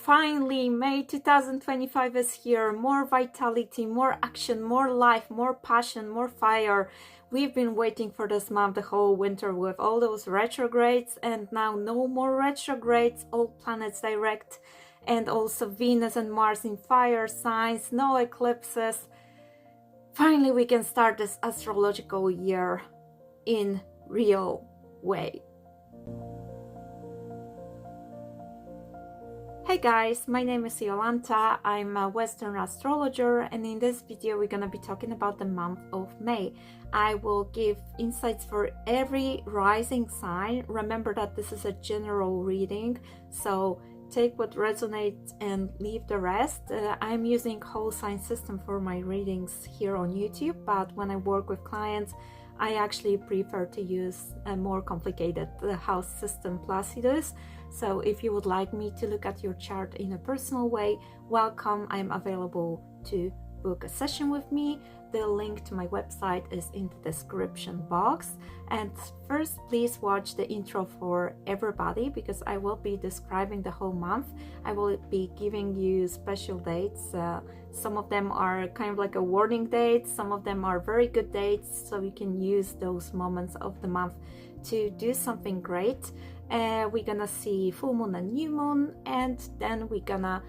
finally, May 2025 is here. More vitality, more action, more life, more passion, more fire. We've been waiting for this month the whole winter with all those retrogrades, and now no more retrogrades, all planets direct, and also Venus and Mars in fire signs, no eclipses. Finally, we can start this astrological year in real way. Hey guys, my name is Jolanta. I'm a Western astrologer, and in this video we're gonna be talking about the month of May. I will give insights for every rising sign. Remember that this is a general reading, so take what resonates and leave the rest. I'm using whole sign system for my readings here on YouTube, but when I work with clients, I actually prefer to use a more complicated house system Placidus. So if you would like me to look at your chart in a personal way, welcome. I'm available to book a session with me. The link to my website is in the description box. And first, please watch the intro for everybody, because I will be describing the whole month. I will be giving you special dates. Some of them are kind of like a warning date. Some of them are very good dates, so you can use those moments of the month to do something great. We're gonna see full moon and new moon, and then we're gonna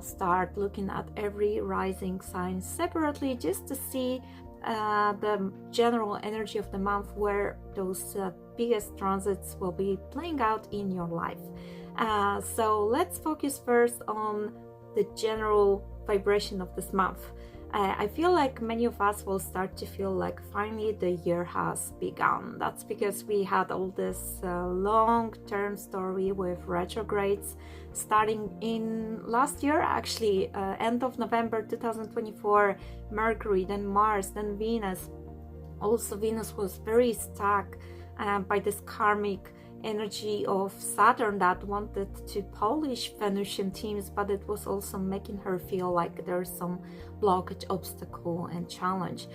start looking at every rising sign separately, just to see the general energy of the month, where those biggest transits will be playing out in your life. So let's focus first on the general vibration of this month. I feel like many of us will start to feel like finally the year has begun. That's because we had all this long-term story with retrogrades starting in last year, actually, end of November 2024, Mercury, then Mars, then Venus. Also, Venus was very stuck by this karmic energy of Saturn that wanted to polish Venusian teams, but it was also making her feel like there's some blockage, obstacle, and challenge.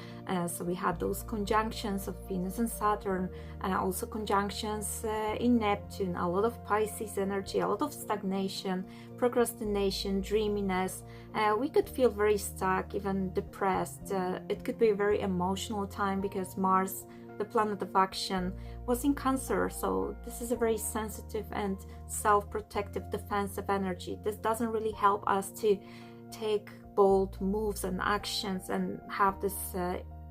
So we had those conjunctions of Venus and Saturn, also conjunctions in Neptune, a lot of Pisces energy, a lot of stagnation, procrastination, dreaminess. We could feel very stuck, even depressed. It could be a very emotional time because Mars, the planet of action, was in Cancer, so this is a very sensitive and self-protective, defensive energy. This doesn't really help us to take bold moves and actions and have this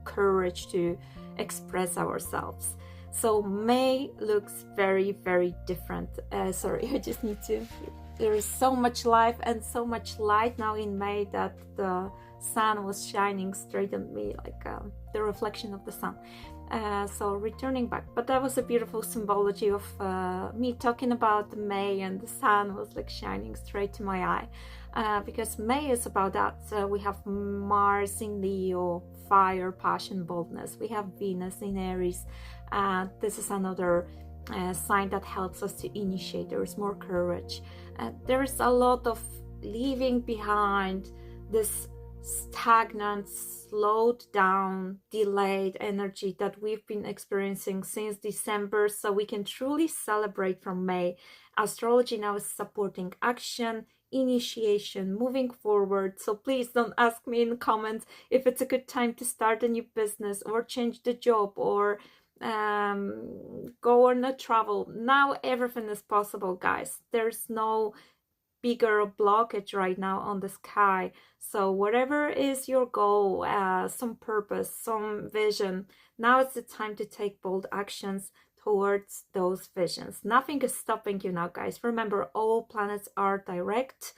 courage to express ourselves. So May looks very, very different. Sorry, I just need to... There is so much life and so much light now in May that the sun was shining straight at me, like the reflection of the sun. So returning back, but that was a beautiful symbology of me talking about May, and the sun was like shining straight to my eye, because May is about that. We have Mars in Leo, fire, passion, boldness. We have Venus in Aries. This is another sign that helps us to initiate. There is more courage. There's a lot of leaving behind this stagnant, slowed down, delayed energy that we've been experiencing since December, so we can truly celebrate from May. Astrology now is supporting action, initiation, moving forward. So please don't ask me in comments if it's a good time to start a new business or change the job or go on a travel. Now everything is possible, guys. There's no bigger blockage right now on the sky. So whatever is your goal, some purpose, some vision, now it's the time to take bold actions towards those visions. Nothing is stopping you now, guys. Remember, all planets are direct.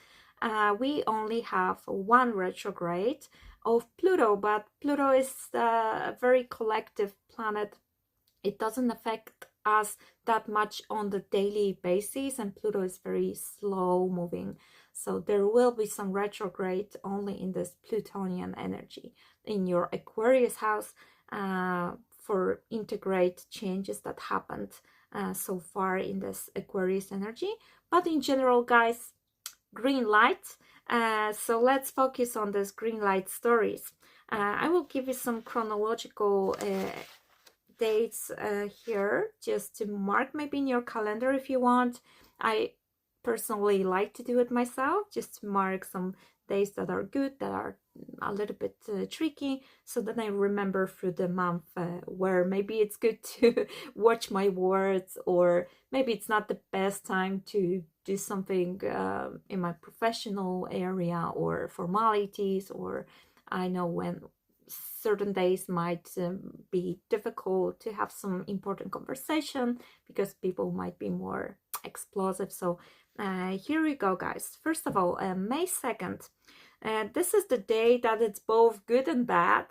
We only have one retrograde of Pluto, but Pluto is a very collective planet. It doesn't affect us that much on the daily basis, and Pluto is very slow moving, so there will be some retrograde only in this Plutonian energy in your Aquarius house for integrate changes that happened so far in this Aquarius energy. But in general, guys, green light. So let's focus on this green light stories. I will give you some chronological dates here just to mark maybe in your calendar if you want. I personally like to do it myself, just to mark some days that are good, that are a little bit tricky, so that I remember through the month where maybe it's good to watch my words, or maybe it's not the best time to do something in my professional area or formalities, or I know when certain days might be difficult to have some important conversation because people might be more explosive. So here we go, guys. First of all, May 2nd. This is the day that it's both good and bad.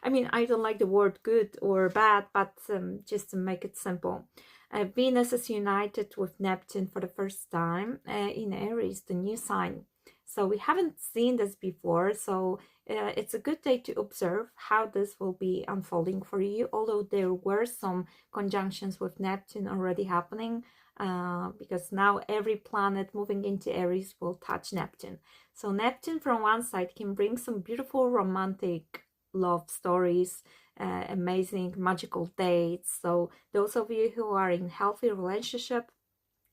I mean, I don't like the word good or bad, but just to make it simple. Venus is united with Neptune for the first time in Aries, the new sign. So we haven't seen this before, so it's a good day to observe how this will be unfolding for you, although there were some conjunctions with Neptune already happening, because now every planet moving into Aries will touch Neptune. So Neptune from one side can bring some beautiful romantic love stories, amazing magical dates. So those of you who are in healthy relationship,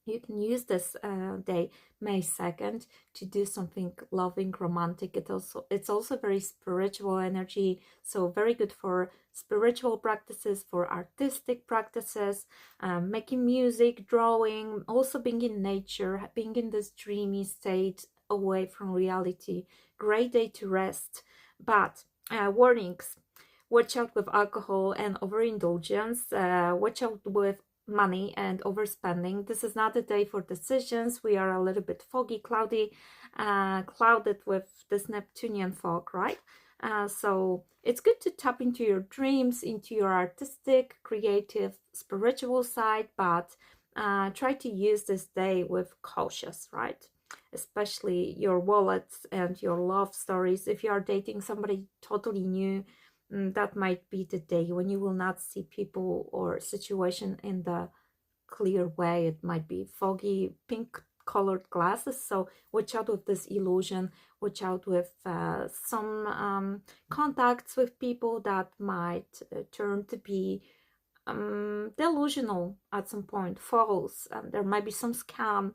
you can use this day, May 2nd, to do something loving, romantic. It's also very spiritual energy, so very good for spiritual practices, for artistic practices, making music, drawing, also being in nature, being in this dreamy state away from reality. Great day to rest. But warnings: watch out with alcohol and overindulgence. Watch out with money and overspending. This is not a day for decisions. We are a little bit foggy, cloudy, clouded with this Neptunian fog, right? So it's good to tap into your dreams, into your artistic, creative, spiritual side, but try to use this day with cautious, right? Especially your wallets and your love stories. If you are dating somebody totally new, that might be the day when you will not see people or situation in the clear way. It might be foggy, pink colored glasses. So watch out with this illusion. Watch out with some contacts with people that might turn to be delusional at some point, false. There might be some scam.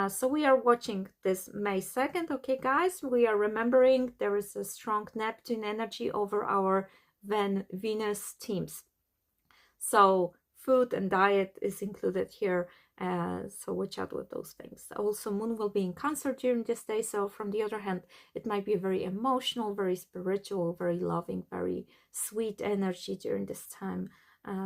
So we are watching this May 2nd, okay, guys? We are remembering there is a strong Neptune energy over our Venus teams. So food and diet is included here, so watch out with those things. Also, Moon will be in Cancer during this day, so from the other hand, it might be very emotional, very spiritual, very loving, very sweet energy during this time.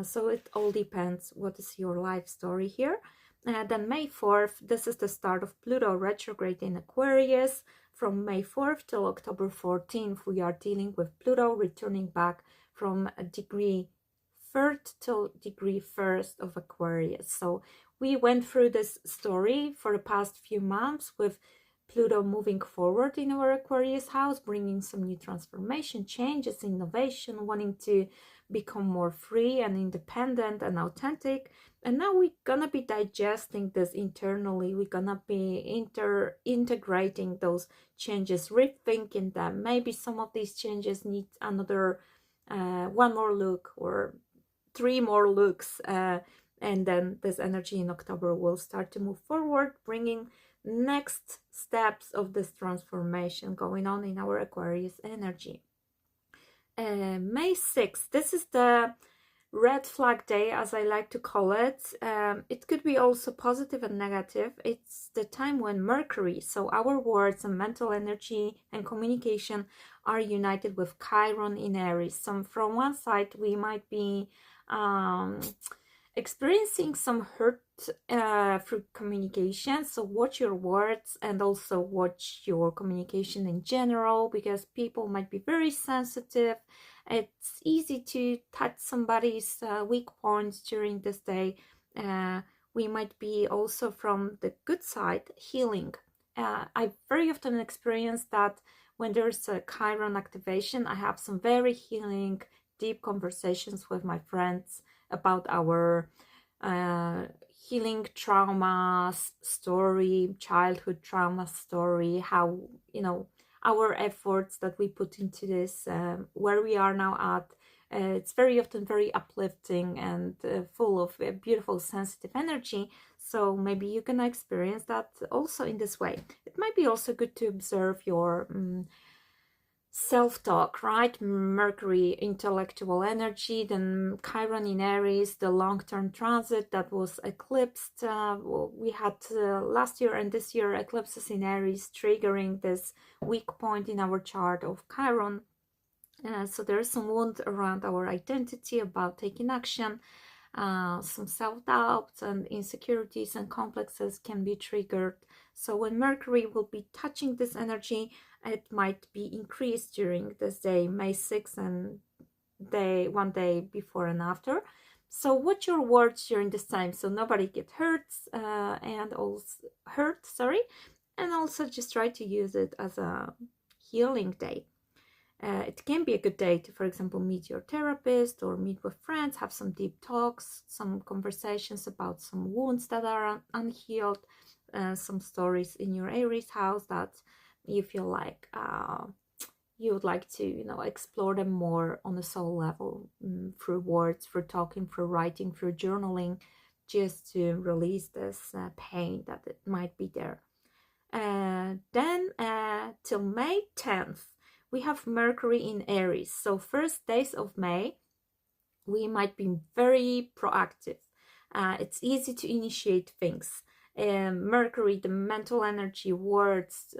So it all depends what is your life story here. Then May 4th, this is the start of Pluto retrograde in Aquarius. From May 4th till October 14th, we are dealing with Pluto returning back from a degree 3rd till degree 1st of Aquarius. So we went through this story for the past few months with Pluto moving forward in our Aquarius house, bringing some new transformation, changes, innovation, wanting to become more free and independent and authentic. And now we're gonna be digesting this internally. We're gonna be integrating those changes, rethinking them. Maybe some of these changes need another one more look or 3 more looks, and then this energy in October will start to move forward, bringing next steps of this transformation going on in our Aquarius energy. May 6th, this is the red flag day, as I like to call it. It could be also positive and negative. It's the time when Mercury, so our words and mental energy and communication, are united with Chiron in Aries. So from one side, we might be experiencing some hurt through communication, so watch your words and also watch your communication in general, because people might be very sensitive. It's easy to touch somebody's weak points during this day. We might be also, from the good side, healing. I very often experience that when there's a Chiron activation, I have some very healing, deep conversations with my friends about our healing trauma story, childhood trauma story, how, you know, our efforts that we put into this, where we are now at. It's very often very uplifting and full of beautiful, sensitive energy. So maybe you can experience that also in this way. It might be also good to observe your self-talk, right? Mercury, intellectual energy, then Chiron in Aries, the long-term transit that was eclipsed. We had last year and this year eclipses in Aries, triggering this weak point in our chart of Chiron. So there's some wound around our identity, about taking action. Some self-doubts and insecurities and complexes can be triggered. So when Mercury will be touching this energy, it might be increased during this day, May 6th, and one day before and after. So watch your words during this time so nobody get hurt, and also just try to use it as a healing day. It can be a good day to, for example, meet your therapist or meet with friends, have some deep talks, some conversations about some wounds that are unhealed, some stories in your Aries house that you feel like you would like to, explore them more on a soul level, through words, through talking, through writing, through journaling, just to release this pain that it might be there. Then till May 10th, we have Mercury in Aries. So first days of May, we might be very proactive. It's easy to initiate things. Mercury, the mental energy, words,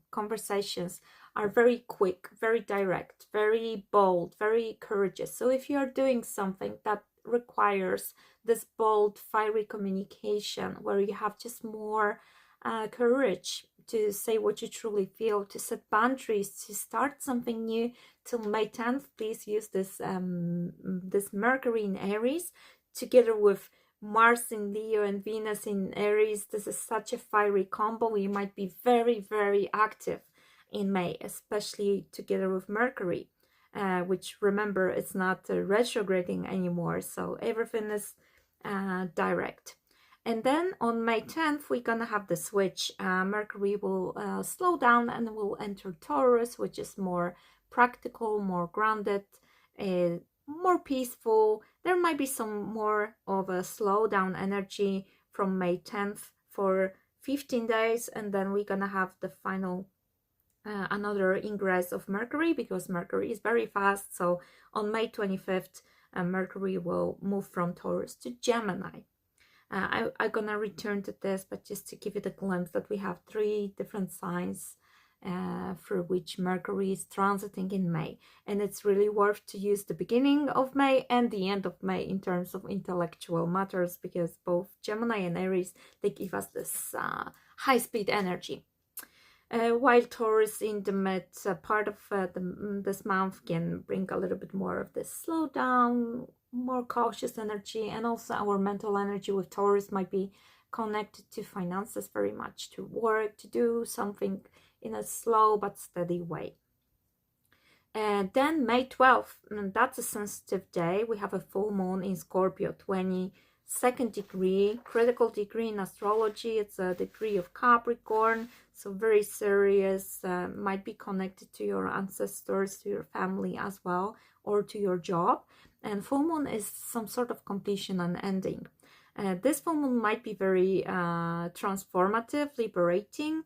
conversations are very quick, very direct, very bold, very courageous. So if you are doing something that requires this bold, fiery communication, where you have just more courage to say what you truly feel, to set boundaries, to start something new, till May 10th, please use this this Mercury in Aries together with Mars in Leo and Venus in Aries. This is such a fiery combo. You might be very, very active in May, especially together with Mercury, which, remember, it's not retrograding anymore, so everything is direct. And then on May 10th, we're gonna have the switch. Mercury will slow down and will enter Taurus, which is more practical, more grounded, more peaceful. There might be some more of a slowdown energy from May 10th for 15 days, and then we're gonna have the final another ingress of Mercury, because Mercury is very fast. So on May 25th, Mercury will move from Taurus to Gemini. I'm gonna return to this, but just to give it a glimpse that we have 3 different signs through which Mercury is transiting in May, and it's really worth to use the beginning of May and the end of May in terms of intellectual matters, because both Gemini and Aries, they give us this high-speed energy. While Taurus in the mid part of this month can bring a little bit more of this slowdown, more cautious energy, and also our mental energy with Taurus might be connected to finances very much, to work, to do something in a slow but steady way. And then May 12th, and that's a sensitive day. We have a full moon in Scorpio, 22nd degree, critical degree in astrology. It's a degree of Capricorn, so very serious, might be connected to your ancestors, to your family as well, or to your job. And full moon is some sort of completion and ending. This full moon might be very transformative, liberating,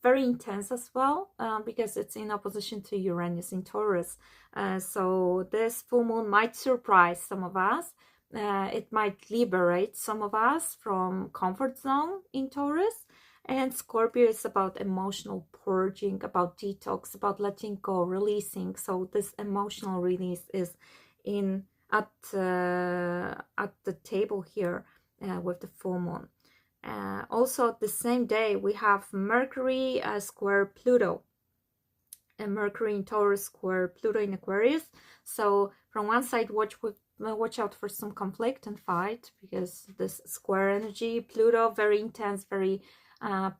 very intense as well, because it's in opposition to Uranus in Taurus. So this full moon might surprise some of us. It might liberate some of us from comfort zone in Taurus. And Scorpio is about emotional purging, about detox, about letting go, releasing. So this emotional release is at the table here with the full moon. Also, the same day, we have Mercury square Pluto, and Mercury in Taurus square Pluto in Aquarius. So from one side, watch out for some conflict and fight, because this square energy, Pluto, very intense, very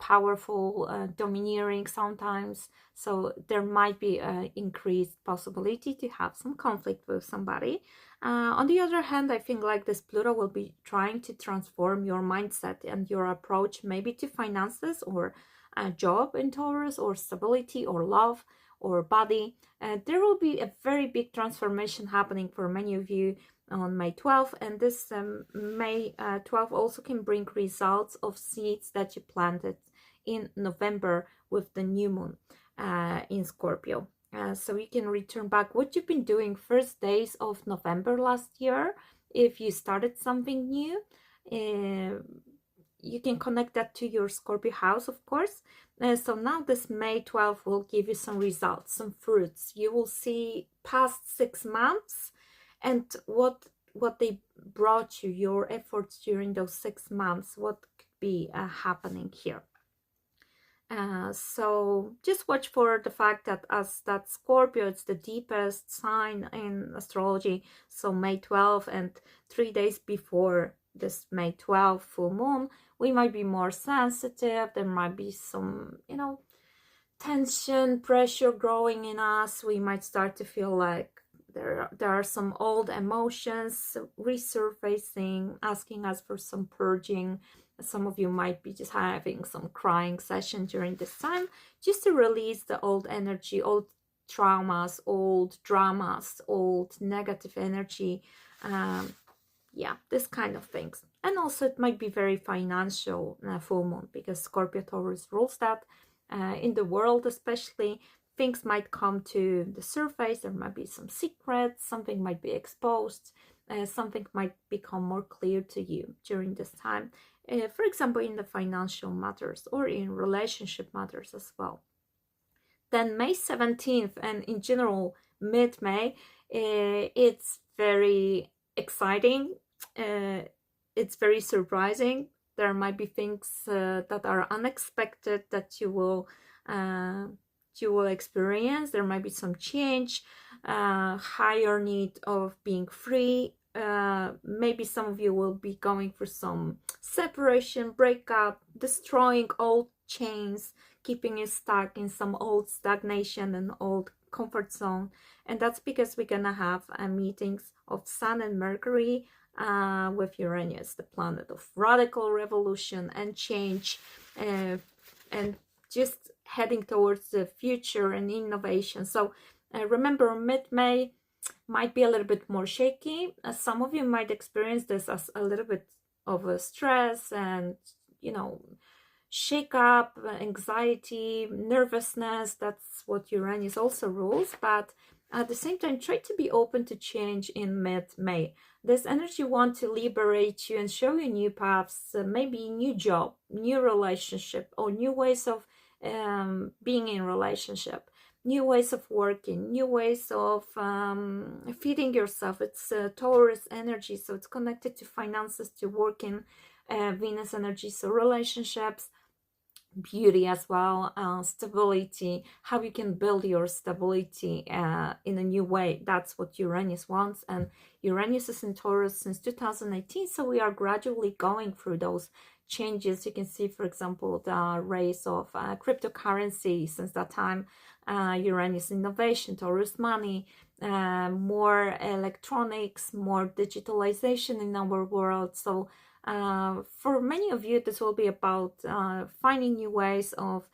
powerful, domineering sometimes. So there might be an increased possibility to have some conflict with somebody. On the other hand, I think like this Pluto will be trying to transform your mindset and your approach, maybe to finances or a job in Taurus, or stability, or love, or body. There will be a very big transformation happening for many of you on May 12th, and this May 12th also can bring results of seeds that you planted in November with the new moon in Scorpio. So you can return back what you've been doing first days of November last year. If you started something new, you can connect that to your Scorpio house, of course. So now this May 12th will give you some results, some fruits. You will see past 6 months and what they brought you, your efforts during those 6 months, what could be happening here. So just watch for the fact that as that Scorpio, it's the deepest sign in astrology. So May 12th and 3 days before this May 12th full moon, we might be more sensitive. There might be some, you know, tension, pressure growing in us. We might start to feel like there are some old emotions resurfacing, asking us for some purging. Some of you might be just having some crying session during this time, just to release the old energy, old traumas, old dramas, old negative energy. Yeah, this kind of things. And also it might be very financial full moon, because Scorpio Taurus rules that. In the world especially, things might come to the surface. There might be some secrets, something might be exposed, something might become more clear to you during this time. For example, in the financial matters or in relationship matters as well. Then May 17th and in general mid-May, it's very exciting. It's very surprising. There might be things that are unexpected that you will experience. There might be some change, higher need of being free. Maybe some of you will be going for some separation, breakup, destroying old chains, keeping you stuck in some old stagnation and old comfort zone. And that's because we're gonna have meetings of Sun and Mercury with Uranus, the planet of radical revolution and change, and just heading towards the future and innovation. So remember, mid-May might be a little bit more shaky. Some of you might experience this as a little bit of a stress and, you know, shake up, anxiety, nervousness. That's what Uranus also rules. But at the same time, try to be open to change in mid-May. This energy wants to liberate you and show you new paths, maybe new job, new relationship, or new ways of being in relationship, new ways of working, new ways of feeding yourself. It's Taurus energy, so it's connected to finances, to working, Venus energy, so relationships, beauty as well, stability, how you can build your stability in a new way. That's what Uranus wants, and Uranus is in Taurus since 2018, so we are gradually going through those changes. You can see, for example, the rise of cryptocurrency since that time. Uranus innovation, Taurus money, more electronics, more digitalization in our world. So for many of you, this will be about finding new ways of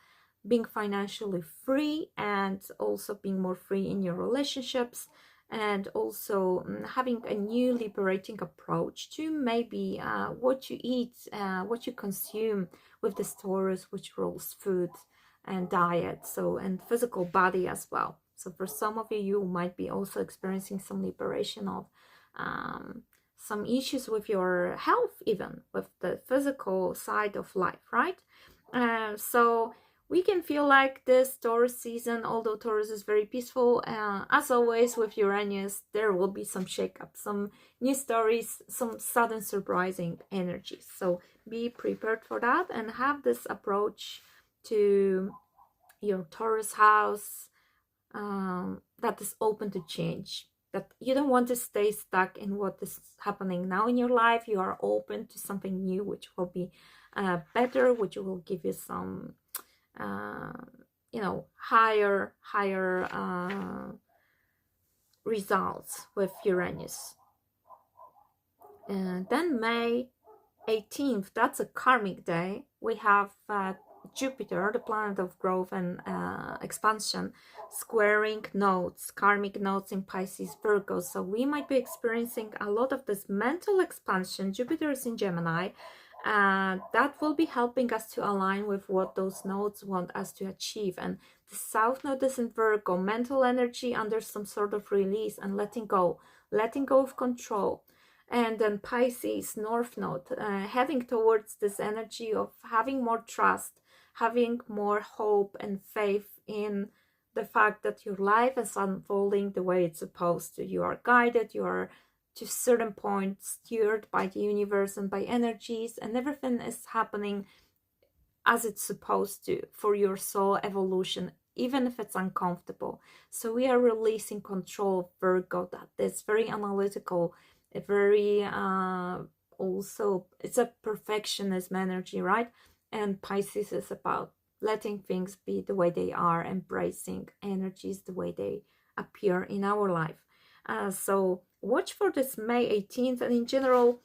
being financially free, and also being more free in your relationships, and also having a new liberating approach to maybe what you eat, what you consume with this Taurus, which rules food and diet, so, and physical body as well. So for some of you, you might be also experiencing some liberation of some issues with your health, even with the physical side of life, right? So we can feel like this Taurus season, although Taurus is very peaceful, as always with Uranus, there will be some shakeup, some new stories, some sudden surprising energies. So be prepared for that and have this approach to your Taurus house that is open to change, that you don't want to stay stuck in what is happening now in your life. You are open to something new, which will be better, which will give you some you know, higher results with Uranus. And then May 18th, that's a karmic day. We have Jupiter, the planet of growth and expansion, squaring nodes, karmic nodes in Pisces, Virgo. So we might be experiencing a lot of this mental expansion. Jupiter is in Gemini. That will be helping us to align with what those nodes want us to achieve. And the South Node is in Virgo, mental energy under some sort of release and letting go of control. And then Pisces, North Node, heading towards this energy of having more trust, having more hope and faith in the fact that your life is unfolding the way it's supposed to. You are guided, you are to a certain point steered by the universe and by energies, and everything is happening as it's supposed to for your soul evolution, even if it's uncomfortable. So we are releasing control of Virgo, that is very analytical, a very also it's a perfectionism energy, right? And Pisces is about letting things be the way they are, embracing energies the way they appear in our life. So watch for this May 18th, and in general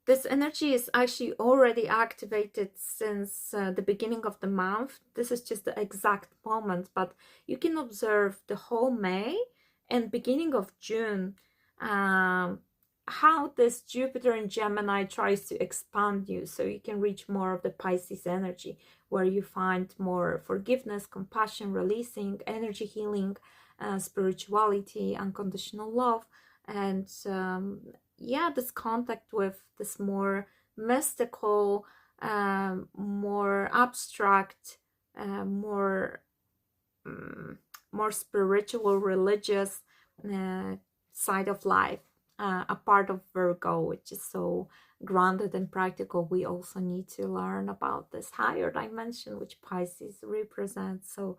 this energy is actually already activated since the beginning of the month. This is just the exact moment, but you can observe the whole May and beginning of June how this Jupiter in Gemini tries to expand you so you can reach more of the Pisces energy, where you find more forgiveness, compassion, releasing, energy healing, spirituality, unconditional love, and yeah, this contact with this more mystical, more abstract, more spiritual, religious side of life, a part of Virgo, which is so grounded and practical. We also need to learn about this higher dimension which Pisces represents. So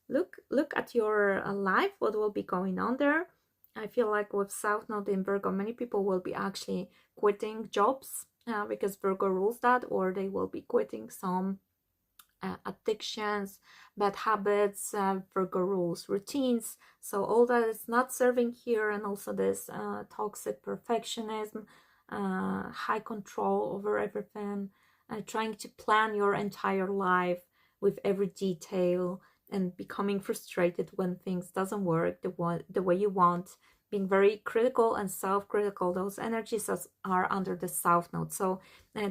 look at your life, what will be going on there. I feel like with South Node in Virgo, many people will be actually quitting jobs because Virgo rules that, or they will be quitting some addictions, bad habits. Virgo rules routines. So all that is not serving here, and also this toxic perfectionism, high control over everything, trying to plan your entire life with every detail, and becoming frustrated when things doesn't work the way you want, being very critical and self-critical. Those energies are under the South Node. So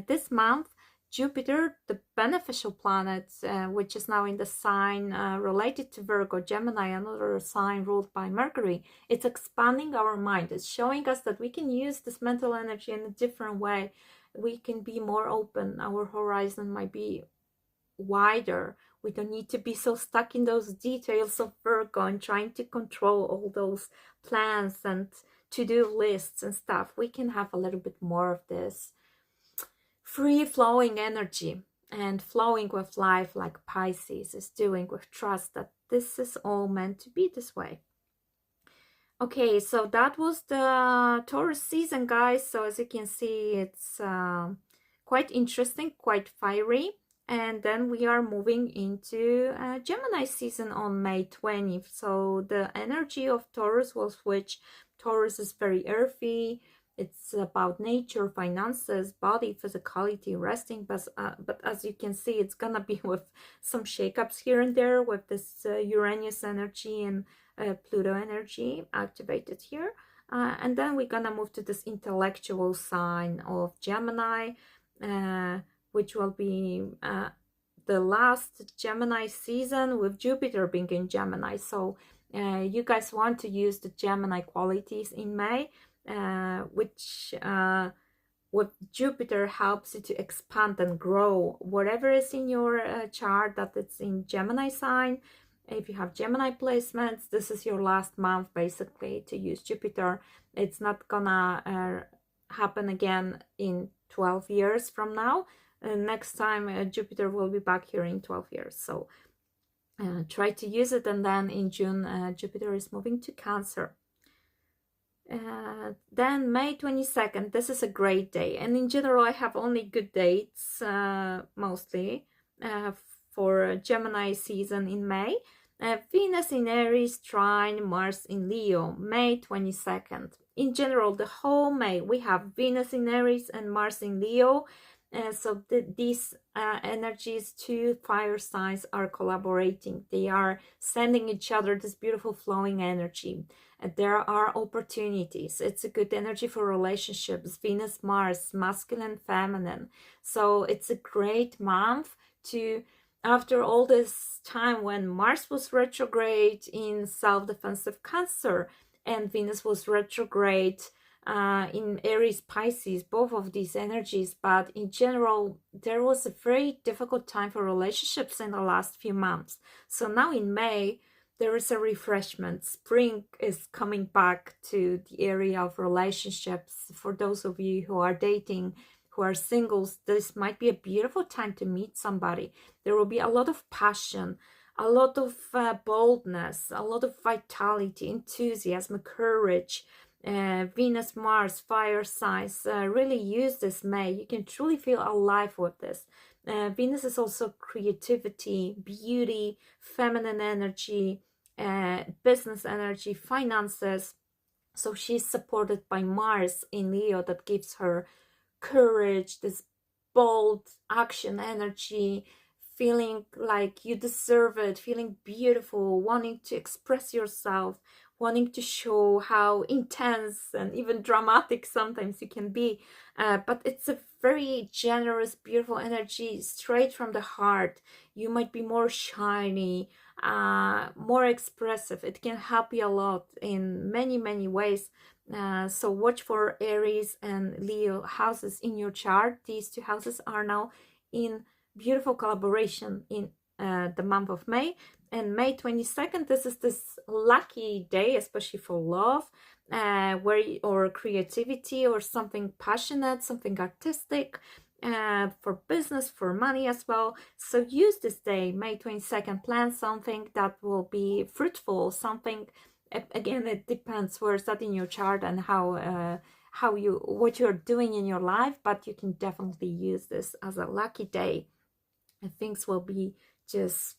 this month, Jupiter, the beneficial planet, which is now in the sign related to Virgo, Gemini, another sign ruled by Mercury, it's expanding our mind. It's showing us that we can use this mental energy in a different way. We can be more open. Our horizon might be wider. We don't need to be so stuck in those details of Virgo and trying to control all those plans and to-do lists and stuff. We can have a little bit more of this free-flowing energy and flowing with life, like Pisces is doing, with trust that this is all meant to be this way. Okay, so that was the Taurus season, guys. So as you can see, it's quite interesting, quite fiery. And then we are moving into Gemini season on May 20th. So the energy of Taurus will switch. Taurus is very earthy. It's about nature, finances, body, physicality, resting. But as you can see, it's gonna be with some shakeups here and there, with this Uranus energy and Pluto energy activated here. And then we're gonna move to this intellectual sign of Gemini, which will be the last Gemini season, with Jupiter being in Gemini. So you guys want to use the Gemini qualities in May, which with Jupiter helps you to expand and grow whatever is in your chart that it's in Gemini sign. If you have Gemini placements, this is your last month basically to use Jupiter. It's not gonna happen again in 12 years from now. Next time Jupiter will be back here in 12 years. So try to use it. And then in June, Jupiter is moving to Cancer. Then May 22nd, this is a great day. And in general, I have only good dates, mostly, for Gemini season in May. Venus in Aries, trine Mars in Leo, May 22nd. In general, the whole May, we have Venus in Aries and Mars in Leo. So these energies, two fire signs are collaborating. They are sending each other this beautiful flowing energy. There are opportunities. It's a good energy for relationships. Venus, Mars, masculine, feminine. So it's a great month to, after all this time when Mars was retrograde in self-defensive Cancer and Venus was retrograde in Aries, Pisces, both of these energies. But in general, there was a very difficult time for relationships in the last few months. So now in May, there is a refreshment. Spring is coming back to the area of relationships. For those of you who are dating, who are singles, this might be a beautiful time to meet somebody. There will be a lot of passion, a lot of boldness, a lot of vitality, enthusiasm, courage. Venus, Mars, fire signs, really use this May. You can truly feel alive with this. Venus is also creativity, beauty, feminine energy, business energy, finances. So she's supported by Mars in Leo, that gives her courage, this bold action energy, feeling like you deserve it, feeling beautiful, wanting to express yourself, wanting to show how intense and even dramatic sometimes you can be. But it's a very generous, beautiful energy straight from the heart. You might be more shiny, more expressive. It can help you a lot in many ways. So watch for Aries and Leo houses in your chart. These two houses are now in beautiful collaboration in the month of May. And May 22nd, this is this lucky day, especially for love, or creativity, or something passionate, something artistic, for business, for money as well. So use this day, May 22nd, plan something that will be fruitful, something. Again, it depends where's that in your chart and what you're doing in your life, but you can definitely use this as a lucky day, and things will be just,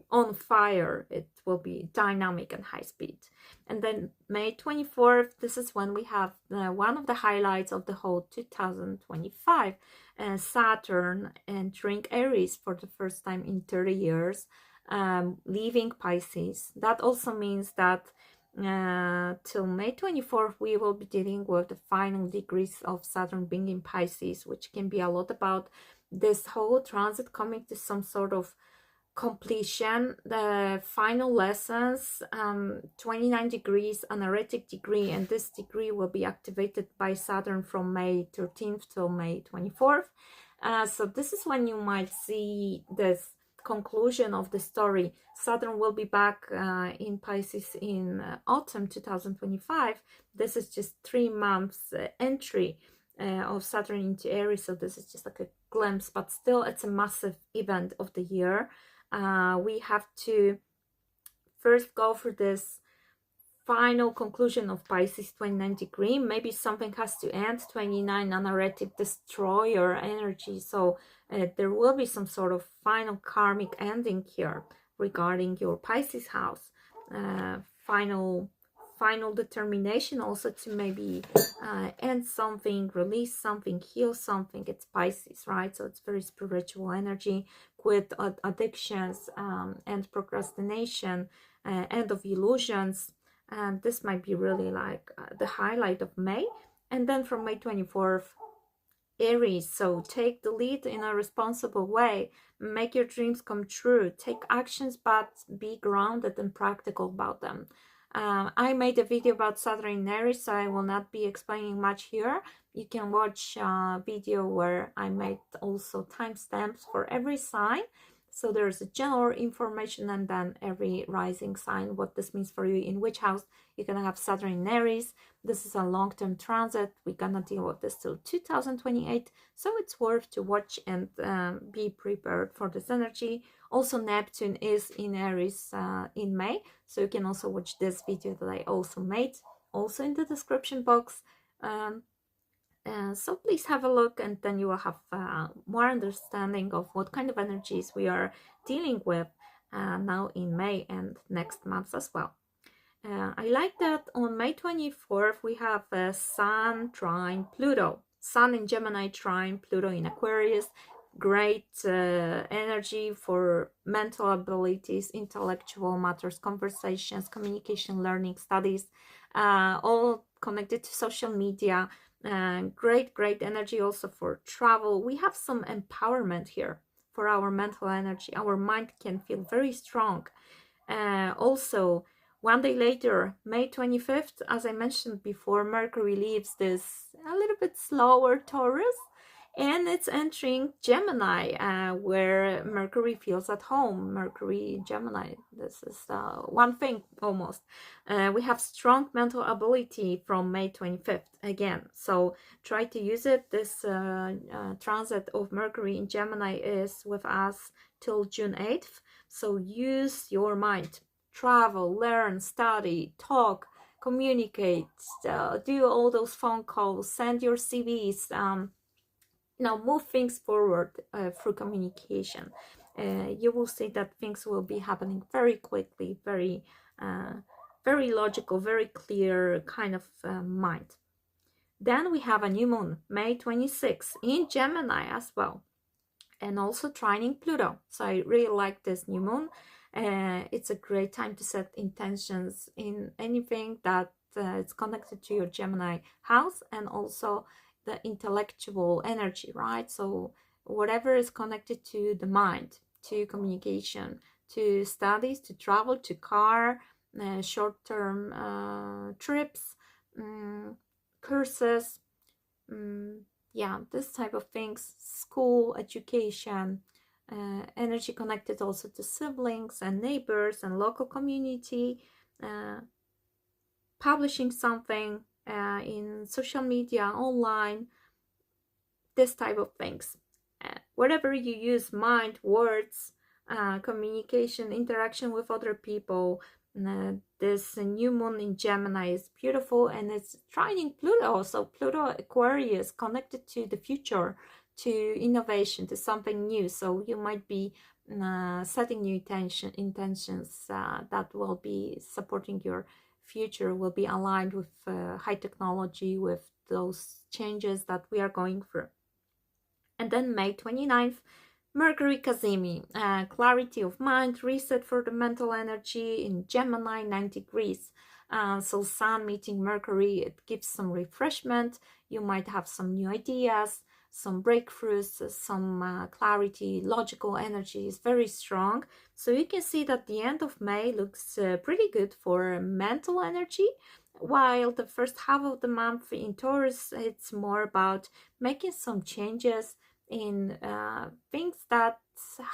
on fire. It will be dynamic and high speed. And then May 24th, this is when we have one of the highlights of the whole 2025, Saturn entering Aries for the first time in 30 years, leaving Pisces. That also means that till May 24th, we will be dealing with the final degrees of Saturn being in Pisces, which can be a lot about this whole transit coming to some sort of completion, the final lessons. 29 degrees, an anaretic degree, and this degree will be activated by Saturn from May 13th till May 24th. So this is when you might see this conclusion of the story. Saturn will be back in Pisces in autumn 2025. This is just 3 months entry of Saturn into Aries, so this is just like a glimpse, but still it's a massive event of the year. We have to first go for this final conclusion of Pisces 29 degree. Maybe something has to end. 29 anaretic destroyer energy, so there will be some sort of final karmic ending here regarding your Pisces house. Final determination also to maybe end something, release something, heal something. It's Pisces, right? So it's very spiritual energy, with addictions and procrastination, end of illusions. And this might be really like the highlight of May. And then from May 24th, Aries. So take the lead in a responsible way, make your dreams come true, take actions, but be grounded and practical about them. I made a video about Saturn in Aries, so I will not be explaining much here. You can watch a video where I made also timestamps for every sign. So there's a general information, and then every rising sign, what this means for you, in which house you're gonna have Saturn in Aries. This is a long-term transit. We're gonna deal with this till 2028, so it's worth to watch and be prepared for this energy. Also, Neptune is in Aries in May, so you can also watch this video that I also made, also in the description box. So please have a look, and then you will have more understanding of what kind of energies we are dealing with now in May and next month as well. I like that on May 24th we have Sun trine Pluto. Sun in Gemini trine Pluto in Aquarius. Great energy for mental abilities, intellectual matters, conversations, communication, learning, studies, all connected to social media. Great energy also for travel. We have some empowerment here for our mental energy. Our mind can feel very strong. Also, one day later, May 25th, as I mentioned before, Mercury leaves this a little bit slower Taurus, and it's entering Gemini, where Mercury feels at home. Mercury, Gemini, this is one thing almost. We have strong mental ability from May 25th again, so try to use it. This transit of Mercury in Gemini is with us till June 8th, so use your mind. Travel, learn, study, talk, communicate, do all those phone calls, send your CVs, move things forward through communication. You will see that things will be happening very quickly, very logical, very clear kind of mind. Then we have a new moon, May 26th, in Gemini as well, and also trining Pluto. So I really like this new moon. It's a great time to set intentions in anything that is connected to your Gemini house, and also the intellectual energy, right? So whatever is connected to the mind, to communication, to studies, to travel, to car, short-term trips, courses, yeah, this type of things, school, education, energy connected also to siblings and neighbors and local community, publishing something in social media, online, this type of things. Whatever you use, mind, words, communication, interaction with other people. This new moon in Gemini is beautiful, and it's trining Pluto. So Pluto Aquarius connected to the future, to innovation, to something new. So you might be setting new intentions that will be supporting your future, will be aligned with high technology, with those changes that we are going through. And then May 29th, Mercury Cazimi, clarity of mind, reset for the mental energy in Gemini, 9 degrees. So Sun meeting Mercury, it gives some refreshment. You might have some new ideas, some breakthroughs, some clarity. Logical energy is very strong. So you can see that the end of May looks pretty good for mental energy, while the first half of the month in Taurus, it's more about making some changes in things that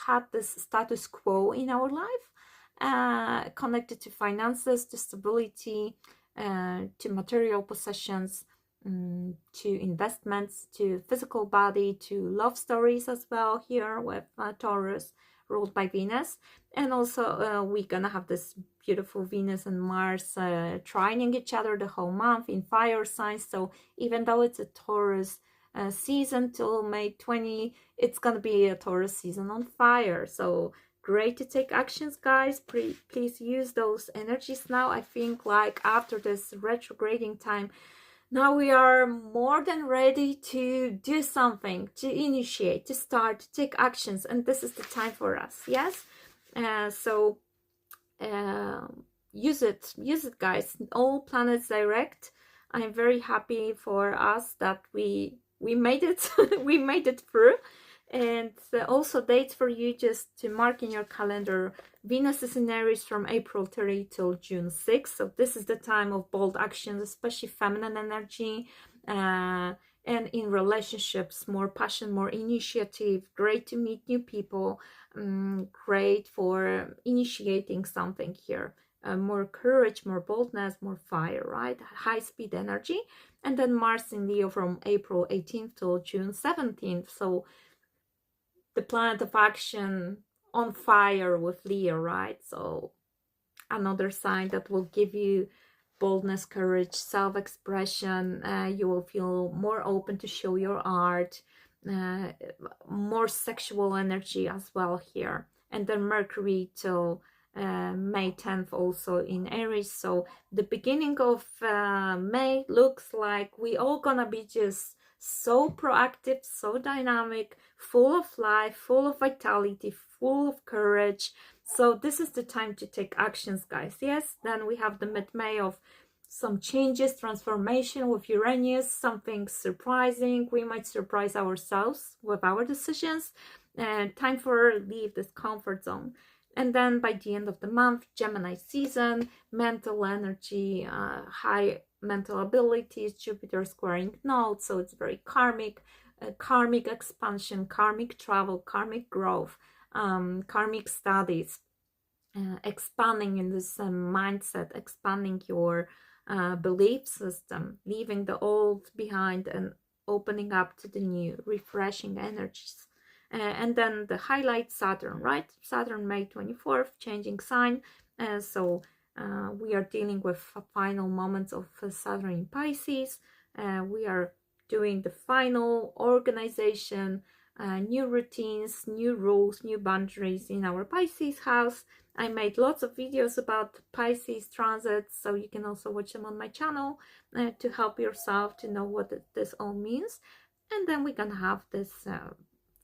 had this status quo in our life, connected to finances, to stability, to material possessions, to investments, to physical body, to love stories as well here with Taurus ruled by Venus. And also we're gonna have this beautiful Venus and Mars trining each other the whole month in fire signs. So even though it's a Taurus season till May 20, it's gonna be a Taurus season on fire. So great to take actions, guys. Please use those energies now. I think like after this retrograding time, now we are more than ready to do something, to initiate, to start, to take actions, and this is the time for us. Yes, so use it, guys. All planets direct. I'm very happy for us that we made it. We made it through. And also dates for you just to mark in your calendar. Venus is in Aries from April 30 till June 6. So this is the time of bold actions, especially feminine energy. And in relationships, more passion, more initiative. Great to meet new people. Great for initiating something here. More courage, more boldness, more fire, right? High speed energy. And then Mars in Leo from April 18th till June 17th. So the planet of action on fire with Leo, right? So another sign that will give you boldness, courage, self-expression. You will feel more open to show your art, more sexual energy as well here. And then Mercury till May 10th also in Aries. So the beginning of May looks like we all gonna be just so proactive, so dynamic, full of life, full of vitality, full of courage. So this is the time to take actions, guys. Yes, then we have the mid-May of some changes, transformation with Uranus, something surprising. We might surprise ourselves with our decisions. And time for leave this comfort zone. And then by the end of the month, Gemini season, mental energy, high mental abilities, Jupiter squaring nodes, so it's very karmic, karmic expansion, karmic travel, karmic growth, karmic studies, expanding in this mindset, expanding your belief system, leaving the old behind and opening up to the new, refreshing energies. And then the highlight, Saturn, right? Saturn, May 24th, changing sign. So we are dealing with final moments of Saturn in Pisces. We are doing the final organization, new routines, new rules, new boundaries in our Pisces house. I made lots of videos about Pisces transits, so you can also watch them on my channel to help yourself to know what this all means. And then we're gonna have this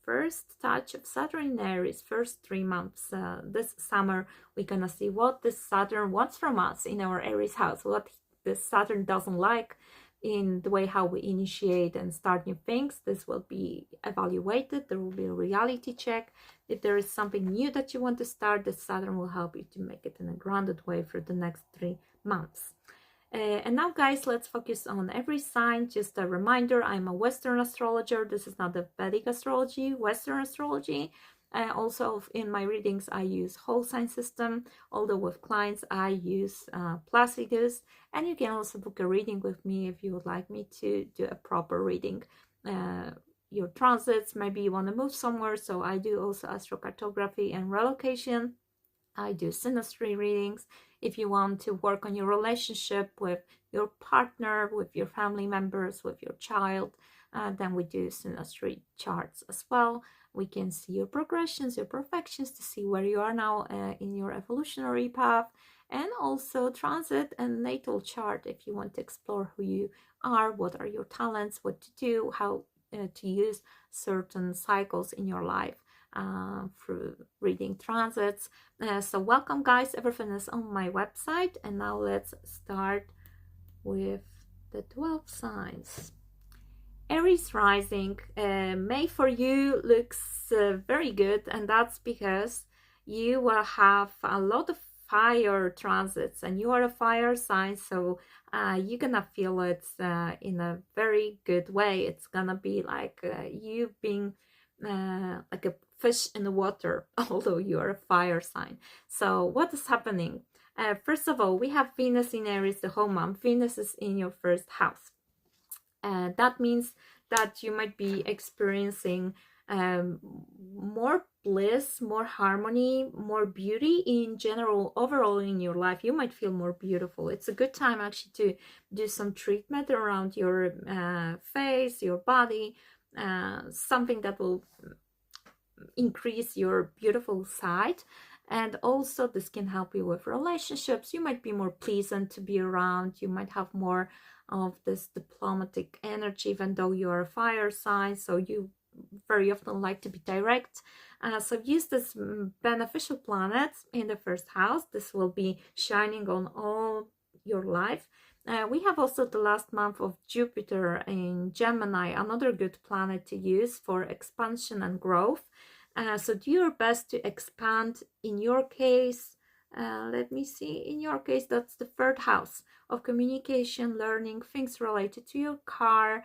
first touch of Saturn in Aries, first 3 months. This summer, we're gonna see what this Saturn wants from us in our Aries house, what this Saturn doesn't like in the way how we initiate and start new things. This will be evaluated. There will be a reality check. If there is something new that you want to start, the Saturn will help you to make it in a grounded way for the next 3 months. And now, guys, let's focus on every sign. Just a reminder, I'm a Western astrologer. This is not the Vedic astrology, Western astrology. Also, in my readings, I use whole sign system, although with clients, I use Placidus. And you can also book a reading with me if you would like me to do a proper reading. Your transits, maybe you want to move somewhere, so I do also astrocartography and relocation. I do synastry readings. If you want to work on your relationship with your partner, with your family members, with your child, then we do synastry charts as well. We can see your progressions, your profections, to see where you are now in your evolutionary path, and also transit and natal chart if you want to explore who you are, what are your talents, what to do, how to use certain cycles in your life through reading transits. So welcome, guys. Everything is on my website, and now let's start with the 12 signs. Aries rising, May for you looks very good, and that's because you will have a lot of fire transits, and you are a fire sign, so you're gonna feel it in a very good way. It's gonna be like you being like a fish in the water, although you are a fire sign. So what is happening? First of all, we have Venus in Aries the whole month. Venus is in your first house. That means that you might be experiencing more bliss, more harmony, more beauty in general, overall in your life. You might feel more beautiful. It's a good time actually to do some treatment around your face, your body, something that will increase your beautiful side. And also this can help you with relationships. You might be more pleasant to be around. You might have more of this diplomatic energy, even though you're a fire sign, so you very often like to be direct. So use this beneficial planet in the first house. This will be shining on all your life. We have also the last month of Jupiter in Gemini, another good planet to use for expansion and growth. So do your best to expand. In your case, let me see, in your case, that's the third house of communication, learning, things related to your car,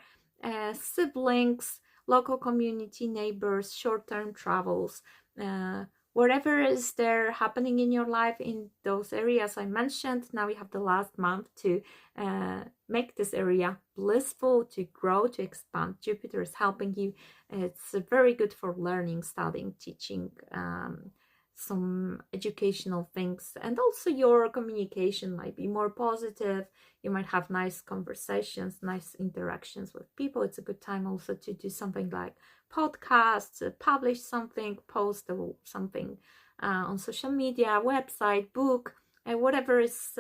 siblings, local community, neighbors, short-term travels, whatever is there happening in your life in those areas I mentioned. Now we have the last month to make this area blissful, to grow, to expand. Jupiter is helping you. It's very good for learning, studying, teaching, some educational things, and also your communication might be more positive. You might have nice conversations, nice interactions with people. It's a good time also to do something like podcasts, publish something, post something on social media, website, book, whatever is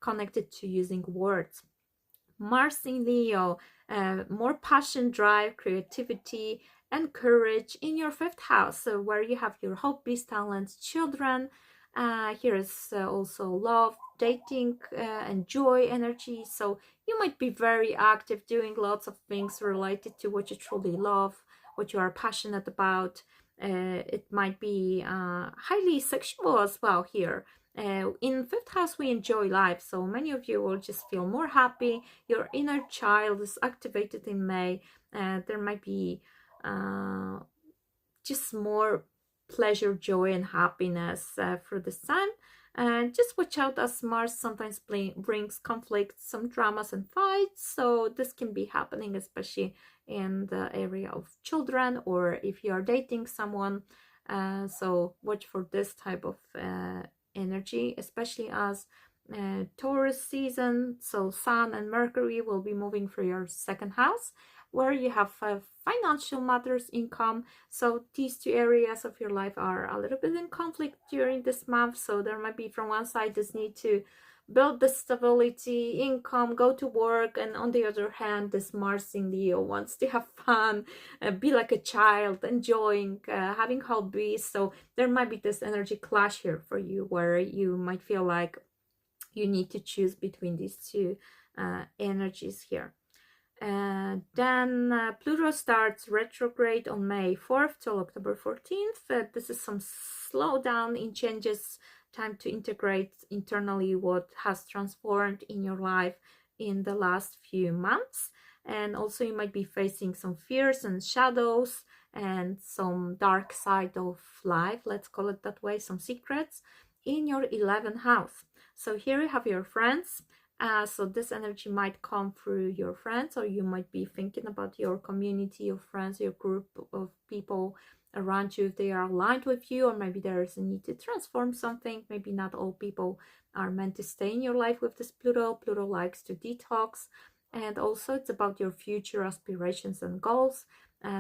connected to using words. Mars in Leo, more passion, drive, creativity, and courage in your fifth house, so where you have your hobbies, talents, children. Here is also love, dating, and joy energy. So you might be very active, doing lots of things related to what you truly love, what you are passionate about. It might be highly sexual as well here. In fifth house, we enjoy life, so many of you will just feel more happy. Your inner child is activated in May. There might be just more pleasure, joy, and happiness through this time. And just watch out, as Mars sometimes brings conflicts, some dramas and fights. So this can be happening, especially in the area of children, or if you are dating someone. So watch for this type of energy, especially as Taurus season. So Sun and Mercury will be moving through your second house, where you have financial matters, income. So these two areas of your life are a little bit in conflict during this month. So there might be, from one side, this need to build the stability, income, go to work, and on the other hand, this Mars in Leo wants to have fun, be like a child, enjoying, having hobbies. So there might be this energy clash here for you, where you might feel like you need to choose between these two energies here. Then Pluto starts retrograde on May 4th till October 14th. This is some slowdown in changes, time to integrate internally what has transformed in your life in the last few months. And also you might be facing some fears and shadows and some dark side of life, let's call it that way, some secrets in your 11th house. So here you have your friends. So this energy might come through your friends, or you might be thinking about your community of friends, your group of people around you, if they are aligned with you, or maybe there is a need to transform something. Maybe not all people are meant to stay in your life with this Pluto. Pluto likes to detox, and also it's about your future aspirations and goals.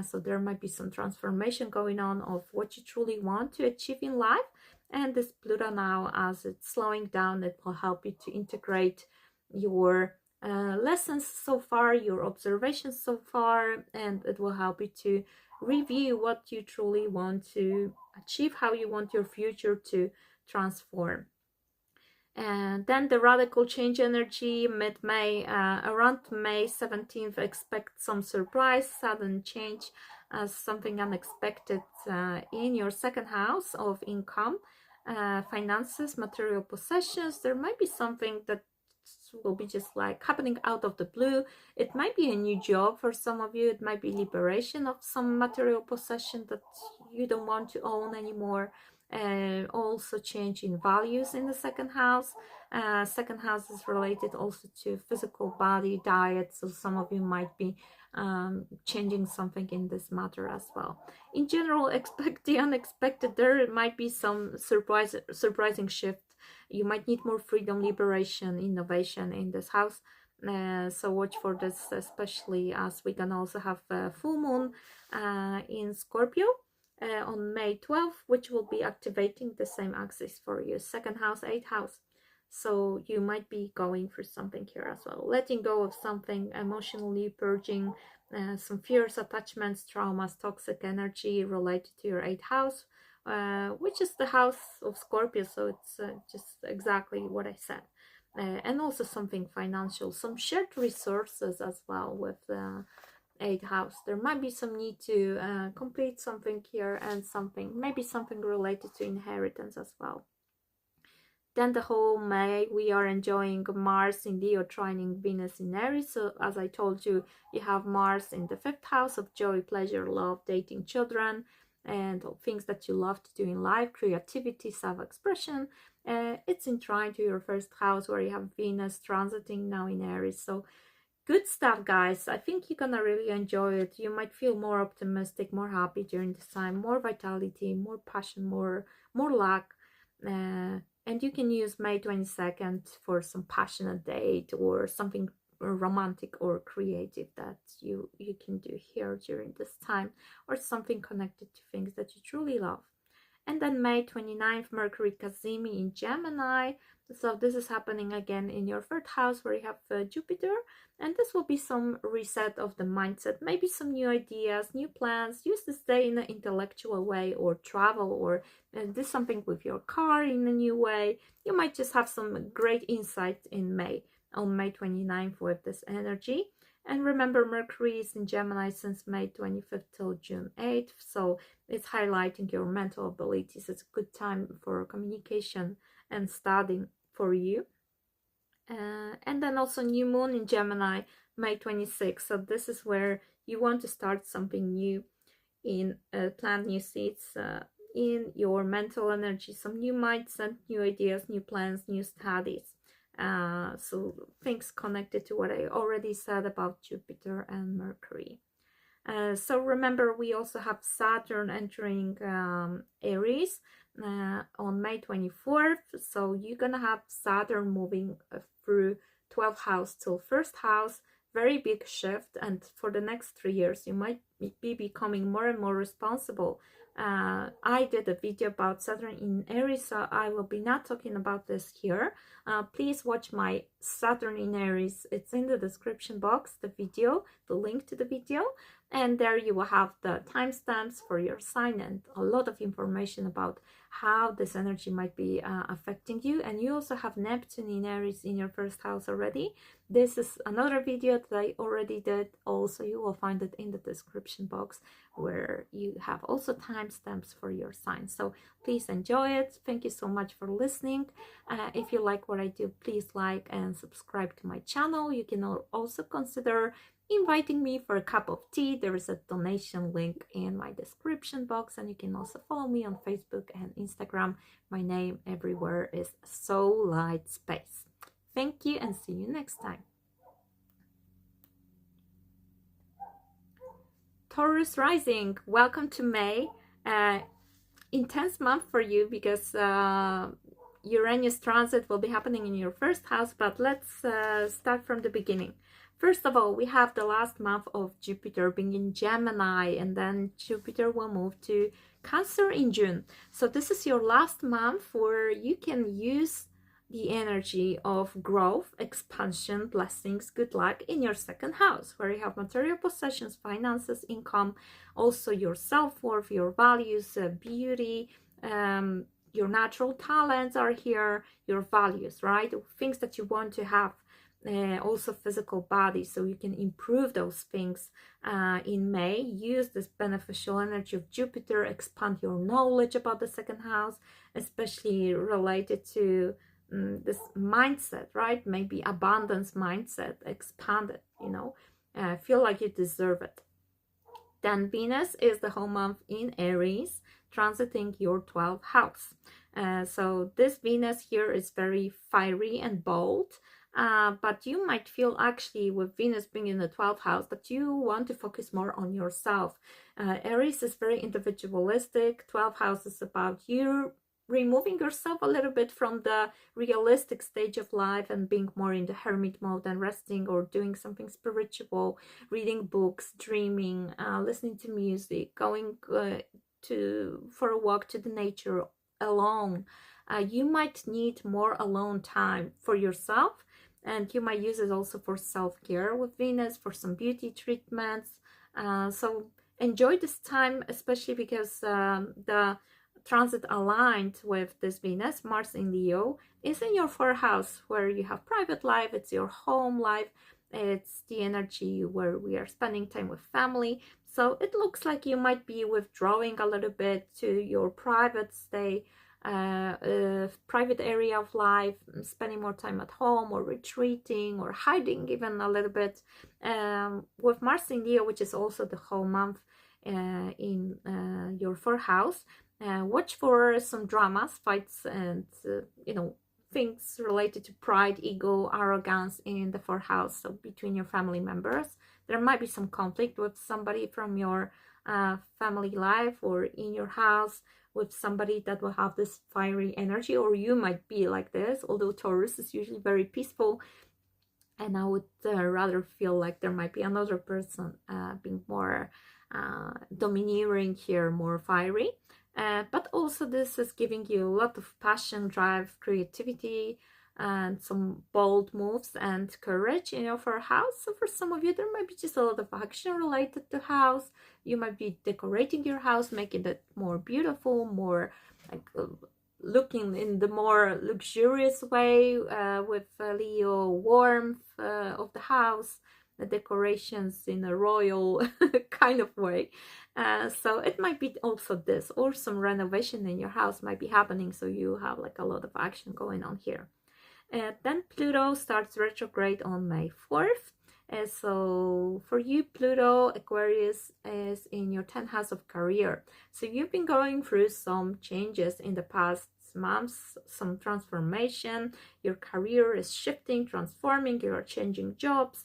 So there might be some transformation going on of what you truly want to achieve in life. And this Pluto now, as it's slowing down, it will help you to integrate your lessons so far, your observations so far, and it will help you to review what you truly want to achieve, how you want your future to transform. And then the radical change energy mid-May, around May 17th, expect some surprise, sudden change, something unexpected in your second house of income, finances, material possessions. There might be something that will be just like happening out of the blue. It might be a new job for some of you. It might be liberation of some material possession that you don't want to own anymore. Also change in values in the second house. Second house is related also to physical body, diet, so some of you might be changing something in this matter as well. In general, expect the unexpected. There might be some surprising shift. You might need more freedom, liberation, innovation in this house. So watch for this, especially as we can also have a full moon in Scorpio on May 12th, which will be activating the same axis for your second house, 8th house. So you might be going through something here as well, letting go of something, emotionally purging some fears, attachments, traumas, toxic energy related to your 8th house, which is the house of Scorpio. So it's just exactly what I said. And also something financial, some shared resources as well with the 8th house. There might be some need to complete something here, and maybe something related to inheritance as well. Then the whole May, we are enjoying Mars in Leo trining Venus in Aries. So as I told you, you have Mars in the 5th house of joy, pleasure, love, dating, children, and things that you love to do in life, creativity, self-expression. It's in trine to your 1st house, where you have Venus transiting now in Aries. So good stuff, guys. I think you're gonna really enjoy it. You might feel more optimistic, more happy during this time, more vitality, more passion, more luck. And you can use May 22nd for some passionate date or something romantic or creative that you can do here during this time, or something connected to things that you truly love. And then May 29th, Mercury Cazimi in Gemini. So this is happening again in your third house where you have Jupiter. And this will be some reset of the mindset, maybe some new ideas, new plans. Use this day in an intellectual way, or travel, or do something with your car in a new way. You might just have some great insight in May, on May 29th with this energy. And remember, Mercury is in Gemini since May 25th till June 8th. So it's highlighting your mental abilities. It's a good time for communication and studying for you. And then also new moon in Gemini, May 26th. So this is where you want to start something new, in plant new seeds in your mental energy, some new mindset, new ideas, new plans, new studies. So things connected to what I already said about Jupiter and Mercury. So remember, we also have Saturn entering Aries on May 24th. So you're gonna have Saturn moving through 12th house till first house. Very big shift, and for the next 3 years you might be becoming more and more responsible. I did a video about Saturn in Aries, so I will be not talking about this here. Please watch my Saturn in Aries. It's in the description box, the video, the link to the video, and there you will have the timestamps for your sign and a lot of information about how this energy might be affecting you. And you also have Neptune in Aries in your first house already. This is another video that I already did. Also, you will find it in the description box, where you have also timestamps for your signs. So please enjoy it. Thank you so much for listening. If you like what I do, please like and subscribe to my channel. You can also consider inviting me for a cup of tea. There is a donation link in my description box, and you can also follow me on Facebook and Instagram. My name everywhere is Soul Light Space. Thank you, and see you next time. Taurus rising, welcome to May. Intense month for you because Uranus transit will be happening in your first house, but let's start from the beginning. First of all, we have the last month of Jupiter being in Gemini, and then Jupiter will move to Cancer in June. So this is your last month where you can use the energy of growth, expansion, blessings, good luck in your second house, where you have material possessions, finances, income, also your self-worth, your values, beauty, your natural talents are here, your values, right? Things that you want to have. Also physical body, so you can improve those things in May. Use this beneficial energy of Jupiter, expand your knowledge about the second house, especially related to this mindset, right? Maybe abundance mindset, expand it, you know, feel like you deserve it. Then Venus is the whole month in Aries, transiting your 12th house. So this Venus here is very fiery and bold. But you might feel actually with Venus being in the 12th house that you want to focus more on yourself. Aries is very individualistic. 12th house is about you removing yourself a little bit from the realistic stage of life and being more in the hermit mode and resting or doing something spiritual, reading books, dreaming, listening to music, going for a walk to the nature alone. You might need more alone time for yourself. And you might use it also for self-care with Venus, for some beauty treatments. So enjoy this time, especially because the transit aligned with this Venus, Mars in Leo, is in your 4th house, where you have private life, it's your home life, it's the energy where we are spending time with family. So it looks like you might be withdrawing a little bit to your private stay, private area of life, spending more time at home, or retreating, or hiding even a little bit. With Mars in Leo, which is also the whole month in your 4th house, watch for some dramas, fights, and you know, things related to pride, ego, arrogance in the 4th house. So between your family members, there might be some conflict with somebody from your family life, or in your house with somebody that will have this fiery energy, or you might be like this, although Taurus is usually very peaceful, and I would rather feel like there might be another person being more domineering here, more fiery. But also this is giving you a lot of passion, drive, creativity, and some bold moves and courage, for a house. So for some of you, there might be just a lot of action related to house. You might be decorating your house, making it more beautiful, more like looking in the more luxurious way, with Leo warmth of the house, the decorations in a royal kind of way. So it might be also this, or some renovation in your house might be happening, so you have like a lot of action going on here. Then Pluto starts retrograde on May 4th. So for you, Pluto, Aquarius is in your 10th house of career. So you've been going through some changes in the past months, some transformation. Your career is shifting, transforming, you are changing jobs,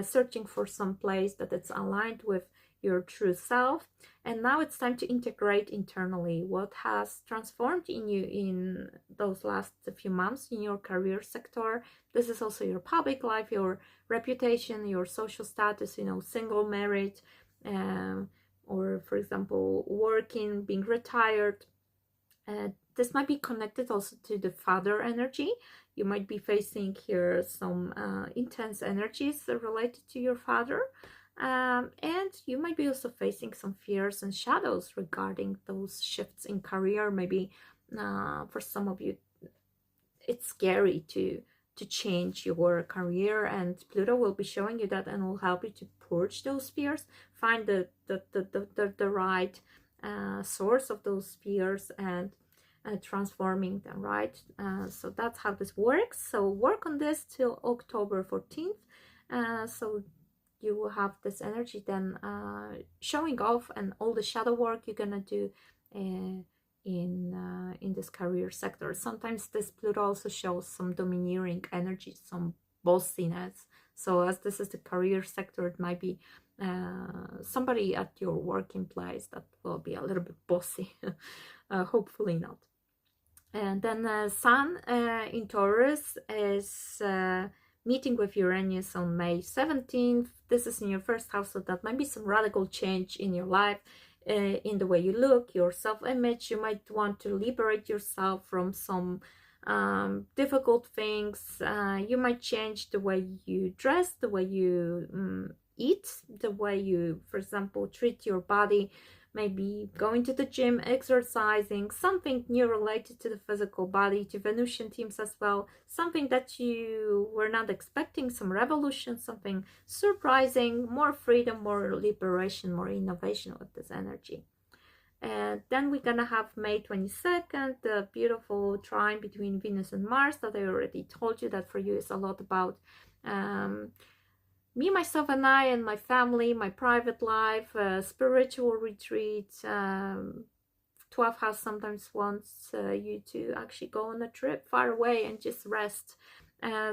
searching for some place that it's aligned with your true self. And now it's time to integrate internally what has transformed in you in those last few months in your career sector. This is also your public life, your reputation, your social status, single, married, or for example, working, being retired. This might be connected also to the father energy. You might be facing here some intense energies related to your father. And you might be also facing some fears and shadows regarding those shifts in career. Maybe for some of you, it's scary to change your career, and Pluto will be showing you that and will help you to purge those fears, find the right source of those fears, and transforming them, right? So that's how this works. So work on this till October 14th. So you will have this energy then showing off, and all the shadow work you're gonna do in this career sector. Sometimes this Pluto also shows some domineering energy, some bossiness. So as this is the career sector, it might be somebody at your working place that will be a little bit bossy. Hopefully not. And then Sun in Taurus is meeting with Uranus on May 17th. This is in your first house, so that might be some radical change in your life, in the way you look, your self-image. You might want to liberate yourself from some difficult things. You might change the way you dress, the way you eat, the way you, for example, treat your body. Maybe going to the gym, exercising, something new related to the physical body, to Venusian themes as well, something that you were not expecting, some revolution, something surprising, more freedom, more liberation, more innovation with this energy. And then we're gonna have May 22nd, the beautiful trine between Venus and Mars that I already told you that for you is a lot about me, myself, and I, and my family, my private life, spiritual retreat. 12th house sometimes wants you to actually go on a trip far away and just rest.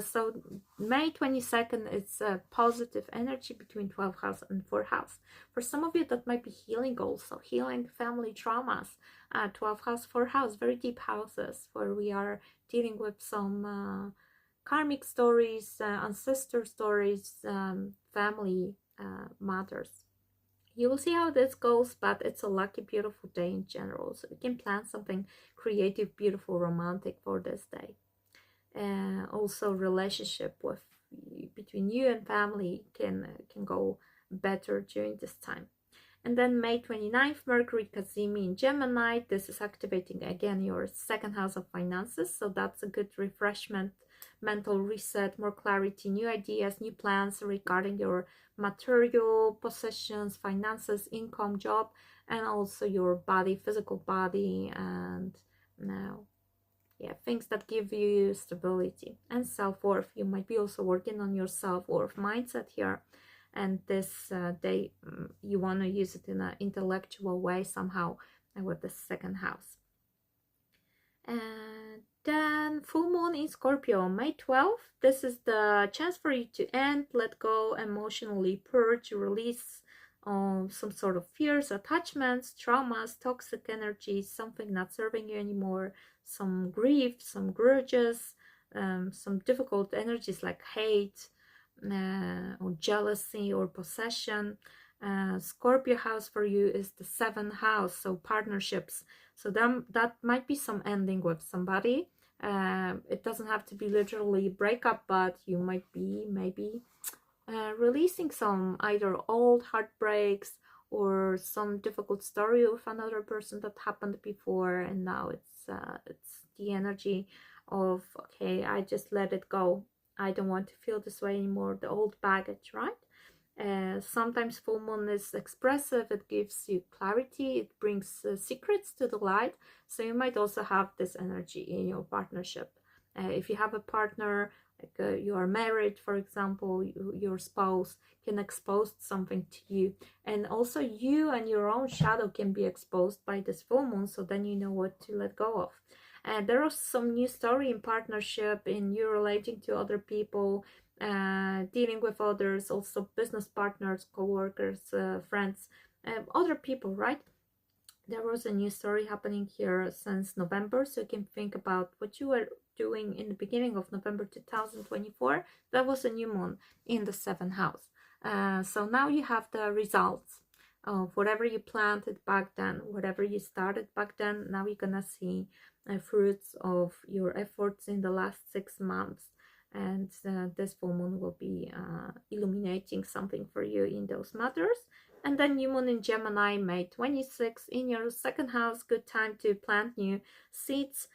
So May 22nd is a positive energy between 12th house and 4th house. For some of you, that might be healing also, healing family traumas. 12th house, 4th house, very deep houses where we are dealing with some karmic stories, ancestor stories, family matters. You will see how this goes, but it's a lucky, beautiful day in general. So you can plan something creative, beautiful, romantic for this day. Also, relationship with between you and family can go better during this time. And then May 29th, Mercury Cazimi in Gemini. This is activating again your second house of finances. So that's a good refreshment, mental reset, more clarity, new ideas, new plans regarding your material possessions, finances, income, job, and also your body, physical body, and now, yeah, things that give you stability and self-worth. You might be also working on your self-worth mindset here. And this day, you want to use it in an intellectual way somehow with the second house. And then full moon in Scorpio, May 12th. This is the chance for you to end, let go, emotionally purge, release some sort of fears, attachments, traumas, toxic energies, something not serving you anymore, some grief, some grudges, some difficult energies like hate, or jealousy or possession. Scorpio house for you is the 7th house, so partnerships, So that might be some ending with somebody. It doesn't have to be literally breakup, but you might be maybe releasing some either old heartbreaks or some difficult story with another person that happened before, and now it's the energy of, okay, I just let it go. I don't want to feel this way anymore, the old baggage, right? Sometimes full moon is expressive, it gives you clarity, it brings secrets to the light. So you might also have this energy in your partnership. If you have a partner, like you are married, for example, your spouse can expose something to you, and also you and your own shadow can be exposed by this full moon, so then you know what to let go of. And there is some new story in partnership, in you relating to other people, dealing with others, also business partners, co-workers, friends, other people, right? There was a new story happening here since November, so you can think about what you were doing in the beginning of November 2024. That was a new moon in the 7th house. So now you have the results of whatever you planted back then, whatever you started back then. Now you're gonna see fruits of your efforts in the last 6 months, and this full moon will be illuminating something for you in those matters. And then new moon in Gemini, May 26th, in your 2nd house. Good time to plant new seeds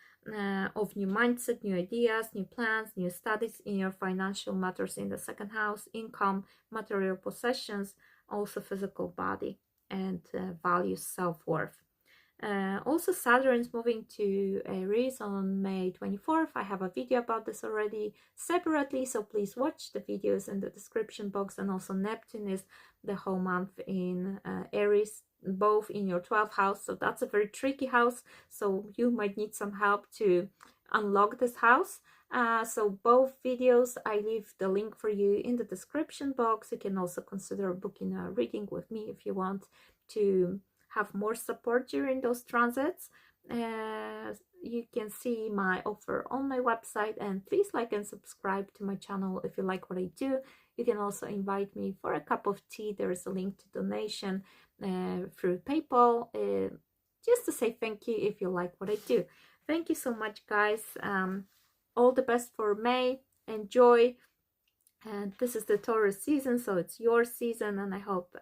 of new mindset, new ideas, new plans, new studies in your financial matters in the 2nd house, income, material possessions, also physical body, and values, self-worth. Also, Saturn is moving to Aries on May 24th. I have a video about this already separately, so please watch the videos in the description box. And also Neptune is the whole month in Aries, both in your 12th house. So that's a very tricky house, so you might need some help to unlock this house. So both videos, I leave the link for you in the description box. You can also consider booking a reading with me if you want to have more support during those transits. You can see my offer on my website, and please like and subscribe to my channel if you like what I do. You can also invite me for a cup of tea. There is a link to donation through PayPal, just to say thank you if you like what I do. Thank you so much, guys. All the best for May. Enjoy. And this is the Taurus season, so it's your season, and I hope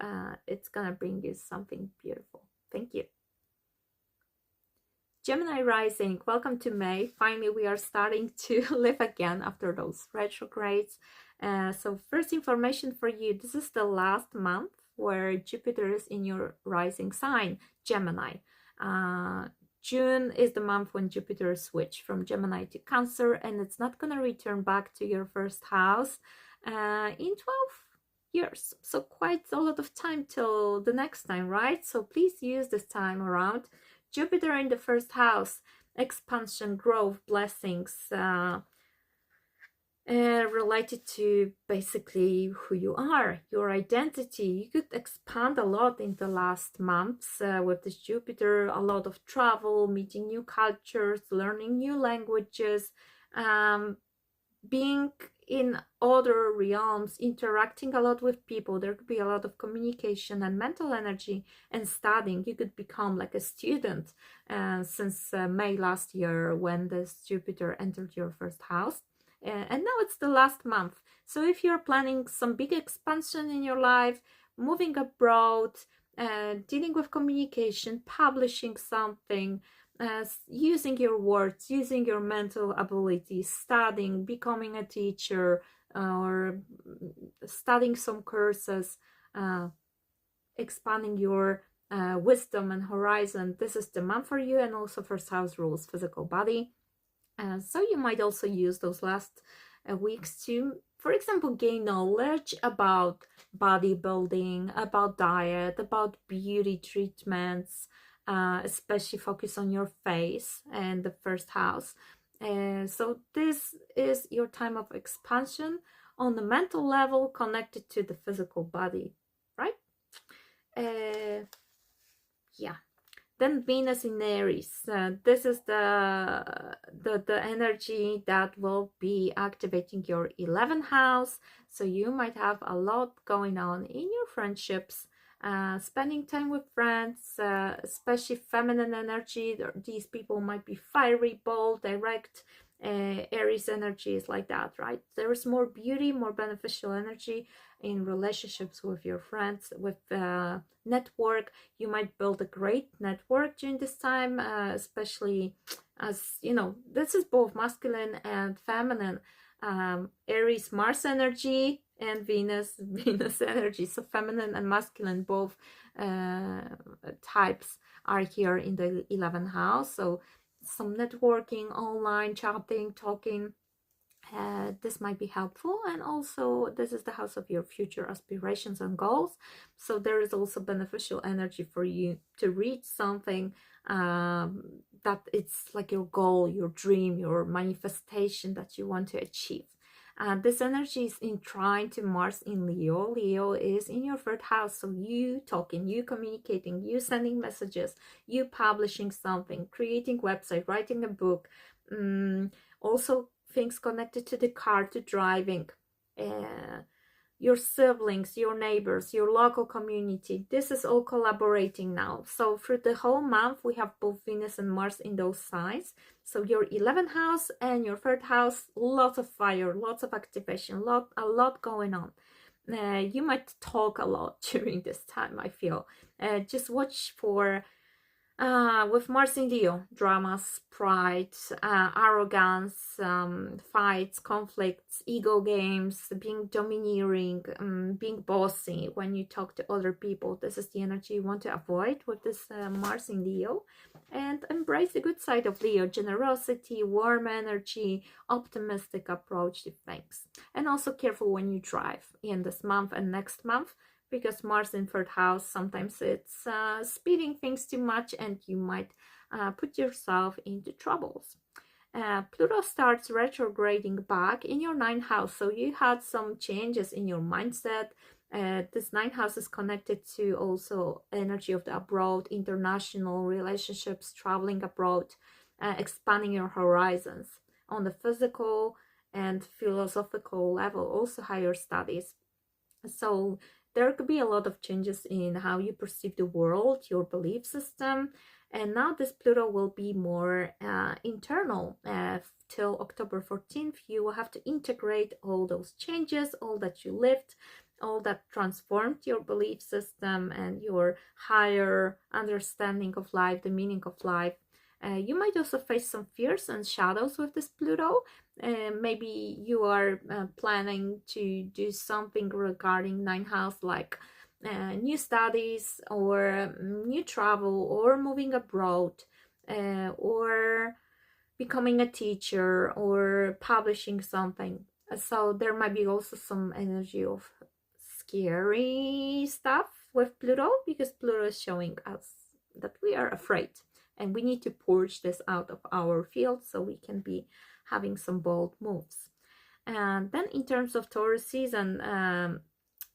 it's gonna bring you something beautiful. Thank you. Gemini rising, welcome to May. Finally, we are starting to live again after those retrogrades. So first information for you, this is the last month where Jupiter is in your rising sign, Gemini. June is the month when Jupiter switched from Gemini to Cancer, and it's not going to return back to your 1st house in 12 years. So quite a lot of time till the next time, right? So please use this time around. Jupiter in the 1st house, expansion, growth, blessings, related to basically who you are, your identity. You could expand a lot in the last months with this Jupiter, a lot of travel, meeting new cultures, learning new languages, being in other realms, interacting a lot with people. There could be a lot of communication and mental energy, and studying. You could become like a student since May last year, when this Jupiter entered your 1st house. And now it's the last month. So if you're planning some big expansion in your life, moving abroad, dealing with communication, publishing something, using your words, using your mental abilities, studying, becoming a teacher, or studying some courses, expanding your wisdom and horizon, this is the month for you. And also 1st house rules physical body. So you might also use those last weeks to, for example, gain knowledge about bodybuilding, about diet, about beauty treatments, especially focus on your face and the 1st house. So this is your time of expansion on the mental level, connected to the physical body, right? Yeah. Then Venus in Aries. This is the energy that will be activating your 11th house. So you might have a lot going on in your friendships, spending time with friends, especially feminine energy. These people might be fiery, bold, direct. Aries energy is like that, right? There is more beauty, more beneficial energy in relationships with your friends, with network. You might build a great network during this time, especially as you know, this is both masculine and feminine. Aries Mars energy and Venus energy, so feminine and masculine both types are here in the 11th house. So some networking, online chatting, talking, this might be helpful. And also this is the house of your future aspirations and goals, so there is also beneficial energy for you to reach something that it's like your goal, your dream, your manifestation that you want to achieve. This energy is in trine to Mars in Leo. Leo is in your third house, so you talking, you communicating, you sending messages, you publishing something, creating website, writing a book, also things connected to the car, to driving, your siblings, your neighbors, your local community. This is all collaborating now. So for the whole month, we have both Venus and Mars in those signs. So your 11th house and your third house, lots of fire, lots of activation, a lot going on. You might talk a lot during this time, I feel. Just watch for with Mars in Leo, dramas, pride, arrogance, fights, conflicts, ego games, being domineering, being bossy when you talk to other people. This is the energy you want to avoid with this Mars in Leo. And embrace the good side of Leo: generosity, warm energy, optimistic approach to things. And also careful when you drive in this month and next month, because Mars in third house, sometimes it's speeding things too much and you might put yourself into troubles. Pluto starts retrograding back in your 9th house, so you had some changes in your mindset. This 9th house is connected to also energy of the abroad, international relationships, traveling abroad, expanding your horizons on the physical and philosophical level, also higher studies. So there could be a lot of changes in how you perceive the world, your belief system. And now this Pluto will be more internal. Till October 14th, you will have to integrate all those changes, all that you lived, all that transformed your belief system and your higher understanding of life, the meaning of life. You might also face some fears and shadows with this Pluto. Maybe you are planning to do something regarding 9th house, like new studies or new travel or moving abroad, or becoming a teacher or publishing something. So there might be also some energy of scary stuff with Pluto, because Pluto is showing us that we are afraid. And we need to purge this out of our field so we can be having some bold moves. And then in terms of Taurus season,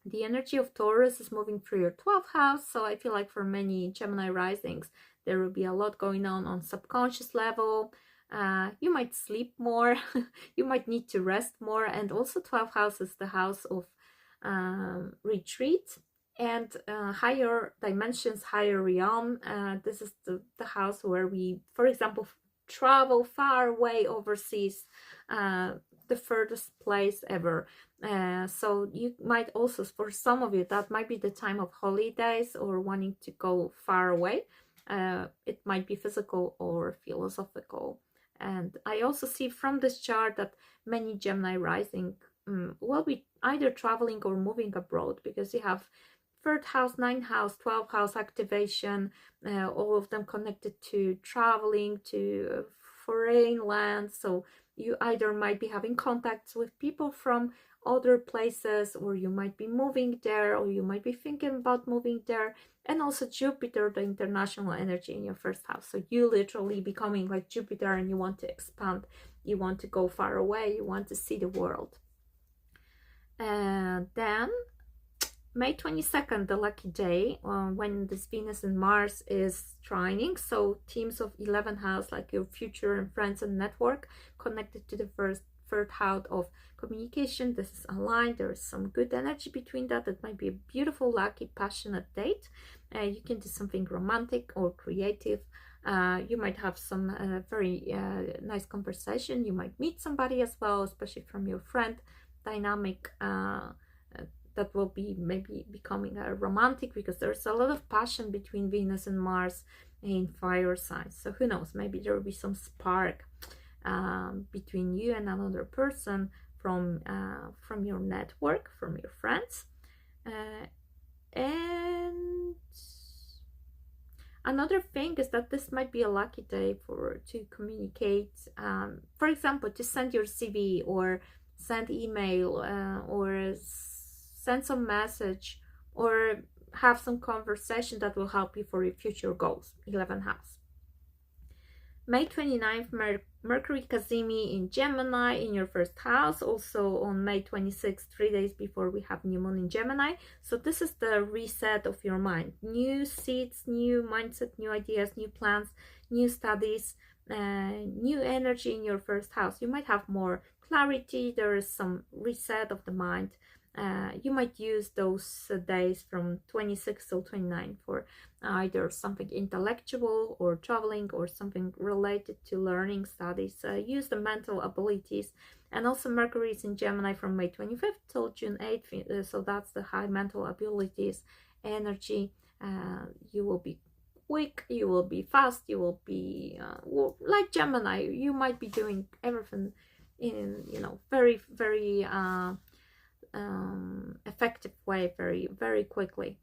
the energy of Taurus is moving through your 12th house. So I feel like for many Gemini risings, there will be a lot going on subconscious level. You might sleep more. You might need to rest more. And also 12th house is the house of retreat and higher dimensions, higher realm. This is the house where we, for example, travel far away overseas, the furthest place ever. So you might also, for some of you, that might be the time of holidays or wanting to go far away. It might be physical or philosophical. And I also see from this chart that many Gemini rising will be either traveling or moving abroad, because you have 3rd house, 9th house, 12th house activation, all of them connected to traveling to foreign lands. So you either might be having contacts with people from other places, or you might be moving there, or you might be thinking about moving there. And also Jupiter, the international energy in your 1st house. So you literally becoming like Jupiter, and you want to expand, you want to go far away, you want to see the world. And then May 22nd, the lucky day, when this Venus and Mars is trining. So teams of 11th house, like your future and friends and network, connected to the third house of communication. This is aligned. There is some good energy between that. It might be a beautiful, lucky, passionate date. You can do something romantic or creative. You might have some very nice conversation. You might meet somebody as well, especially from your friend dynamic. That will be maybe becoming a romantic, because there's a lot of passion between Venus and Mars in fire signs. So who knows, maybe there will be some spark between you and another person from your network, from your friends. And another thing is that this might be a lucky day to communicate, for example, to send your CV or send email or send some message or have some conversation that will help you for your future goals. 11th house. May 29th, Mercury Cazimi in Gemini in your first house. Also on May 26th, 3 days before, we have new moon in Gemini. So this is the reset of your mind. New seeds, new mindset, new ideas, new plans, new studies, new energy in your first house. You might have more clarity. There is some reset of the mind. You might use those days from 26 till 29 for either something intellectual or traveling or something related to learning, studies. Use the mental abilities. And also Mercury is in Gemini from May 25th till June 8th. So that's the high mental abilities, energy. You will be quick, you will be fast, you will be like Gemini. You might be doing everything in, very, very effective way, very, very quickly.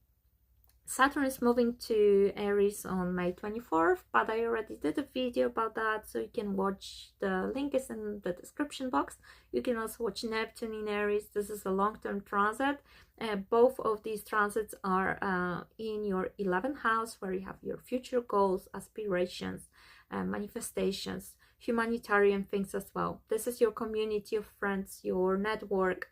Saturn is moving to Aries on May 24th, but I already did a video about that, so you can watch. The link is in the description box. You can also watch Neptune in Aries. This is a long-term transit. Both of these transits are in your 11th house, where you have your future goals, aspirations, manifestations, humanitarian things as well. This is your community of friends, your network.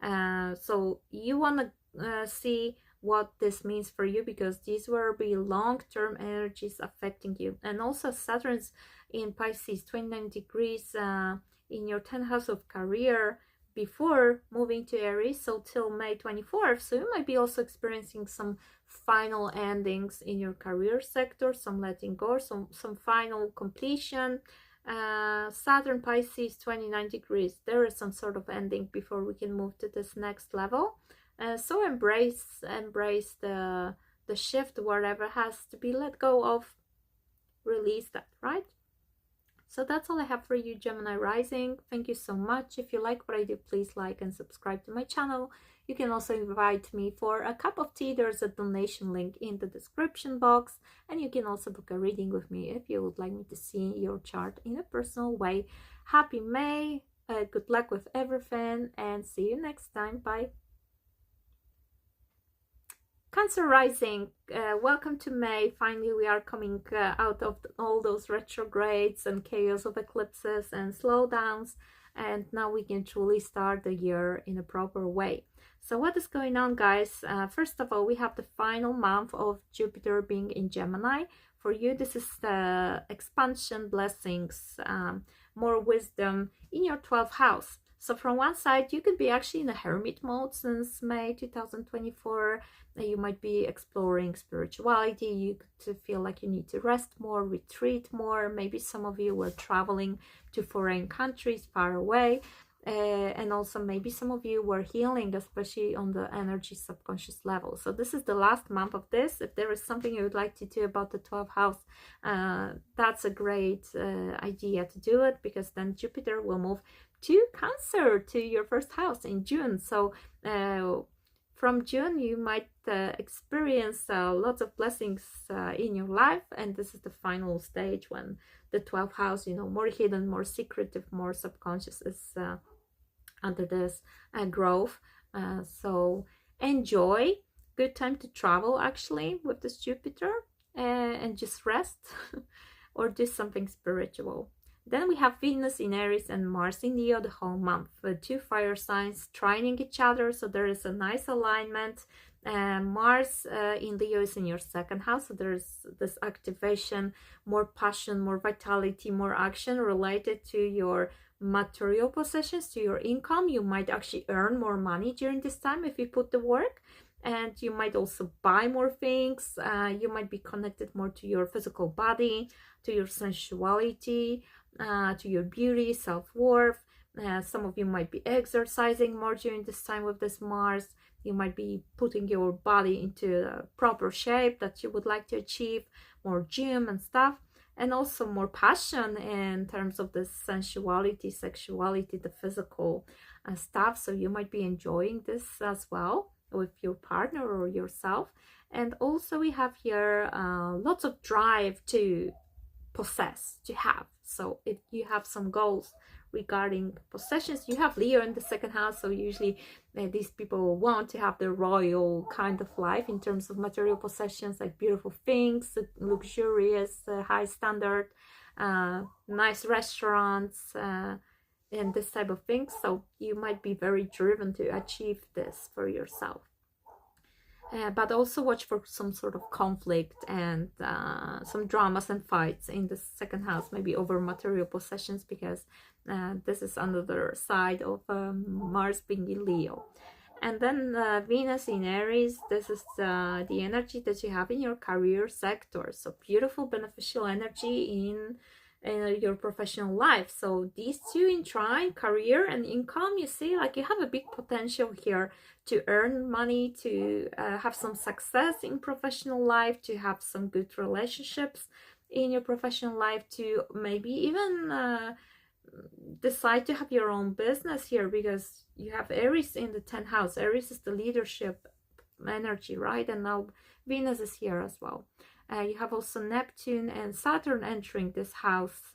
So you want to see what this means for you, because these will be long-term energies affecting you. And also Saturn's in Pisces, 29 degrees in your 10th house of career before moving to Aries, so till May 24th. So you might be also experiencing some final endings in your career sector, some letting go, some final completion. Saturn Pisces 29 degrees, there is some sort of ending before we can move to this next level. So embrace the shift, whatever has to be let go of, release that, right? So that's all I have for you, Gemini rising. Thank you so much. If you like what I do, please like and subscribe to my channel. You can also invite me for a cup of tea. There's a donation link in the description box, and you can also book a reading with me if you would like me to see your chart in a personal way. Happy May, good luck with everything, and see you next time. Bye. Cancer rising, welcome to May. Finally, we are coming out of all those retrogrades and chaos of eclipses and slowdowns, and now we can truly start the year in a proper way. So what is going on, guys? First of all, we have the final month of Jupiter being in Gemini. For you, this is the expansion, blessings, more wisdom in your 12th house. So from one side, you could be actually in a hermit mode since May 2024. You might be exploring spirituality. You could feel like you need to rest more, retreat more. Maybe some of you were traveling to foreign countries far away. And also maybe some of you were healing, especially on the energy subconscious level. So this is the last month of this. If there is something you would like to do about the 12th house, that's a great idea to do it, because then Jupiter will move to Cancer, to your first house in June. So from June you might experience lots of blessings in your life, and this is the final stage when the 12th house, more hidden, more secretive, more subconscious is under this growth. So enjoy. Good time to travel actually with this Jupiter, and just rest or do something spiritual. Then we have Venus in Aries and Mars in Leo the whole month. Two fire signs trining each other, so there is a nice alignment. Mars in Leo is in your second house, so there's this activation, more passion, more vitality, more action related to your material possessions, to your income. You might actually earn more money during this time if you put the work, and you might also buy more things. You might be connected more to your physical body, to your sensuality, to your beauty, self-worth. Some of you might be exercising more during this time with this Mars. You might be putting your body into a proper shape that you would like to achieve, more gym and stuff, and also more passion in terms of the sensuality, sexuality, the physical stuff. So you might be enjoying this as well with your partner or yourself. And also we have here lots of drive to possess, to have. So if you have some goals regarding possessions, you have Leo in the second house, so usually these people want to have the royal kind of life in terms of material possessions, like beautiful things, luxurious, high standard, nice restaurants, and this type of things. So you might be very driven to achieve this for yourself. But also watch for some sort of conflict and some dramas and fights in the second house, maybe over material possessions, because this is another side of Mars being in Leo. And then Venus in Aries, this is the energy that you have in your career sector. So beautiful, beneficial energy in your professional life. So these two in trine, career and income, you see, like you have a big potential here to earn money, to have some success in professional life, to have some good relationships in your professional life, to maybe even decide to have your own business here, because you have Aries in the 10th house. Aries is the leadership energy, right? And now Venus is here as well. You have also Neptune and Saturn entering this house.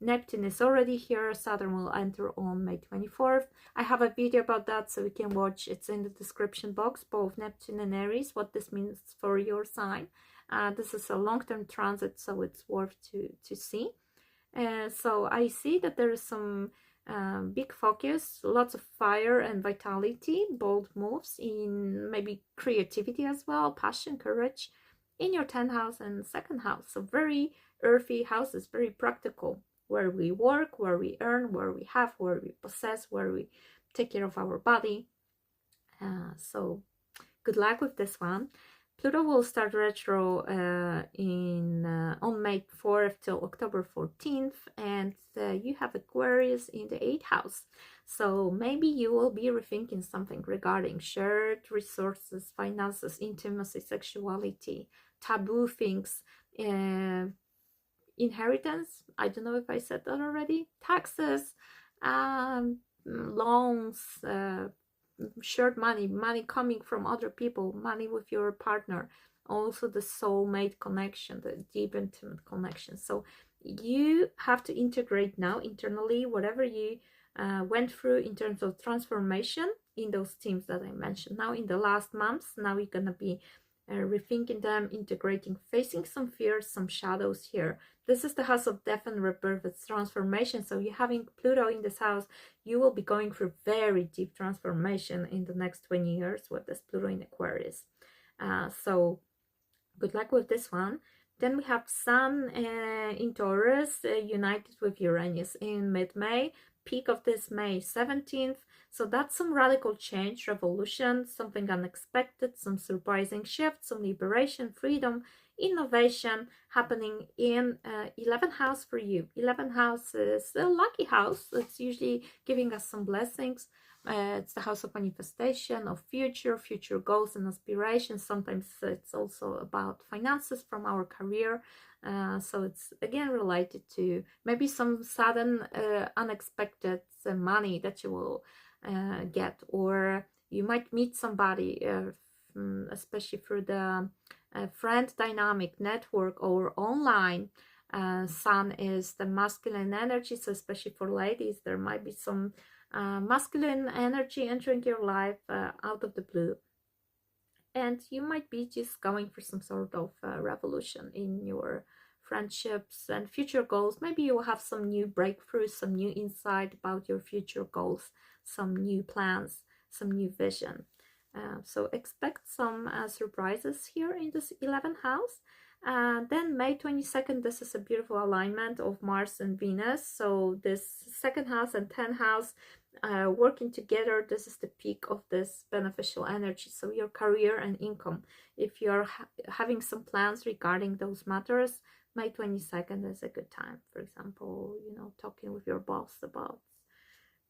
Neptune is already here. Saturn will enter on May 24th. I have a video about that, so you can watch. It's in the description box, both Neptune and Aries, what this means for your sign. This is a long-term transit, so it's worth to see. So I see that there is some big focus, lots of fire and vitality, bold moves in maybe creativity as well, passion, courage, in your 10th house and second house. So very earthy houses, very practical, where we work, where we earn, where we have, where we possess, where we take care of our body. So good luck with this one. Pluto will start retro on May 4th till October 14th, and you have Aquarius in the 8th house. So maybe you will be rethinking something regarding shared resources, finances, intimacy, sexuality, taboo things, inheritance. I don't know if I said that already. Taxes, loans, shared money coming from other people, money with your partner, also the soulmate connection, the deep intimate connection. So you have to integrate now internally whatever you went through in terms of transformation in those themes that I mentioned. Now in the last months, now you're gonna be rethinking them, integrating, facing some fears, some shadows here. This is the house of death and rebirth, it's transformation. So you having Pluto in this house, you will be going through very deep transformation in the next 20 years with this Pluto in Aquarius. So good luck with this one. Then we have Sun in Taurus, united with Uranus in mid-May. Peak of this May 17th. So that's some radical change, revolution, something unexpected, some surprising shift, some liberation, freedom, innovation happening in 11th house for you. 11th house is a lucky house. It's usually giving us some blessings. It's the house of manifestation, of future goals and aspirations. Sometimes it's also about finances from our career. So it's again related to maybe some sudden unexpected money that you will get, or you might meet somebody, especially through the friend dynamic, network, or online. Sun is the masculine energy, so especially for ladies, there might be some masculine energy entering your life out of the blue, and you might be just going for some sort of revolution in your friendships and future goals. Maybe you will have some new breakthroughs, some new insight about your future goals, some new plans, some new vision. So expect some surprises here in this 11th house. Then May 22nd, this is a beautiful alignment of Mars and Venus. So this second house and 10th house working together, this is the peak of this beneficial energy. So your career and income, if you're having some plans regarding those matters, May 22nd is a good time. For example, you know, talking with your boss about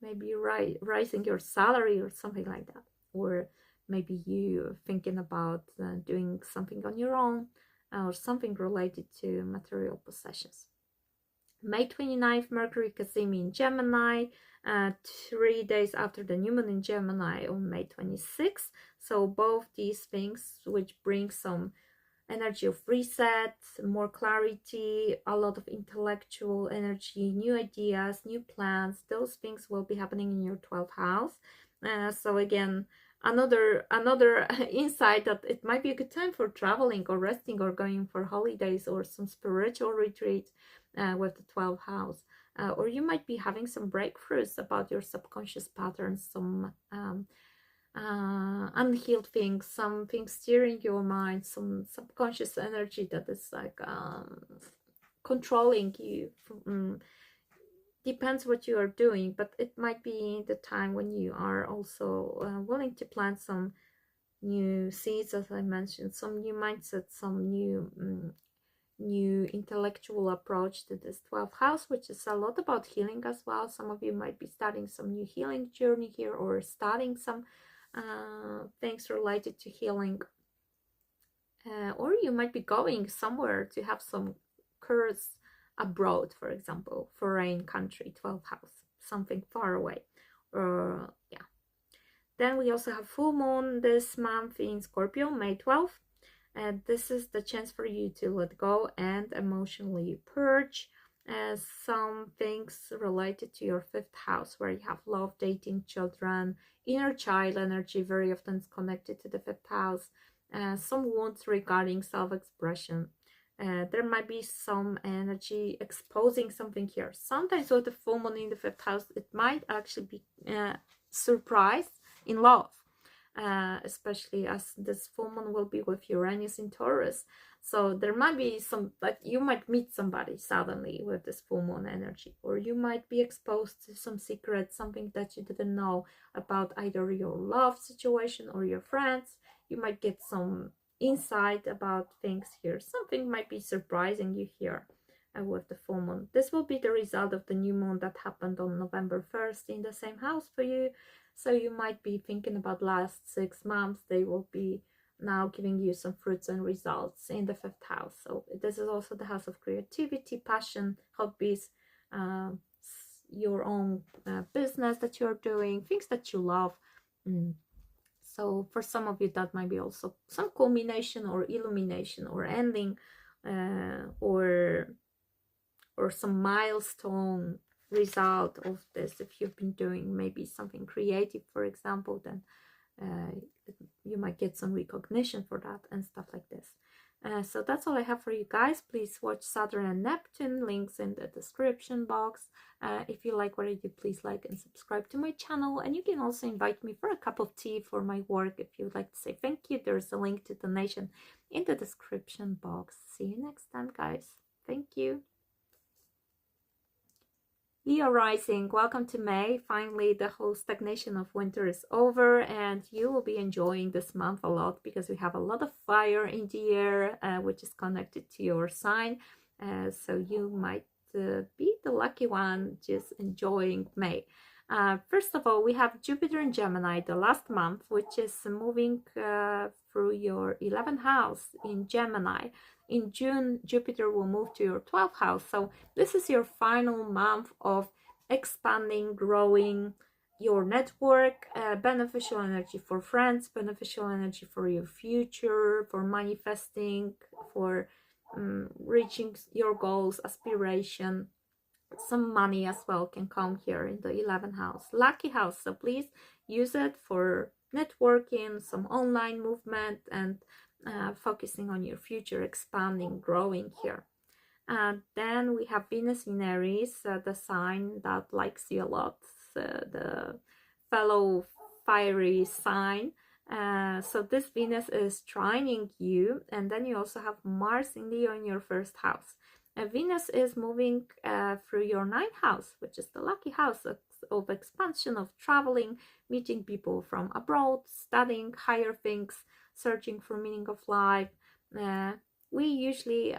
maybe raising your salary or something like that. Or maybe you thinking about doing something on your own, or something related to material possessions. May 29th, Mercury Cazimi in Gemini, 3 days after the new moon in Gemini on May 26th. So both these things, which bring some energy of reset, more clarity, a lot of intellectual energy, new ideas, new plans, those things will be happening in your 12th house. So again, another insight that it might be a good time for traveling or resting or going for holidays or some spiritual retreat with the 12th house. Or you might be having some breakthroughs about your subconscious patterns, some unhealed things, some things steering your mind, some subconscious energy that is like controlling you. Depends what you are doing, but it might be the time when you are also willing to plant some new seeds, as I mentioned, some new mindset, some new intellectual approach to this 12th house, which is a lot about healing as well. Some of you might be starting some new healing journey here, or starting some things related to healing, or you might be going somewhere to have some course abroad, for example, foreign country, 12th house, something far away. Yeah. Then we also have full moon this month in Scorpio, May 12th. And this is the chance for you to let go and emotionally purge some things related to your 5th house, where you have love, dating, children, inner child energy very often is connected to the 5th house. Some wounds regarding self-expression. There might be some energy exposing something here. Sometimes with the full moon in the 5th house, it might actually be surprise in love. Especially as this full moon will be with Uranus in Taurus. So there might be some, like you might meet somebody suddenly with this full moon energy, or you might be exposed to some secret, something that you didn't know about either your love situation or your friends. You might get some insight about things here. Something might be surprising you here with the full moon. This will be the result of the new moon that happened on November 1st in the same house for you. So you might be thinking about last 6 months. They will be now giving you some fruits and results in the 5th house. So this is also the house of creativity, passion, hobbies, your own business that you're doing, things that you love. So for some of you, that might be also some culmination or illumination or ending, or some milestone result of this. If you've been doing maybe something creative, for example, then you might get some recognition for that and stuff like this. So that's all I have for you guys. Please watch Saturn and Neptune, links in the description box. If you like what I do, please like and subscribe to my channel, and you can also invite me for a cup of tea for my work if you would like to say thank you. There's a link to donation in the description box. See you next time, guys. Thank you. Leo rising, welcome to May. Finally, the whole stagnation of winter is over, and you will be enjoying this month a lot because we have a lot of fire in the air, which is connected to your sign. So you might be the lucky one just enjoying May. First of all, we have Jupiter in Gemini the last month, which is moving through your 11th house in Gemini. In June, Jupiter will move to your 12th house. So this is your final month of expanding, growing your network, beneficial energy for friends, beneficial energy for your future, for manifesting, for reaching your goals, aspiration. Some money as well can come here in the 11th house, lucky house. So please use it for networking, some online movement, and focusing on your future, expanding, growing here. And then we have Venus in Aries, the sign that likes you a lot, the fellow fiery sign. So this Venus is trining you, and then you also have Mars in Leo in your first house. Venus is moving through your ninth house, which is the lucky house of expansion, of traveling, meeting people from abroad, studying higher things, searching for meaning of life. We usually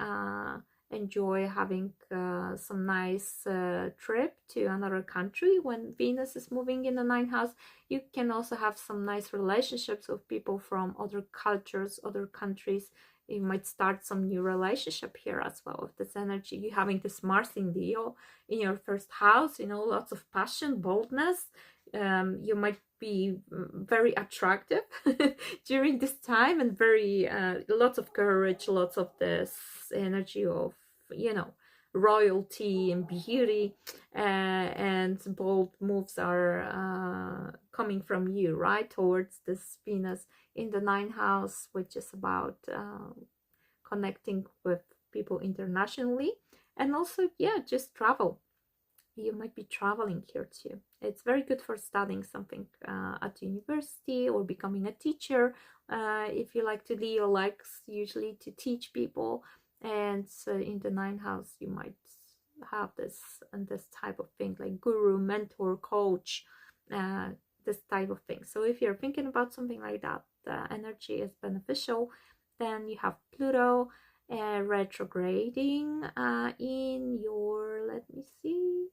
enjoy having some nice trip to another country when Venus is moving in the ninth house. You can also have some nice relationships with people from other cultures, other countries. You might start some new relationship here as well with this energy. You having this Mars in Leo in your first house, you know, lots of passion, boldness. You might be very attractive during this time, and very lots of courage, lots of this energy of, you know, royalty and beauty, and bold moves are coming from you, right, towards this Venus in the ninth house, which is about connecting with people internationally, and also, yeah, just travel. You might be traveling here too. It's very good for studying something at university or becoming a teacher. If you like to, Leo likes usually to teach people, and in the ninth house you might have this and this type of thing, like guru, mentor, coach, this type of thing. So if you're thinking about something like that, the energy is beneficial. Then you have Pluto retrograding in your, let me see,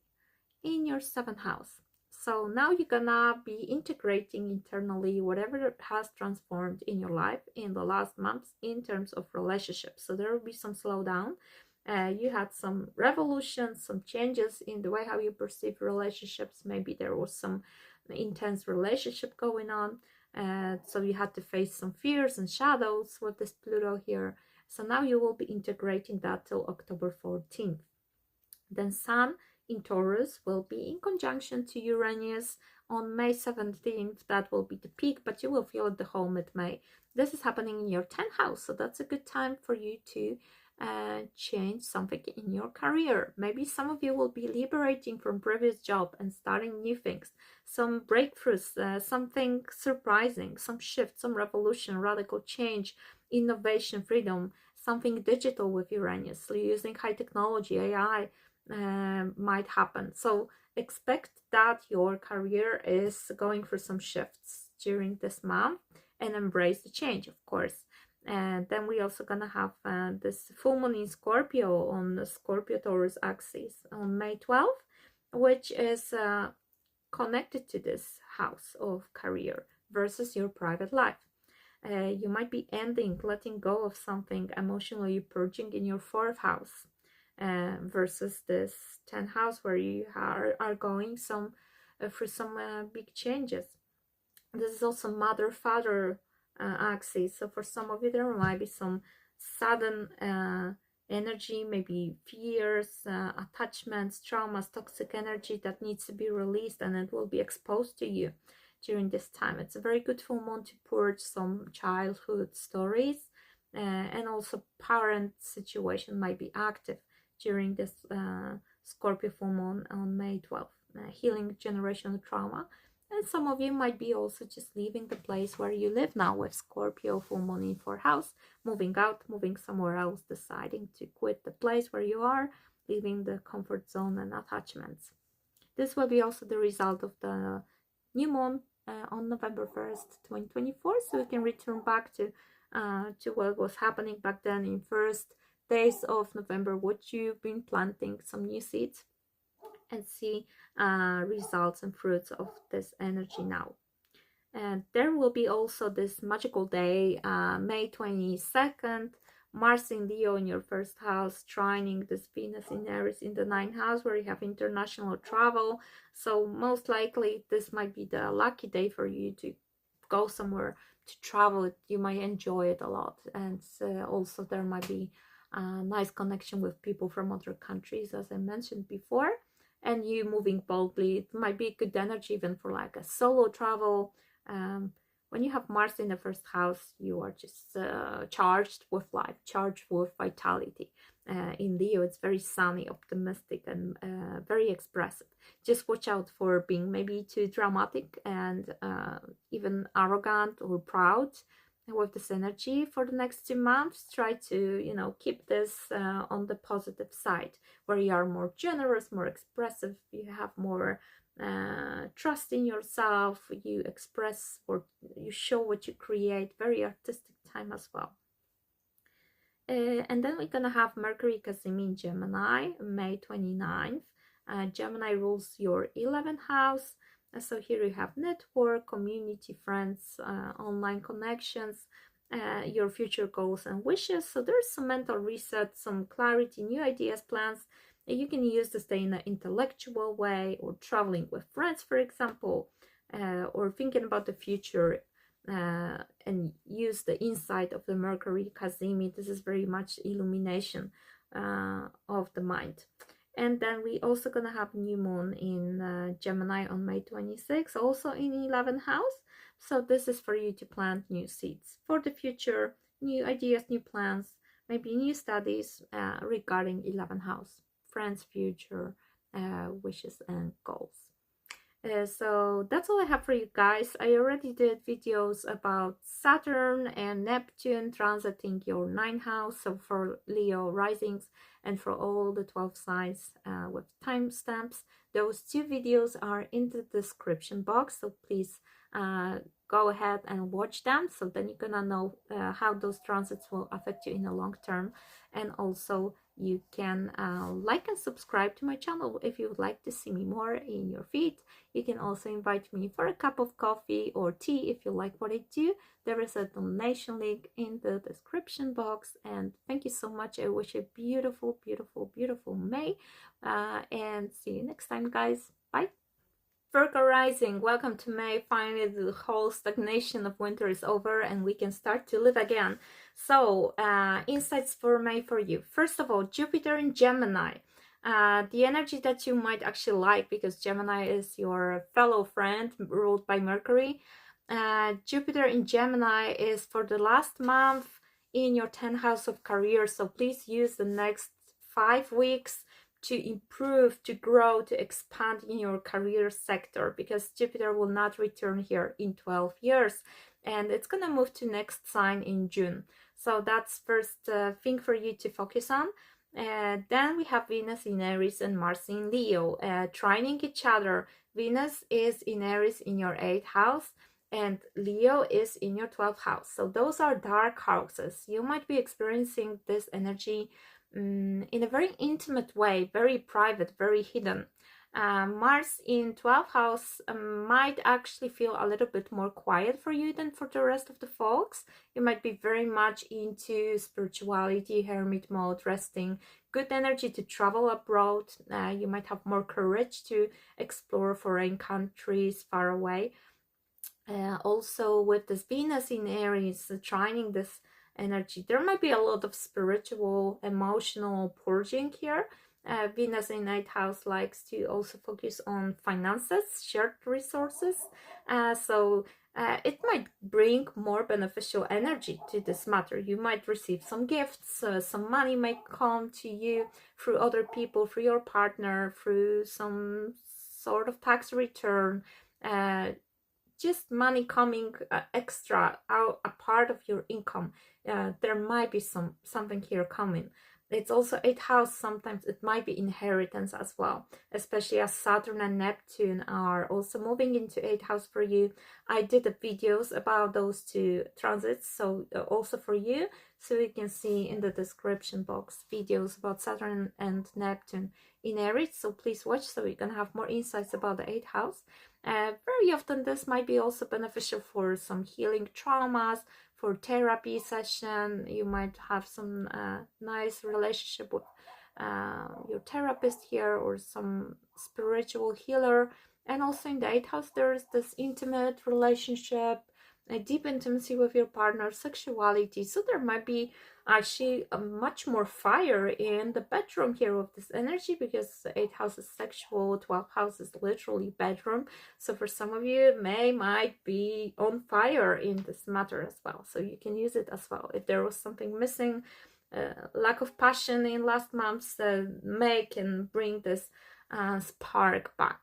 in your seventh house. So now you're gonna be integrating internally whatever has transformed in your life in the last months in terms of relationships. So there will be some slowdown. You had some revolutions, some changes in the way how you perceive relationships. Maybe there was some intense relationship going on. So you had to face some fears and shadows with this Pluto here. So now you will be integrating that till October 14th. Then Sun in Taurus will be in conjunction to Uranus on May 17th. That will be the peak, but you will feel it the whole mid-May. This is happening in your 10th house, so that's a good time for you to change something in your career. Maybe some of you will be liberating from previous job and starting new things, some breakthroughs, something surprising, some shift, some revolution, radical change, innovation, freedom, something digital with Uranus, so using high technology, AI might happen. So expect that your career is going through some shifts during this month, and embrace the change, of course. And then we also gonna have this full moon in Scorpio on the Scorpio Taurus axis on May 12th, which is connected to this house of career versus your private life. You might be ending, letting go of something, emotionally purging in your fourth house, versus this 10th house where you are going some through some big changes. This is also mother-father axis, so for some of you there might be some sudden energy, maybe fears, attachments, traumas, toxic energy that needs to be released, and it will be exposed to you during this time. It's a very good full moon to purge some childhood stories, and also parent situation might be active during this Scorpio full moon on May 12th, healing generational trauma. And some of you might be also just leaving the place where you live now with Scorpio full moon in 4th house, moving out, moving somewhere else, deciding to quit the place where you are, leaving the comfort zone and attachments. This will be also the result of the new moon on November 1st, 2024, so we can return back to what was happening back then in first days of November, what you've been planting, some new seeds, and see results and fruits of this energy now. And there will be also this magical day, May 22nd, Mars in Leo in your 1st house, trining this Venus in Aries in the 9th house, where you have international travel. So most likely this might be the lucky day for you to go somewhere, to travel. You might enjoy it a lot, and also there might be a nice connection with people from other countries, as I mentioned before, and you moving boldly. It might be good energy even for like a solo travel. When you have Mars in the 1st house, you are just charged with life, charged with vitality. in Leo. It's very sunny, optimistic, and very expressive. Just watch out for being maybe too dramatic and even arrogant or proud with this energy for the next 2 months. Try to, you know, keep this on the positive side, where you are more generous, more expressive, you have more trust in yourself, you express or you show what you create. Very artistic time as well. And then we're gonna have Mercury Cazimi in Gemini, May 29th. Gemini rules your 11th house. So here you have network, community, friends, online connections, your future goals and wishes. So there's some mental reset, some clarity, new ideas, plans that you can use to stay in an intellectual way, or traveling with friends, for example, or thinking about the future, and use the insight of the Mercury Cazimi. This is very much illumination of the mind. And then we also gonna have new moon in Gemini on May 26th, also in 11th house. So this is for you to plant new seeds for the future, new ideas, new plans, maybe new studies regarding 11th house, friends, future, wishes and goals. So that's all I have for you guys. I already did videos about Saturn and Neptune transiting your 9th house, so for Leo risings, and for all the 12 signs with timestamps. Those 2 videos are in the description box, so please go ahead and watch them, so then you're gonna know how those transits will affect you in the long term. And also you can like and subscribe to my channel if you would like to see me more in your feed. You can also invite me for a cup of coffee or tea if you like what I do. There is a donation link in the description box. And thank you so much. I wish you a beautiful, beautiful, beautiful May. And see you next time, guys. Bye. Virgo rising, welcome to May. Finally, the whole stagnation of winter is over and we can start to live again. So, insights for May for you. First of all, Jupiter in Gemini. The energy that you might actually like, because Gemini is your fellow friend ruled by Mercury. Jupiter in Gemini is for the last month in your 10th house of career. So please use the next 5 weeks to improve, to grow, to expand in your career sector, because Jupiter will not return here in 12 years and it's gonna move to next sign in June. So that's first thing for you to focus on. Then we have Venus in Aries and Mars in Leo, trining each other. Venus is in Aries in your 8th house and Leo is in your 12th house. So those are dark houses. You might be experiencing this energy in a very intimate way, very private, very hidden. Mars in 12th house might actually feel a little bit more quiet for you than for the rest of the folks. You might be very much into spirituality, hermit mode, resting, good energy to travel abroad. You might have more courage to explore foreign countries far away. Also with this Venus in Aries trining this energy, there might be a lot of spiritual, emotional purging here. Venus in 8th house likes to also focus on finances, shared resources. So it might bring more beneficial energy to this matter. You might receive some gifts, some money might come to you through other people, through your partner, through some sort of tax return. Just money coming extra out, a part of your income. There might be something here coming. It's also 8th house. Sometimes it might be inheritance as well, especially as Saturn and Neptune are also moving into 8th house for you. I did the videos about those 2 transits, so also for you, so you can see in the description box videos about Saturn and Neptune in Aries. So please watch, so you can have more insights about the 8th house. Very often this might be also beneficial for some healing traumas, for therapy session. You might have some nice relationship with your therapist here, or some spiritual healer. And also in the 8th house, there's this intimate relationship, a deep intimacy with your partner, sexuality. So there might be actually much more fire in the bedroom here with this energy, because the 8th house is sexual, 12th house is literally bedroom. So for some of you, May might be on fire in this matter as well. So you can use it as well. If there was something missing lack of passion in last month's May can bring this spark back.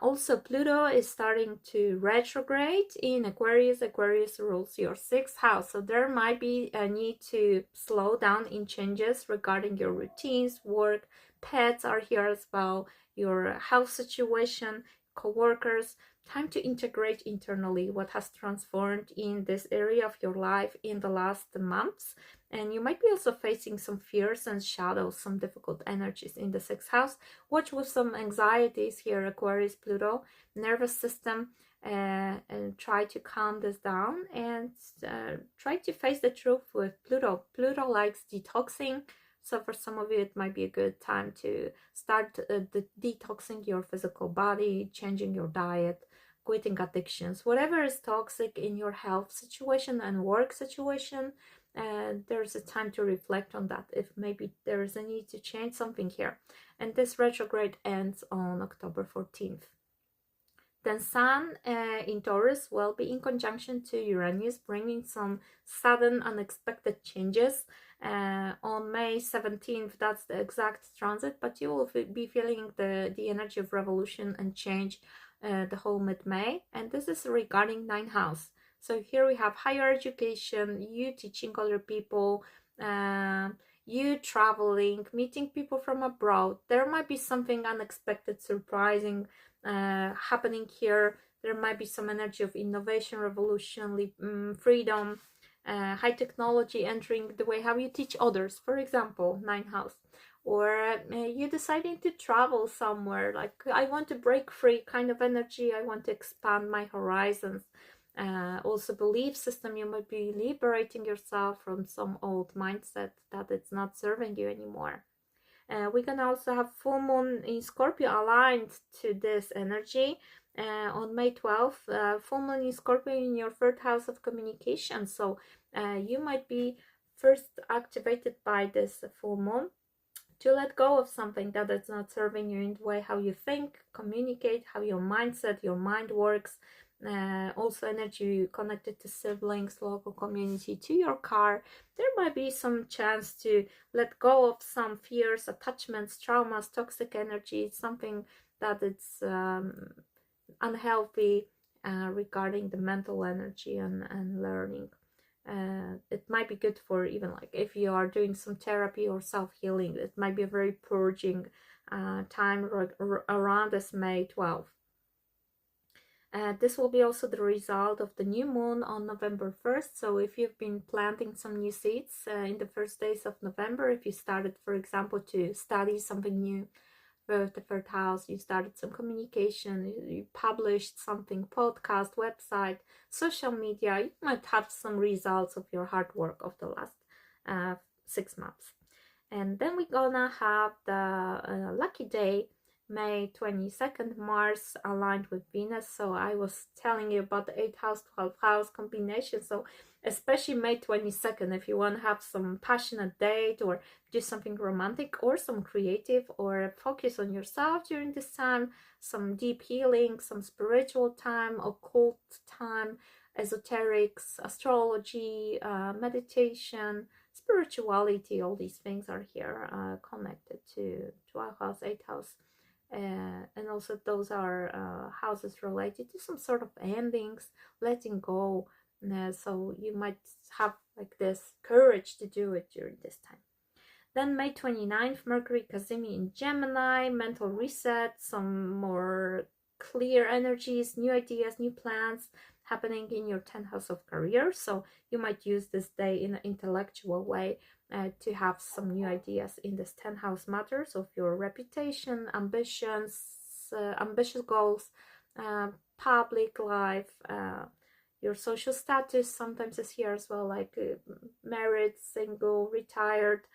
Also, Pluto is starting to retrograde in Aquarius. Aquarius rules your 6th house, so there might be a need to slow down in changes regarding your routines, work, pets are here as well, your health situation, co-workers. Time to integrate internally what has transformed in this area of your life in the last months. And you might be also facing some fears and shadows, some difficult energies in the 6th house. Watch with some anxieties here, Aquarius, Pluto, nervous system, and try to calm this down and try to face the truth with Pluto. Pluto likes detoxing. So for some of you, it might be a good time to start detoxing your physical body, changing your diet, quitting addictions, whatever is toxic in your health situation and work situation. There's a time to reflect on that, if maybe there is a need to change something here. And this retrograde ends on October 14th. Then Sun in Taurus will be in conjunction to Uranus, bringing some sudden unexpected changes. On May 17th, that's the exact transit, but you will be feeling the energy of revolution and change the whole mid-May. And this is regarding 9th house. So here we have higher education, you teaching other people, you traveling, meeting people from abroad. There might be something unexpected, surprising happening here. There might be some energy of innovation, revolution, freedom, high technology entering the way how you teach others. For example, 9th house. Or you deciding to travel somewhere, like I want to break free kind of energy. I want to expand my horizons. Also belief system, you might be liberating yourself from some old mindset that it's not serving you anymore. We can also have full moon in Scorpio aligned to this energy on May 12th. Full moon in Scorpio in your 3rd house of communication, so you might be first activated by this full moon to let go of something that is not serving you in the way how you think, communicate, how your mindset, your mind works. Also energy connected to siblings, local community, to your car. There might be some chance to let go of some fears, attachments, traumas, toxic energy, something that it's unhealthy regarding the mental energy and learning. It might be good for even like if you are doing some therapy or self-healing. It might be a very purging time around this May 12th. This will be also the result of the new moon on November 1st. So if you've been planting some new seeds in the first days of November, if you started, for example, to study something new with the 3rd house, you started some communication, you published something, podcast, website, social media, you might have some results of your hard work of the last 6 months. And then we're gonna have the lucky day, May 22nd, Mars aligned with Venus. So I was telling you about the 8th house, 12th house combination. So especially May 22nd, if you want to have some passionate date or do something romantic or some creative or focus on yourself during this time, some deep healing, some spiritual time, occult time, esoterics, astrology, meditation, spirituality, all these things are here connected to 12th house, 8th house. And also those are houses related to some sort of endings, letting go. So you might have like this courage to do it during this time. Then May 29th, Mercury Cazimi in Gemini, mental reset, some more clear energies, new ideas, new plans happening in your 10th house of career. So you might use this day in an intellectual way to have some new ideas in this 10th house matters of your reputation, ambitions, ambitious goals, public life, your social status sometimes is here as well, like married, single, retired.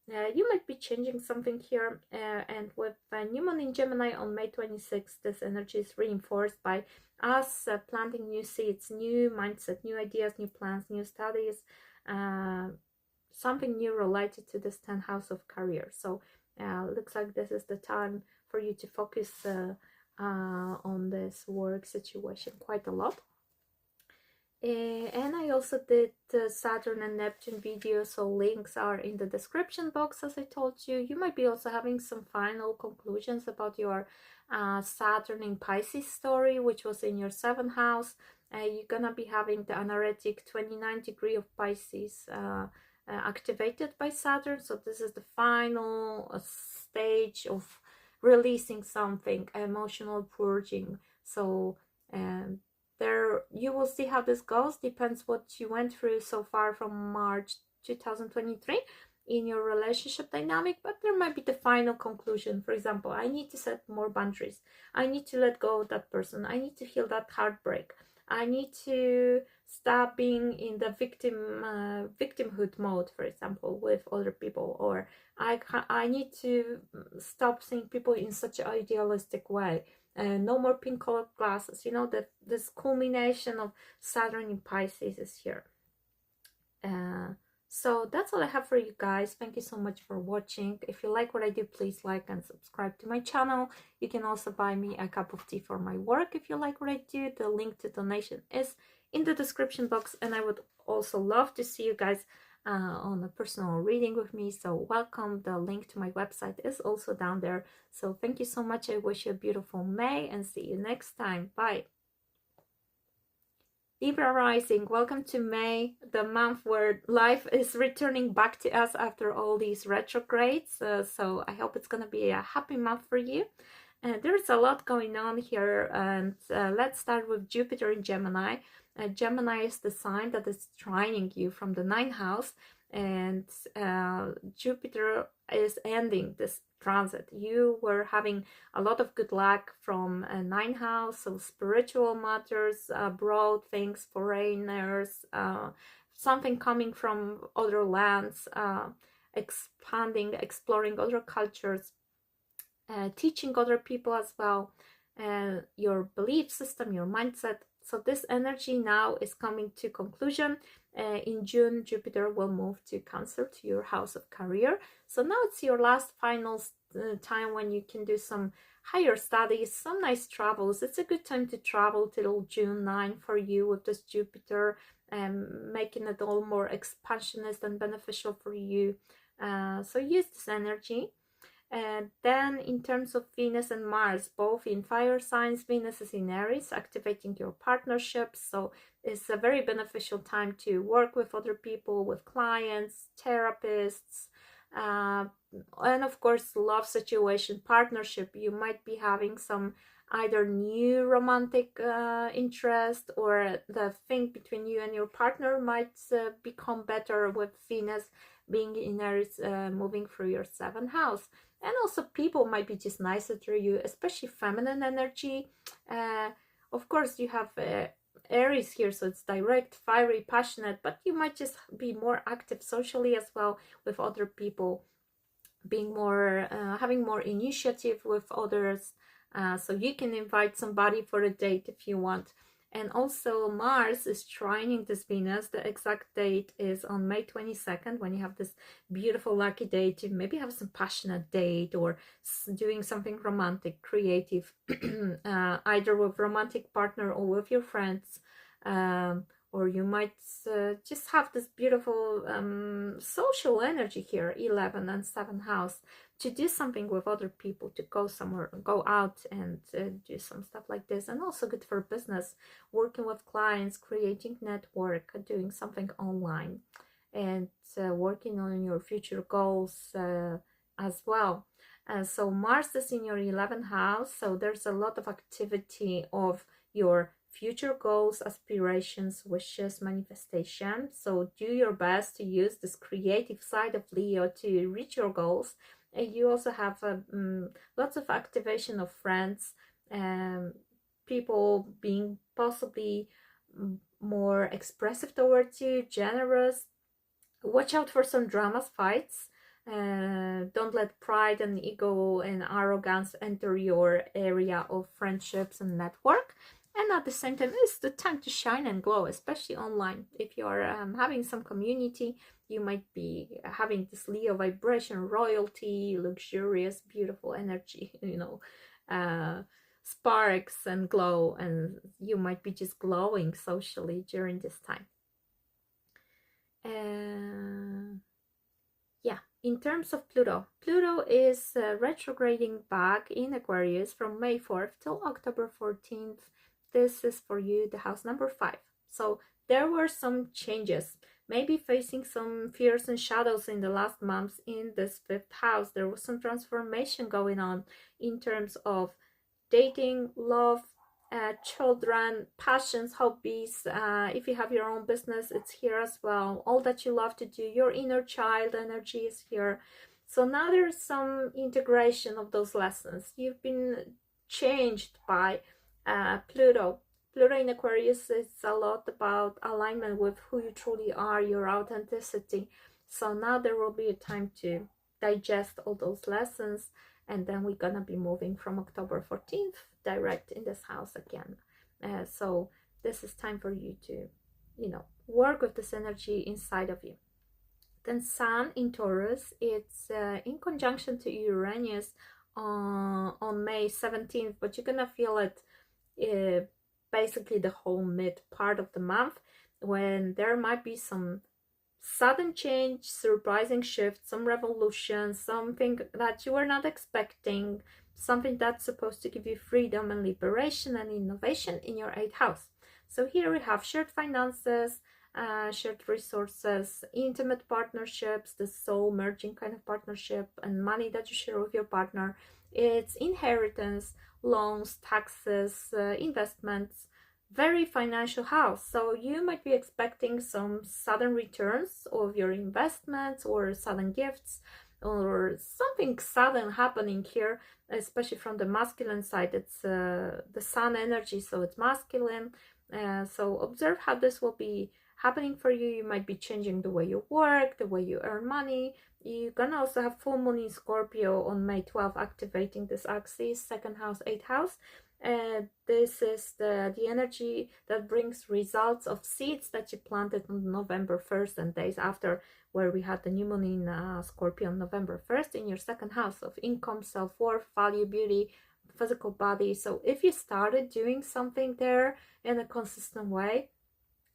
You might be changing something here, and with new moon in Gemini on May 26th, this energy is reinforced by us planting new seeds, new mindset, new ideas, new plans, new studies, something new related to this 10th house of career. So looks like this is the time for you to focus on this work situation quite a lot. And I also did the Saturn and Neptune video, so links are in the description box, as I told you. You might be also having some final conclusions about your Saturn in Pisces story, which was in your 7th house. You're gonna be having the anaretic 29 degree of Pisces activated by Saturn, so this is the final stage of releasing something, emotional purging. So there you will see how this goes. Depends what you went through so far from March 2023 in your relationship dynamic, but there might be the final conclusion. For example, I need to set more boundaries, I need to let go of that person, I need to heal that heartbreak, I need to stop being in the victimhood mode, for example, with other people, or I need to stop seeing people in such an idealistic way. No more pink colored glasses. You know, that this culmination of Saturn in Pisces is here. So that's all I have for you guys. Thank you so much for watching. If you like what I do, please like and subscribe to my channel. You can also buy me a cup of tea for my work if you like what I do. The link to donation is in the description box, and I would also love to see you guys on a personal reading with me. So welcome. The link to my website is also down there. So thank you so much. I wish you a beautiful May and see you next time. Bye. Libra rising, welcome to May, the month where life is returning back to us after all these retrogrades. So I hope it's going to be a happy month for you. There's a lot going on here, and let's start with Jupiter in Gemini. Gemini is the sign that is trining you from the 9th house, and Jupiter is ending this transit. You were having a lot of good luck from a 9th house, so spiritual matters, broad things, foreigners, something coming from other lands, expanding, exploring other cultures, teaching other people as well, your belief system, your mindset. So this energy now is coming to conclusion. In June, Jupiter will move to Cancer, to your house of career. So now it's your last final time when you can do some higher studies, some nice travels. It's a good time to travel till June 9 for you with this Jupiter, making it all more expansionist and beneficial for you. So use this energy. And then in terms of Venus and Mars, both in fire signs, Venus is in Aries, activating your partnerships. So it's a very beneficial time to work with other people, with clients, therapists, and of course love situation, partnership. You might be having some either new romantic interest, or the thing between you and your partner might become better with Venus being in Aries, moving through your 7th house. And also people might be just nicer to you, especially feminine energy. Of course you have Aries here, so it's direct, fiery, passionate, but you might just be more active socially as well with other people, being more having more initiative with others. So you can invite somebody for a date if you want. And also Mars is trining this Venus. The exact date is on May 22nd, when you have this beautiful lucky day to maybe have some passionate date, or doing something romantic, creative, either with romantic partner or with your friends. Or you might just have this beautiful social energy here, 11 and 7th house, to do something with other people, to go somewhere, go out and do some stuff like this. And also good for business, working with clients, creating network, doing something online, and working on your future goals as well. So Mars is in your 11th house, so there's a lot of activity of your future goals, aspirations, wishes, manifestation. So do your best to use this creative side of Leo to reach your goals. And you also have lots of activation of friends, people being possibly more expressive towards you, generous. Watch out for some dramas, fights. Don't let pride and ego and arrogance enter your area of friendships and network. And at the same time, it's the time to shine and glow, especially online. If you're having some community, you might be having this Leo vibration, royalty, luxurious, beautiful energy, you know. sparks and glow, and you might be just glowing socially during this time. Yeah, in terms of Pluto, Pluto is retrograding back in Aquarius from May 4th till October 14th. This is for you, the house number 5. So there were some changes, maybe facing some fears and shadows in the last months in this 5th house. There was some transformation going on in terms of dating, love, children, passions, hobbies. If you have your own business, it's here as well. All that you love to do, your inner child energy is here. So now there's some integration of those lessons. You've been changed by Pluto. Pluto in Aquarius is a lot about alignment with who you truly are, your authenticity. So now there will be a time to digest all those lessons, and then we're gonna be moving from October 14th direct in this house again. So this is time for you to, you know, work with this energy inside of you. Then Sun in Taurus, it's in conjunction to Uranus on May 17th, but you're gonna feel it basically the whole mid part of the month, when there might be some sudden change, surprising shift, some revolution, something that you were not expecting, something that's supposed to give you freedom and liberation and innovation in your 8th house. So here we have shared finances, shared resources, intimate partnerships, the soul merging kind of partnership, and money that you share with your partner. It's inheritance, loans, taxes, investments, very financial house. So you might be expecting some sudden returns of your investments, or sudden gifts, or something sudden happening here, especially from the masculine side. It's the sun energy, so it's masculine. So observe how this will be happening for you. You might be changing the way you work, the way you earn money. You can also have full moon in Scorpio on May 12th, activating this axis, 2nd house, 8th house. This is the energy that brings results of seeds that you planted on November 1st and days after, where we had the new moon in Scorpio on November 1st in your 2nd house of income, self-worth, value, beauty, physical body. So if you started doing something there in a consistent way,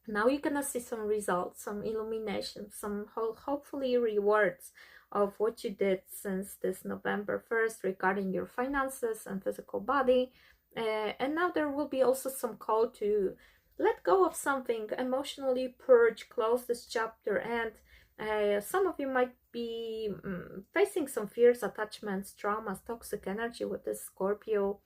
now you're gonna see some results, some illumination, some hopefully rewards of what you did since this November 1st regarding your finances and physical body. And now there will be also some call to let go of something, emotionally purge, close this chapter. And some of you might be facing some fears, attachments, traumas, toxic energy with this Scorpio,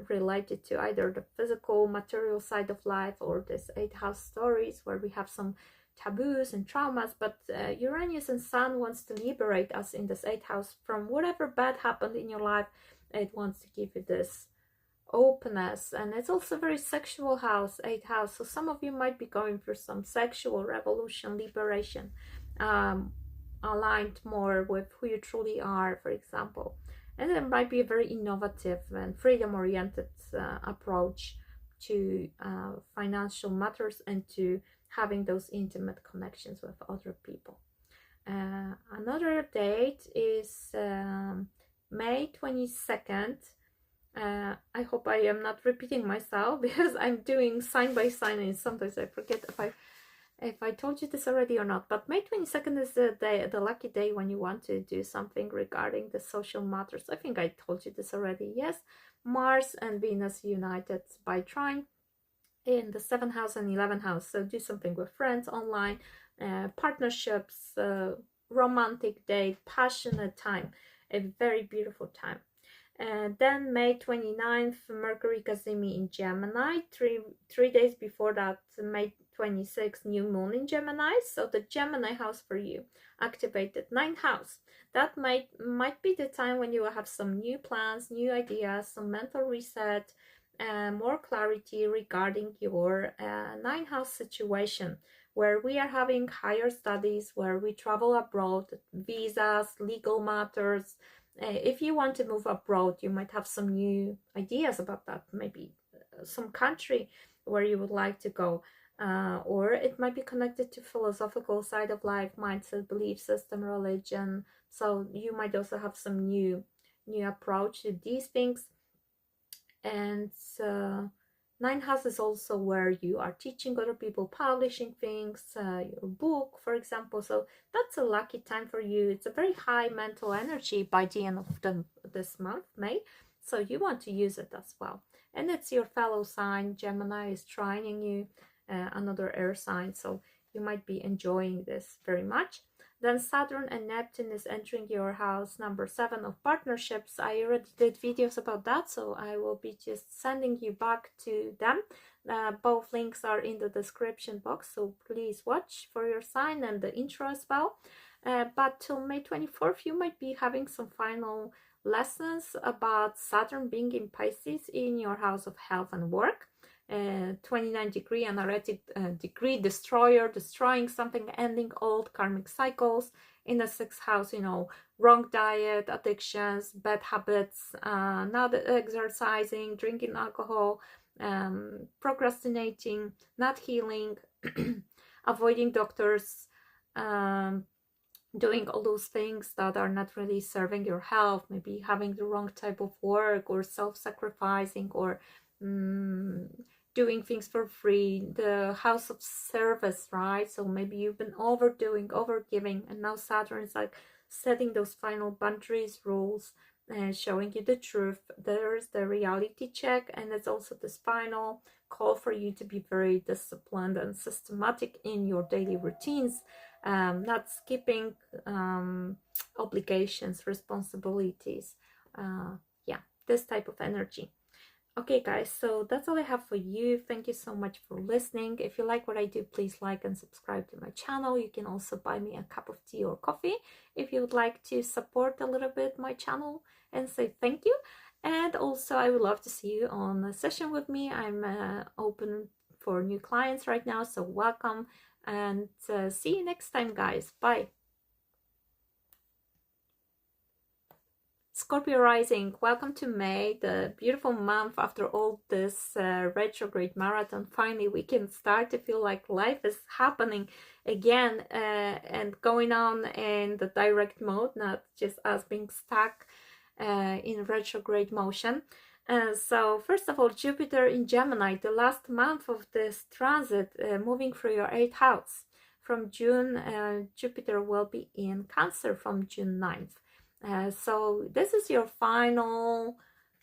related to either the physical, material side of life, or this 8th house stories where we have some taboos and traumas. But Uranus and Sun wants to liberate us in this 8th house from whatever bad happened in your life. It wants to give you this openness, and it's also very sexual house, 8th house. So some of you might be going through some sexual revolution, liberation, aligned more with who you truly are, for example. And it might be a very innovative and freedom-oriented approach to financial matters and to having those intimate connections with other people. Another date is May 22nd. I hope I am not repeating myself, because I'm doing sign by sign and sometimes I forget if I told you this already or not. But May 22nd is the lucky day when you want to do something regarding the social matters. I think I told you this already. Yes, Mars and Venus united by trine in the 7th house and 11th house. So do something with friends, online, partnerships, romantic date, passionate time, a very beautiful time. And then May 29th, Mercury Cazimi in Gemini. Three days before that, May 26th, new moon in Gemini. So the Gemini house for you activated, 9th house. That might be the time when you will have some new plans, new ideas, some mental reset, and more clarity regarding your 9th house situation, where we are having higher studies, where we travel abroad, visas, legal matters. If you want to move abroad, you might have some new ideas about that, maybe some country where you would like to go, or it might be connected to philosophical side of life, mindset, belief system, religion. So you might also have some new approach to these things. And ninth house is also where you are teaching other people, publishing things, your book, for example. So that's a lucky time for you. It's a very high mental energy by the end of this month, May. So you want to use it as well. And it's your fellow sign. Gemini is trining you, another air sign. So you might be enjoying this very much. Then Saturn and Neptune is entering your house number 7 of partnerships. I already did videos about that, so I will be just sending you back to them. Both links are in the description box, so please watch for your sign and the intro as well. But till May 24th, you might be having some final lessons about Saturn being in Pisces in your house of health and work. 29 degree analytic degree destroyer, destroying something, ending old karmic cycles. In the 6th house, you know, wrong diet, addictions, bad habits, not exercising, drinking alcohol, procrastinating, not healing, avoiding doctors, doing all those things that are not really serving your health, maybe having the wrong type of work, or self-sacrificing, or doing things for free, the house of service, right? So maybe you've been overdoing, overgiving, and now Saturn is like setting those final boundaries, rules, and showing you the truth. There's the reality check, and it's also this final call for you to be very disciplined and systematic in your daily routines, not skipping obligations, responsibilities. Yeah, this type of energy. Okay guys, so that's all I have for you. Thank you so much for listening. If you like what I do, please like and subscribe to my channel. You can also buy me a cup of tea or coffee if you would like to support a little bit my channel and say thank you. And also I would love to see you on a session with me. I'm open for new clients right now, so welcome, and see you next time guys. Bye. Scorpio rising, welcome to May, the beautiful month after all this retrograde marathon. Finally, we can start to feel like life is happening again and going on in the direct mode, not just us being stuck in retrograde motion. So first of all, Jupiter in Gemini, the last month of this transit, moving through your 8th house. From June, Jupiter will be in Cancer from June 9th. So this is your final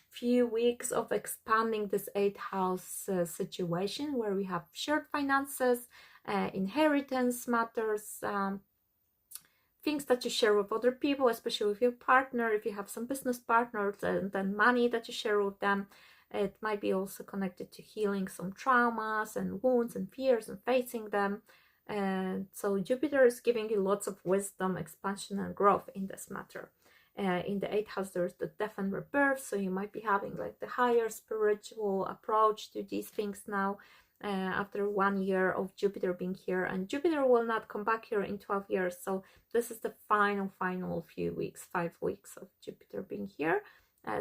few weeks of expanding this 8th house situation, where we have shared finances, inheritance matters, things that you share with other people, especially with your partner. If you have some business partners, and then money that you share with them. It might be also connected to healing some traumas and wounds and fears and facing them. And so Jupiter is giving you lots of wisdom, expansion, and growth in this matter. In the 8th house, there's the death and rebirth, so you might be having like the higher spiritual approach to these things now, after 1 year of Jupiter being here. And Jupiter will not come back here in 12 years, so this is the final few weeks, 5 weeks of Jupiter being here.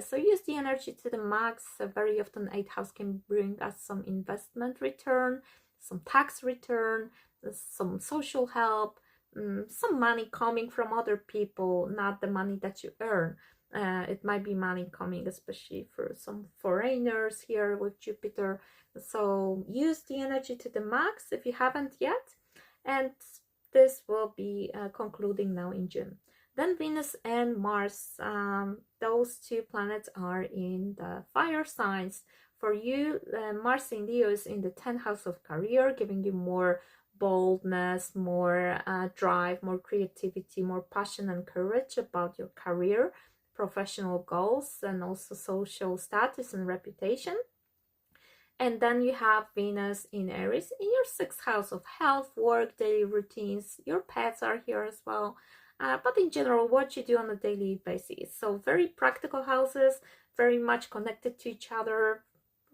So use the energy to the max. Very often 8th house can bring us some investment return, some tax return, some social help, some money coming from other people, not the money that you earn. It might be money coming especially for some foreigners here with Jupiter. So use the energy to the max if you haven't yet. And this will be concluding now in June. Then Venus and Mars, those two planets are in the fire signs. For you, Mars in Leo is in the 10th house of career, giving you more boldness, more drive, more creativity, more passion and courage about your career, professional goals, and also social status and reputation. And then you have Venus in Aries in your 6th house of health, work, daily routines. Your pets are here as well, but in general, what you do on a daily basis. So very practical houses, very much connected to each other,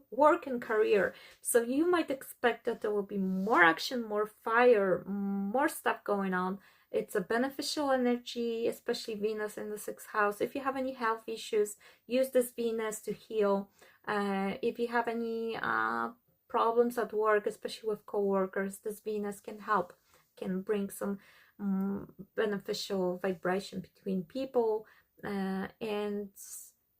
work and career. So you might expect that there will be more action, more fire, more stuff going on. It's a beneficial energy, especially Venus in the 6th house. If you have any health issues, use this Venus to heal. If you have any problems at work, especially with co-workers, this Venus can help, can bring some beneficial vibration between people. And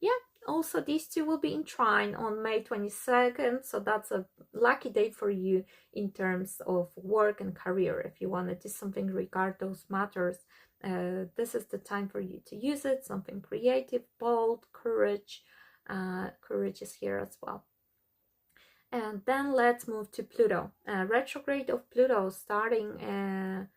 yeah, also these two will be in trine on May 22nd, so that's a lucky day for you in terms of work and career. If you want to do something regard those matters, this is the time for you to use it. Something creative, bold, courage. Courage is here as well. And then let's move to Pluto. Retrograde of Pluto starting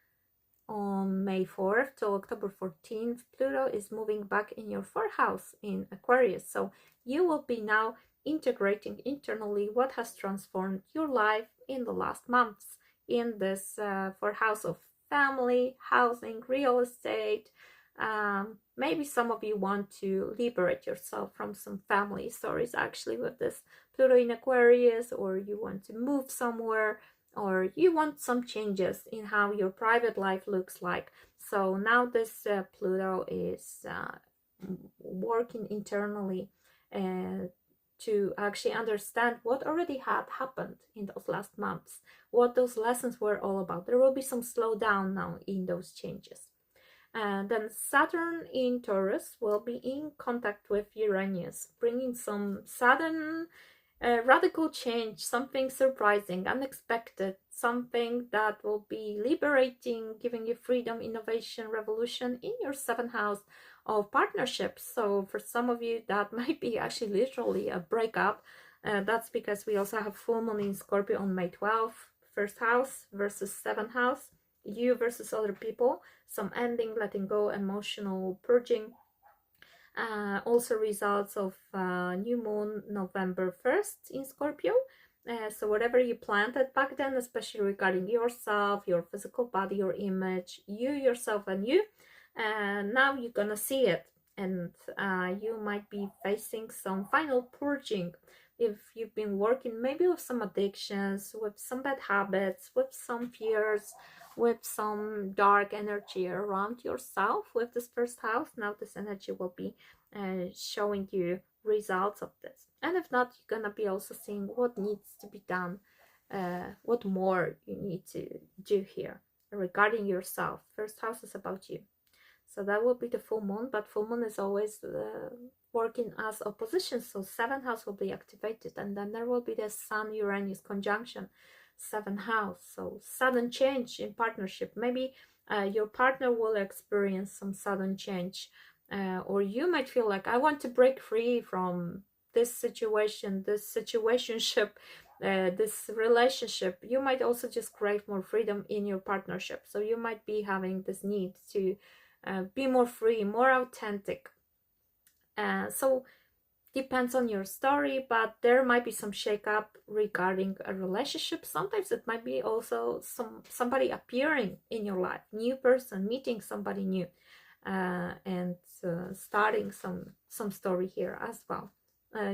on May 4th to October 14th. Pluto is moving back in your 4th house in Aquarius. So you will be now integrating internally what has transformed your life in the last months in this 4th house of family, housing, real estate. Maybe some of you want to liberate yourself from some family stories actually with this Pluto in Aquarius, or you want to move somewhere, or you want some changes in how your private life looks like. So now this Pluto is working internally to actually understand what already had happened in those last months, what those lessons were all about. There will be some slowdown now in those changes. And then Saturn in Taurus will be in contact with Uranus, bringing some sudden radical change, something surprising, unexpected, something that will be liberating, giving you freedom, innovation, revolution in your 7th house of partnerships. So for some of you, that might be actually literally a breakup. That's because we also have full moon in Scorpio on May 12th, 1st house versus 7th house, you versus other people, some ending, letting go, emotional purging. Also results of new moon November 1st in Scorpio. So whatever you planted back then, especially regarding yourself, your physical body, your image, you yourself and you, now you're gonna see it, and you might be facing some final purging if you've been working maybe with some addictions, with some bad habits, with some fears, with some dark energy around yourself. With this 1st house, now this energy will be showing you results of this. And if not, you're gonna be also seeing what needs to be done, what more you need to do here regarding yourself. 1st house is about you. So that will be the full moon, but full moon is always working as opposition. So 7th house will be activated, and then there will be the Sun Uranus conjunction, 7th house. So sudden change in partnership. Maybe your partner will experience some sudden change, or you might feel like, I want to break free from this situation, this situationship, this relationship. You might also just crave more freedom in your partnership. So you might be having this need to be more free, more authentic. So depends on your story, but there might be some shake-up regarding a relationship. Sometimes it might be also somebody appearing in your life, new person, meeting somebody new, and starting some story here as well.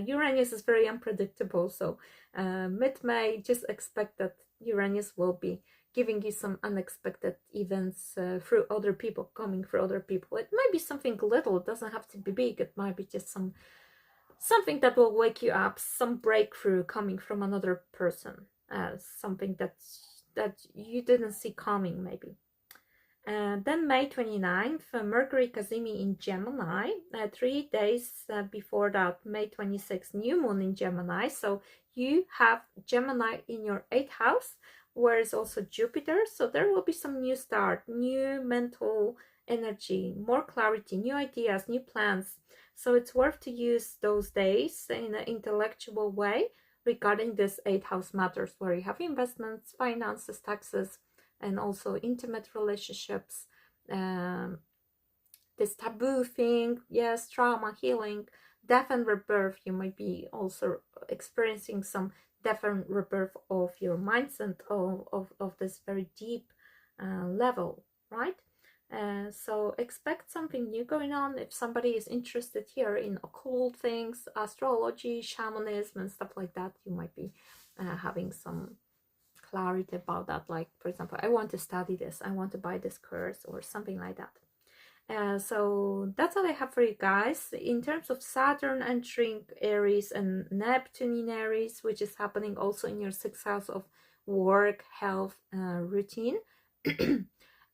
Uranus is very unpredictable, so mid-May, just expect that Uranus will be giving you some unexpected events through other people, coming through other people. It might be something little, it doesn't have to be big. It might be just something that will wake you up, some breakthrough coming from another person, something that you didn't see coming maybe. Then May 29th, Mercury Cazimi in Gemini. 3 days before that, May 26th, new moon in Gemini. So you have Gemini in your 8th house, where is also Jupiter. So there will be some new start, new mental energy, more clarity, new ideas, new plans. So it's worth to use those days in an intellectual way regarding this 8th house matters, where you have investments, finances, taxes, and also intimate relationships, this taboo thing, yes, trauma, healing, death and rebirth. You might be also experiencing some death and rebirth of your mindset of this very deep level, right? So expect something new going on. If somebody is interested here in occult things, astrology, shamanism and stuff like that, you might be having some clarity about that. Like, for example, I want to study this, I want to buy this course or something like that. So that's all I have for you guys. In terms of Saturn entering Aries and Neptune in Aries, which is happening also in your 6th house of work, health, routine.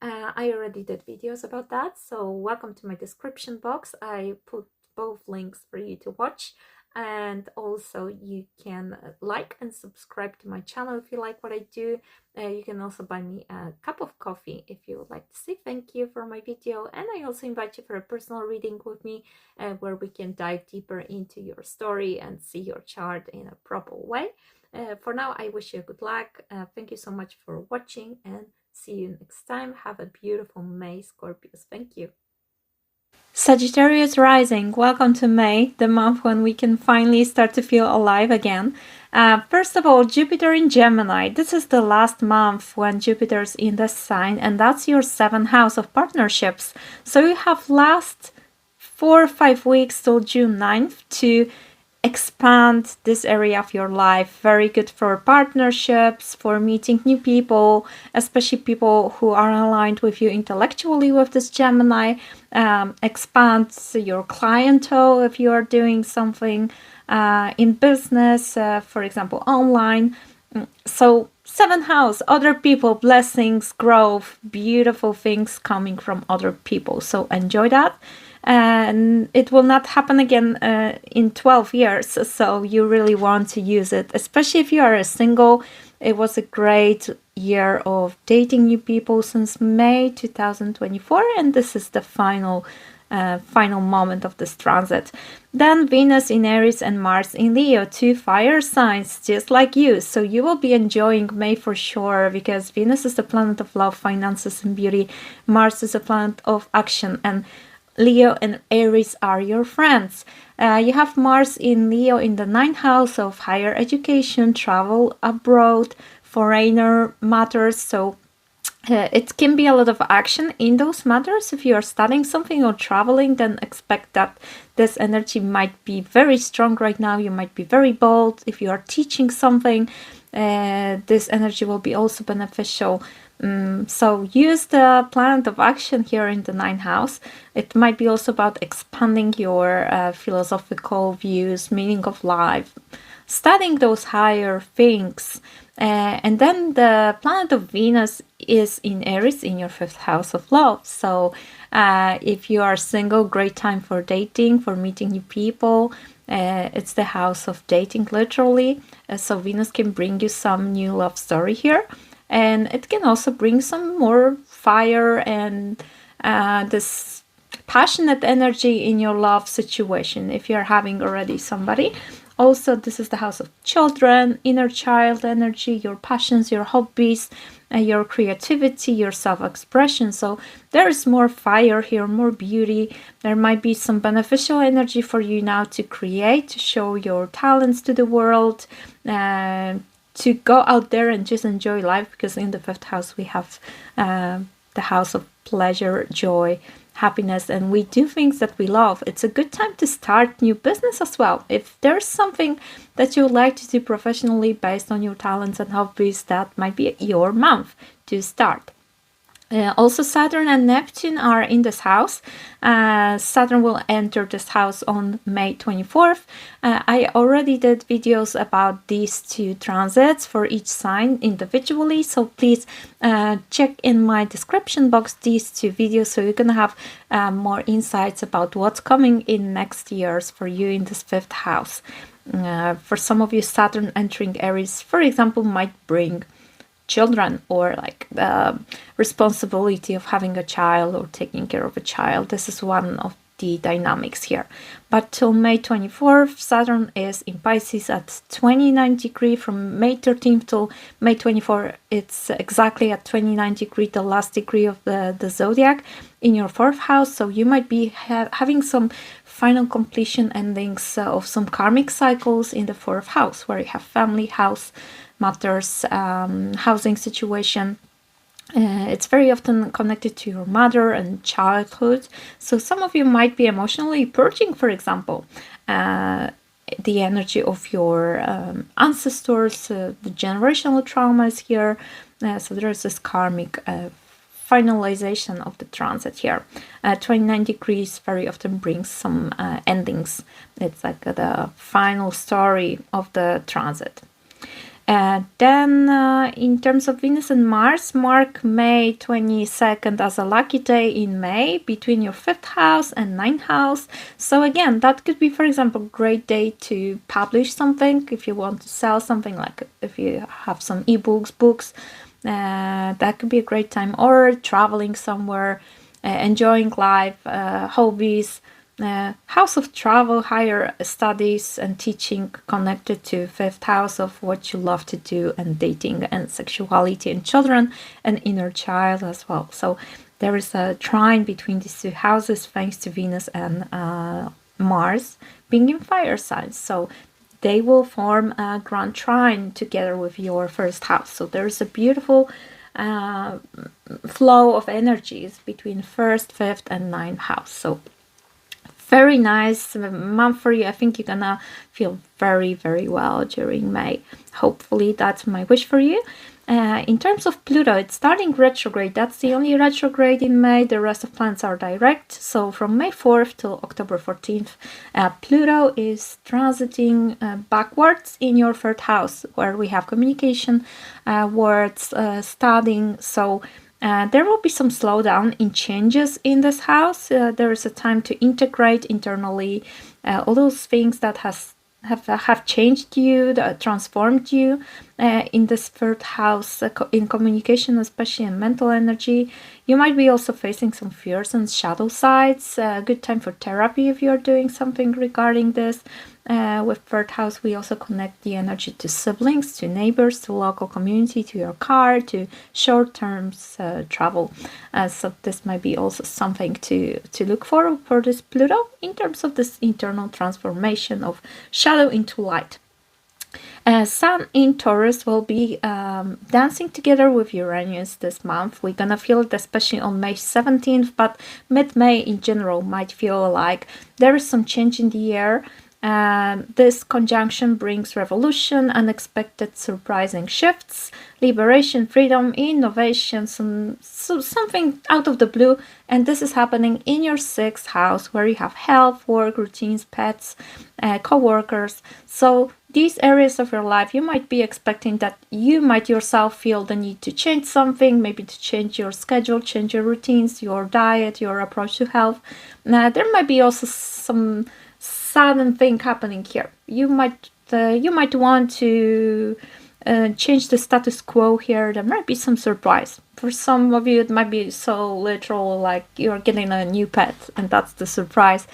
I already did videos about that, so welcome to my description box. I put both links for you to watch. And also you can like and subscribe to my channel if you like what I do. You can also buy me a cup of coffee if you would like to say thank you for my video. And I also invite you for a personal reading with me, where we can dive deeper into your story and see your chart in a proper way. For now, I wish you good luck. Thank you so much for watching, and see you next time. Have a beautiful May, Scorpios. Thank you. Sagittarius rising, welcome to May, the month when we can finally start to feel alive again. First of all, Jupiter in Gemini. This is the last month when Jupiter's in the sign, and that's your 7th house of partnerships. So you have last 4 or 5 weeks till June 9th to expand this area of your life. Very good for partnerships, for meeting new people, especially people who are aligned with you intellectually with this Gemini. Expand your clientele if you are doing something in business, for example, online. So 7th house, other people, blessings, growth, beautiful things coming from other people. So enjoy that. And it will not happen again in 12 years, so you really want to use it, especially if you are a single. It was a great year of dating new people since May 2024, and this is the final moment of this transit. Then Venus in Aries and Mars in Leo, 2 fire signs just like you, so you will be enjoying May for sure, because Venus is the planet of love, finances and beauty. Mars is a planet of action, and Leo and Aries are your friends. You have Mars in Leo in the 9th house of higher education, travel abroad, foreigner matters. So it can be a lot of action in those matters. If you are studying something or traveling, then expect that this energy might be very strong right now. You might be very bold. If you are teaching something, this energy will be also beneficial. So use the planet of action here in the 9th house. It might be also about expanding your philosophical views, meaning of life, studying those higher things. And then the planet of Venus is in Aries in your 5th house of love. So if you are single, great time for dating, for meeting new people. It's the house of dating, literally. So Venus can bring you some new love story here. And it can also bring some more fire and this passionate energy in your love situation if you're having already somebody. Also, this is the house of children, inner child energy, your passions, your hobbies, your creativity, your self-expression. So there is more fire here, more beauty. There might be some beneficial energy for you now to create, to show your talents to the world, to go out there and just enjoy life, because in the 5th house we have the house of pleasure, joy, happiness, and we do things that we love. It's a good time to start new business as well. If there's something that you would like to do professionally based on your talents and hobbies, that might be your month to start. Also, Saturn and Neptune are in this house. Saturn will enter this house on May 24th. I already did videos about these 2 transits for each sign individually, so please check in my description box these 2 videos, so you're gonna have more insights about what's coming in next years for you in this 5th house. For some of you, Saturn entering Aries, for example, might bring children, or like the responsibility of having a child or taking care of a child. This is one of the dynamics here. But till May 24th, Saturn is in Pisces at 29 degree. From May 13th till May 24th, it's exactly at 29 degree, the last degree of the zodiac, in your 4th house. So you might be having some final completion endings of some karmic cycles in the 4th house, where you have family, house matters, housing situation. It's very often connected to your mother and childhood. So some of you might be emotionally purging, for example, the energy of your ancestors, the generational traumas here. So there's this karmic finalization of the transit here. 29 degrees very often brings some endings. It's like the final story of the transit. Then in terms of Venus and Mars, mark May 22nd as a lucky day in May between your 5th house and 9th house. So again, that could be, for example, a great day to publish something if you want to sell something, like if you have some ebooks, books, that could be a great time, or traveling somewhere, enjoying life, hobbies. House of travel, higher studies and teaching connected to 5th house of what you love to do, and dating and sexuality and children and inner child as well. So there is a trine between these two houses thanks to Venus and Mars being in fire signs. So they will form a grand trine together with your 1st house. So there's a beautiful flow of energies between 1st, 5th and 9th house. So very nice month for you. I think you're gonna feel very, very well during May. Hopefully that's my wish for you. In terms of Pluto, it's starting retrograde. That's the only retrograde in May. The rest of planets are direct. So from May 4th till October 14th, Pluto is transiting backwards in your 3rd house, where we have communication, words, studying. So there will be some slowdown in changes in this house. There is a time to integrate internally all those things that have changed you, that transformed you in this 3rd house, in communication, especially in mental energy. You might be also facing some fears and shadow sides. A good time for therapy if you're doing something regarding this. With 3rd house, we also connect the energy to siblings, to neighbors, to local community, to your car, to short-term travel. So this might be also something to look for this Pluto in terms of this internal transformation of shadow into light. Sun in Taurus will be dancing together with Uranus this month. We're gonna feel it especially on May 17th, but mid-May in general might feel like there is some change in the air. This conjunction brings revolution, unexpected surprising shifts, liberation, freedom, innovation, something out of the blue. And this is happening in your 6th house, where you have health, work, routines, pets, co-workers. So these areas of your life, you might be expecting that you might yourself feel the need to change something, maybe to change your schedule, change your routines, your diet, your approach to health. There might be also some sudden thing happening here. You might want to change the status quo here. There might be some surprise. For some of you, it might be so literal, like you're getting a new pet and that's the surprise,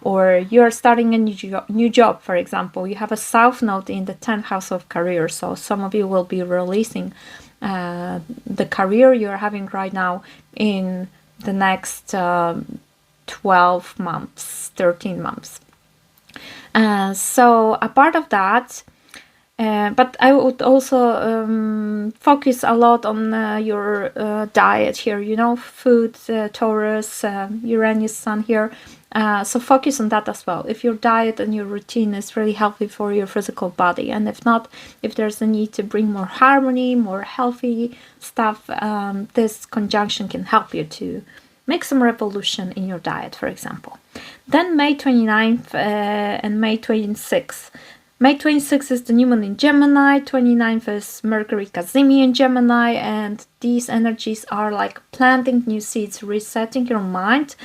or you're starting a new job, for example. You have a south node in the 10th house of career, so some of you will be releasing the career you're having right now in the next 12 months, 13 months. So a part of that, but I would also focus a lot on your diet here, you know, food, Taurus, Uranus, Sun here. So focus on that as well. If your diet and your routine is really healthy for your physical body, and if not, if there's a need to bring more harmony, more healthy stuff, this conjunction can help you to make some revolution in your diet, for example. Then May 29th and May 26th. May 26th is the new moon in Gemini, 29th is Mercury Cazimi in Gemini, and these energies are like planting new seeds, resetting your mind,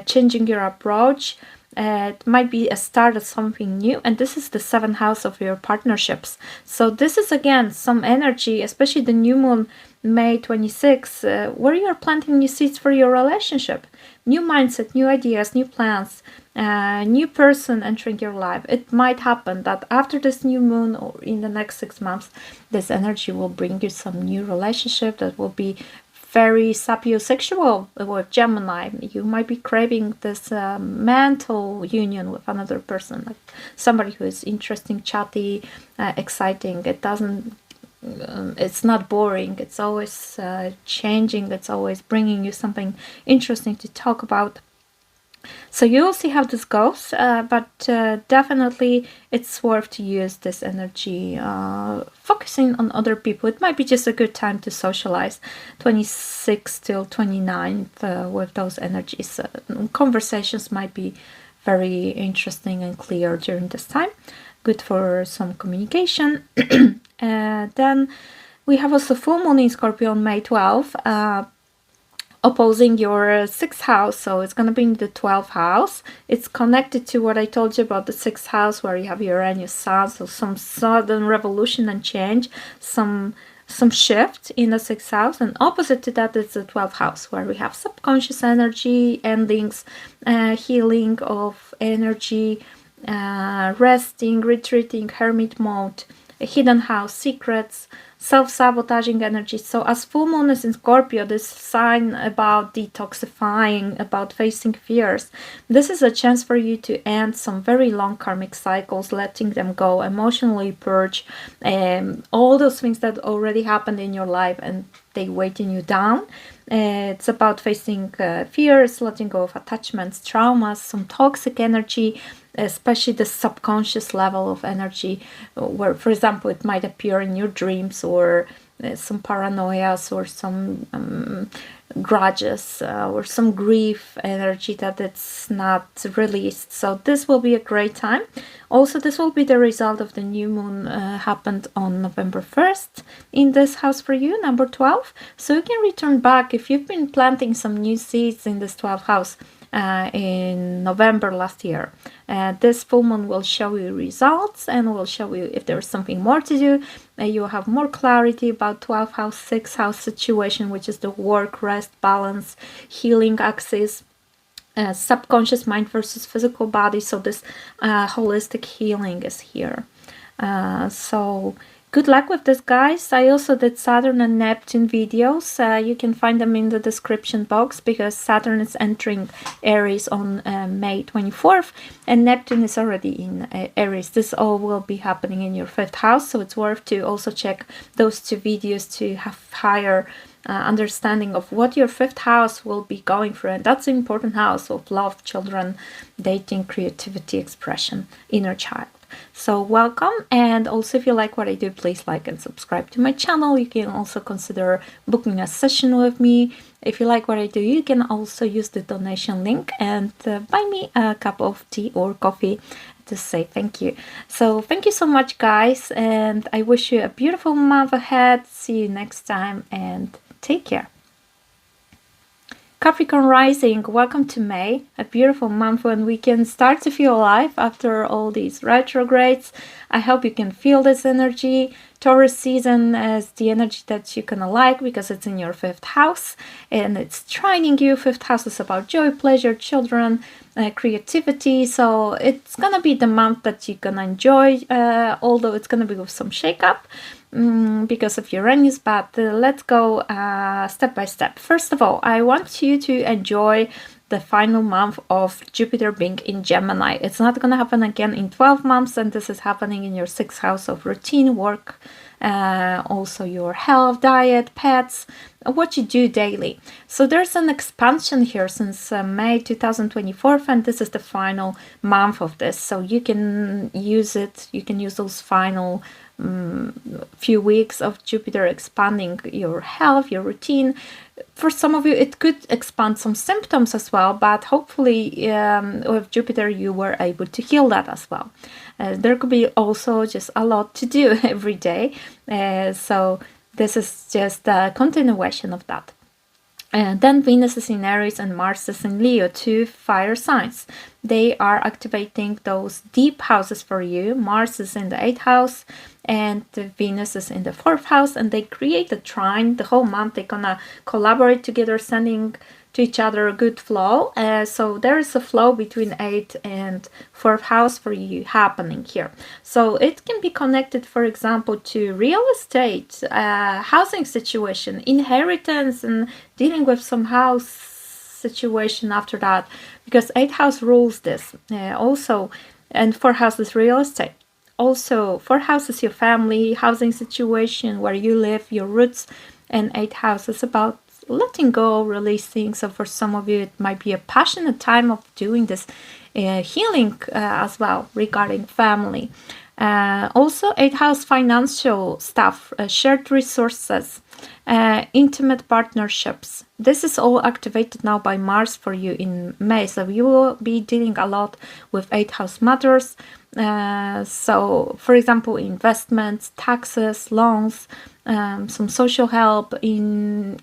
changing your approach. It might be a start of something new, and this is the 7th house of your partnerships. So this is again some energy, especially the new moon May 26th, where you're planting new seeds for your relationship. New mindset, new ideas, new plans, new person entering your life. It might happen that after this new moon or in the next 6 months, this energy will bring you some new relationship that will be very sapiosexual with Gemini. You might be craving this mental union with another person, like somebody who is interesting, chatty, exciting. It's not boring. It's always changing. It's always bringing you something interesting to talk about. So you will see how this goes, but definitely it's worth to use this energy focusing on other people. It might be just a good time to socialize 26th till 29th with those energies. Conversations might be very interesting and clear during this time. Good for some communication. Then we have also full moon in Scorpio on May 12th, opposing your 6th house, so it's going to be in the 12th house. It's connected to what I told you about the 6th house, where you have Uranus Sun, so some sudden revolution and change, some shift in the 6th house. And opposite to that is the 12th house, where we have subconscious energy, endings, healing of energy, resting, retreating, hermit mode, a hidden house, secrets, self-sabotaging energy. So as full moon is in Scorpio, this sign about detoxifying, about facing fears, this is a chance for you to end some very long karmic cycles, letting them go, emotionally purge all those things that already happened in your life and they weighting you down. It's about facing fears, letting go of attachments, traumas, some toxic energy, especially the subconscious level of energy, where, for example, it might appear in your dreams, or some paranoias, or some grudges, or some grief energy that it's not released. So this will be a great time. Also, this will be the result of the new moon happened on November 1st in this house for you, number 12. So you can return back if you've been planting some new seeds in this 12th house in November last year. This full moon will show you results and will show you if there's something more to do. You'll have more clarity about 12th house, 6th house situation, which is the work, rest, balance, healing axis, subconscious mind versus physical body. So this holistic healing is here. So good luck with this, guys. I also did Saturn and Neptune videos. You can find them in the description box, because Saturn is entering Aries on May 24th and Neptune is already in Aries. This all will be happening in your 5th house, so it's worth to also check those two videos to have higher understanding of what your 5th house will be going through. And that's an important house of love, children, dating, creativity, expression, inner child. So welcome, and also if you like what I do, please like and subscribe to my channel. You can also consider booking a session with me. If you like what I do, you can also use the donation link and buy me a cup of tea or coffee to say thank you. So thank you so much, guys, and I wish you a beautiful month ahead. See you next time and take care. Capricorn rising, welcome to May, a beautiful month when we can start to feel alive after all these retrogrades. I hope you can feel this energy. Taurus season is the energy that you're gonna like, because it's in your 5th house and it's trining you. 5th house is about joy, pleasure, children, creativity. So it's gonna be the month that you're gonna enjoy, although it's gonna be with some shake-up because of Uranus, but let's go step by step. First of all, I want you to enjoy the final month of Jupiter being in Gemini. It's not going to happen again in 12 months, and this is happening in your 6th house of routine, work, also your health, diet, pets, what you do daily. So there's an expansion here since May 2024, and this is the final month of this. So you can use it, you can use those final few weeks of Jupiter expanding your health, your routine. For some of you, it could expand some symptoms as well, but hopefully with Jupiter, you were able to heal that as well. There could be also just a lot to do every day. So this is just a continuation of that. And then Venus is in Aries and Mars is in Leo, 2 fire signs. They are activating those deep houses for you. Mars is in the 8th house and Venus is in the 4th house, and they create a trine the whole month. They're gonna collaborate together, sending to each other a good flow. So there is a flow between 8th and 4th house for you happening here. So it can be connected, for example, to real estate, housing situation, inheritance, and dealing with some house situation after that, because 8th house rules this. Also, and 4th house is real estate. Also, 4th house is your family, housing situation, where you live, your roots, and 8th house is about letting go, releasing. So for some of you, it might be a passionate time of doing this healing as well regarding family. Also, 8th house financial stuff, shared resources, intimate partnerships. This is all activated now by Mars for you in May. So you will be dealing a lot with 8th house matters. So, for example, investments, taxes, loans, some social help in...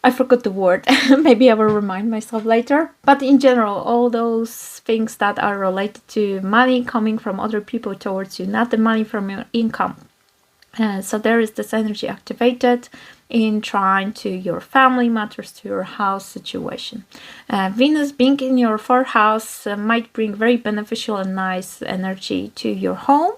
I forgot the word. Maybe I will remind myself later. But in general, all those things that are related to money coming from other people towards you, not the money from your income. So there is this energy activated in trying to your family matters, to your house situation. Venus being in your 4th house might bring very beneficial and nice energy to your home.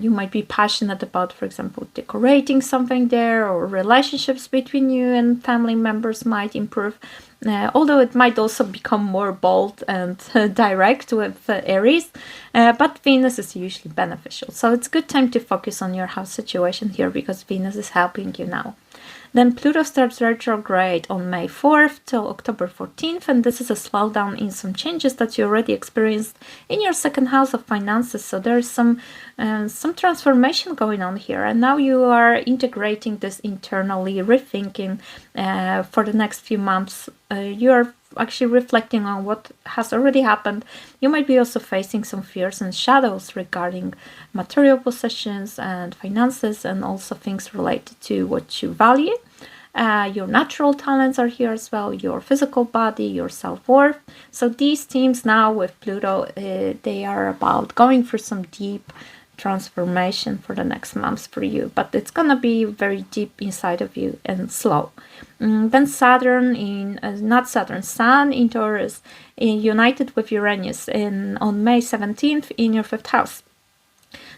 You might be passionate about, for example, decorating something there, or relationships between you and family members might improve. Although it might also become more bold and direct with Aries, but Venus is usually beneficial. So it's a good time to focus on your house situation here, because Venus is helping you now. Then Pluto starts retrograde on May 4th till October 14th, and this is a slowdown in some changes that you already experienced in your 2nd house of finances. So there's some transformation going on here, and now you are integrating this internally, rethinking for the next few months. You are actually reflecting on what has already happened. You might be also facing some fears and shadows regarding material possessions and finances, and also things related to what you value. Your natural talents are here as well, your physical body, your self-worth. So these themes now with Pluto, they are about going through some deep transformation for the next months for you, but it's gonna be very deep inside of you and slow. Then Saturn in Sun in Taurus, united with Uranus on May 17th in your 5th house.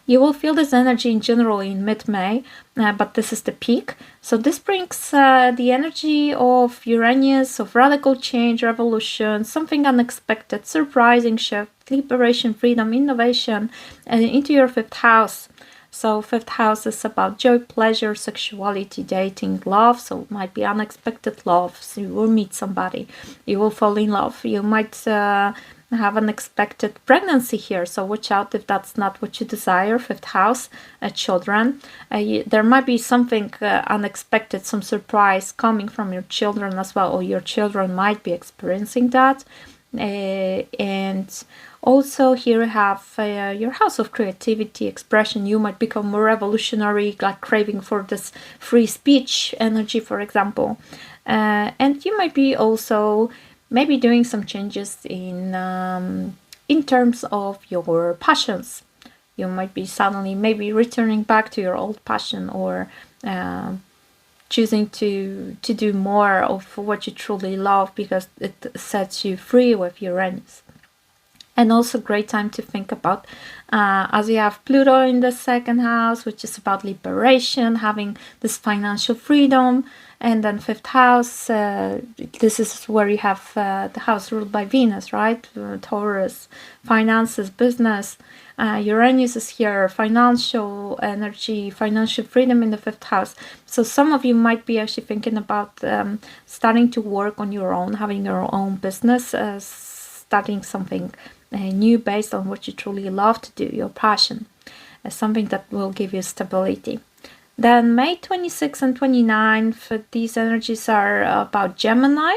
You will feel this energy in general in mid-May, but this is the peak. So this brings the energy of Uranus, of radical change, revolution, something unexpected, surprising shift, liberation, freedom, innovation, into your 5th house. So 5th house is about joy, pleasure, sexuality, dating, love. So it might be unexpected love. So you will meet somebody, you will fall in love. You might have an unexpected pregnancy here, so watch out if that's not what you desire. 5th house, children. There might be something unexpected, some surprise coming from your children as well, or your children might be experiencing that. And also here you have your house of creativity, expression. You might become more revolutionary, like craving for this free speech energy, for example. And you might be also maybe doing some changes in terms of your passions. You might be suddenly maybe returning back to your old passion, or choosing to do more of what you truly love, because it sets you free with Uranus. And also great time to think about, as you have Pluto in the 2nd house, which is about liberation, having this financial freedom. And then 5th house, this is where you have the house ruled by Venus, right? Taurus, finances, business. Uranus is here, financial energy, financial freedom in the 5th house. So some of you might be actually thinking about starting to work on your own, having your own business, starting something new based on what you truly love to do, your passion, something that will give you stability. Then May 26th and 29th, these energies are about Gemini.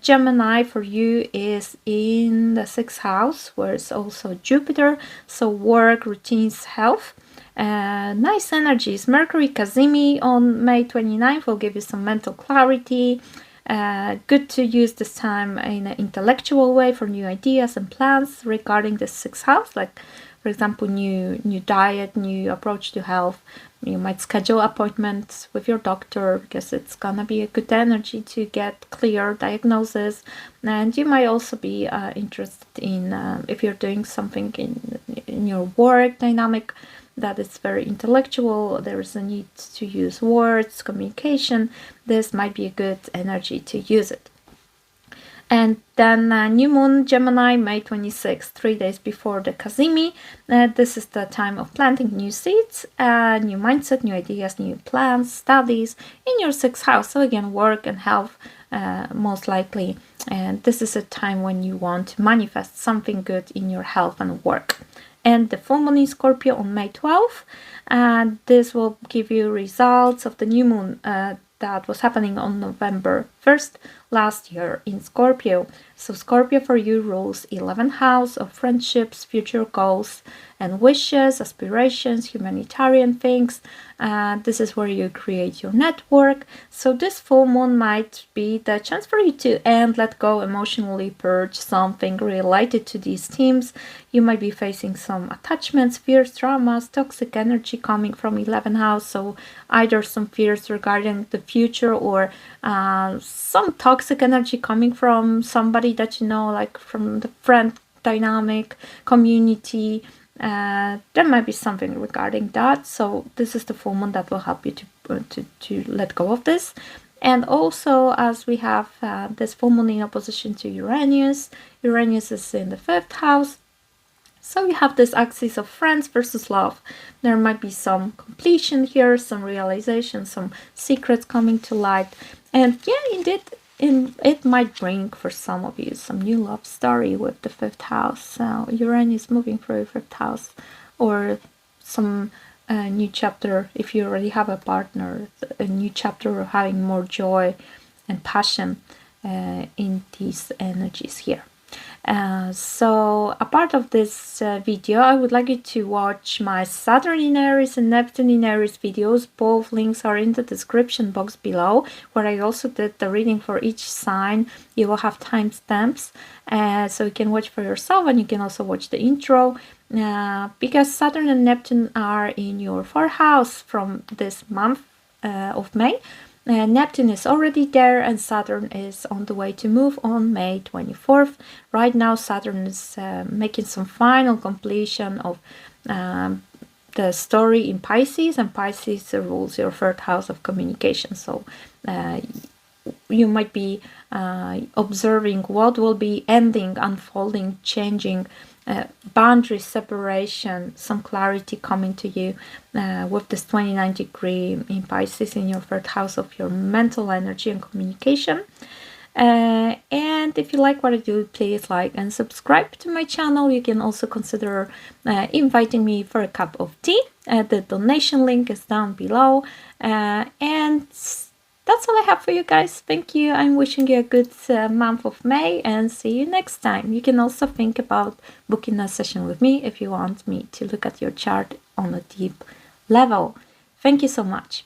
Gemini for you is in the 6th house, where it's also Jupiter. So work, routines, health. Nice energies. Mercury Kazimi on May 29th will give you some mental clarity. Good to use this time in an intellectual way for new ideas and plans regarding the 6th house, like for example new diet, new approach to health. You might schedule appointments with your doctor, because it's gonna be a good energy to get clear diagnosis. And you might also be interested in, if you're doing something in your work dynamic that is very intellectual, there is a need to use words, communication. This might be a good energy to use it. And then new moon Gemini, May 26th, 3 days before the GEMINI. This is the time of planting new seeds, new mindset, new ideas, new plans, studies in your 6th house. So again, work and health most likely. And this is a time when you want to manifest something good in your health and work. And the full moon in Scorpio on May 12th. And this will give you results of the new moon that was happening on November 1st last year in Scorpio. So Scorpio for you rules 11th house of friendships, future goals and wishes, aspirations, humanitarian things. This is where you create your network. So this full moon might be the chance for you to end, let go, emotionally purge something related to these themes. You might be facing some attachments, fears, traumas, toxic energy coming from 11th house. So either some fears regarding the future or some toxic energy coming from somebody that you know, like from the friend dynamic, community. There might be something regarding that. So this is the full moon that will help you to let go of this. And also, as we have this full moon in opposition to Uranus, Uranus is in the 5th house. So you have this axis of friends versus love. There might be some completion here, some realization, some secrets coming to light. And yeah, indeed, it might bring for some of you some new love story with the 5th house. So Uranus moving through your 5th house, or some new chapter if you already have a partner, a new chapter of having more joy and passion in these energies here. So a part of this video, I would like you to watch my Saturn in Aries and Neptune in Aries videos. Both links are in the description box below, where I also did the reading for each sign. You will have timestamps, so you can watch for yourself, and you can also watch the intro, because Saturn and Neptune are in your 4th house from this month of May. Neptune is already there and Saturn is on the way to move on May 24th. Right now Saturn is making some final completion of the story in Pisces, and Pisces rules your 3rd house of communication. So you might be observing what will be ending, unfolding, changing, boundary separation, some clarity coming to you with this 29-degree in Pisces in your 3rd house of your mental energy and communication. And if you like what I do, please like and subscribe to my channel. You can also consider inviting me for a cup of tea. The donation link is down below. And that's all I have for you guys. Thank you. I'm wishing you a good month of May, and see you next time. You can also think about booking a session with me if you want me to look at your chart on a deep level. Thank you so much.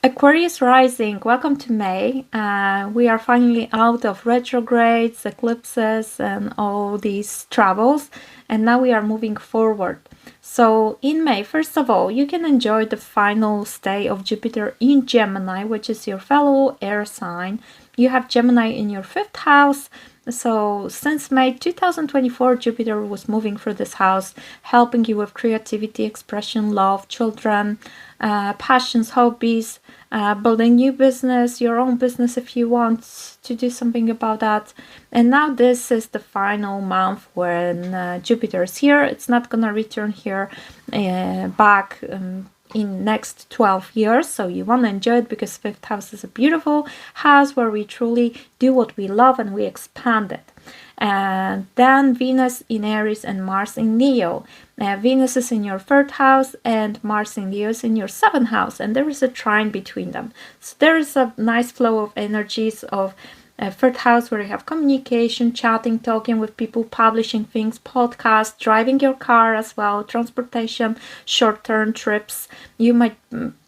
Aquarius rising, welcome to May. We are finally out of retrogrades, eclipses and all these troubles, and now we are moving forward. So in May, first of all, you can enjoy the final stay of Jupiter in Gemini, which is your fellow air sign. You have Gemini in your 5th house. So since May 2024, Jupiter was moving through this house, helping you with creativity, expression, love, children, passions, hobbies, building new business, your own business if you want to do something about that. And now this is the final month when Jupiter is here. It's not gonna return here back in next 12 years, so you want to enjoy it, because 5th house is a beautiful house where we truly do what we love and we expand it. And then Venus in Aries and Mars in Leo. Venus is in your 3rd house and Mars in Leo is in your 7th house, and there is a trine between them. So there is a nice flow of energies of 3rd house where you have communication, chatting, talking with people, publishing things, podcasts, driving your car as well, transportation, short-term trips. You might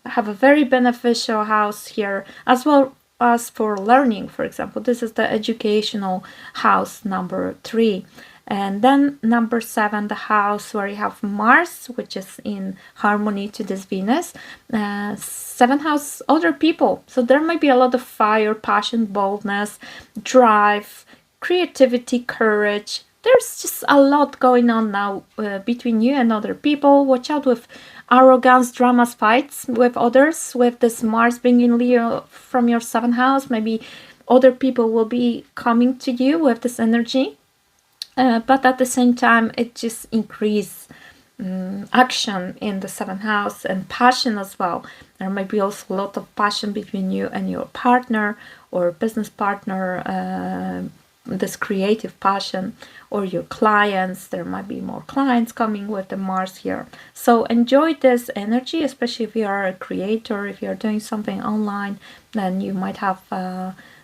have a very beneficial house here, as well as for learning. For example, this is the educational house number 3. And then number 7, the house where you have Mars, which is in harmony to this Venus. 7th house, other people. So there might be a lot of fire, passion, boldness, drive, creativity, courage. There's just a lot going on now between you and other people. Watch out with arrogance, dramas, fights with others. With this Mars being in Leo from your 7th house, maybe other people will be coming to you with this energy, but at the same time it just increases action in the 7th house and passion as well. There might be also a lot of passion between you and your partner or business partner, this creative passion, or your clients. There might be more clients coming with the Mars here. So enjoy this energy, especially if you are a creator, if you're doing something online, then you might have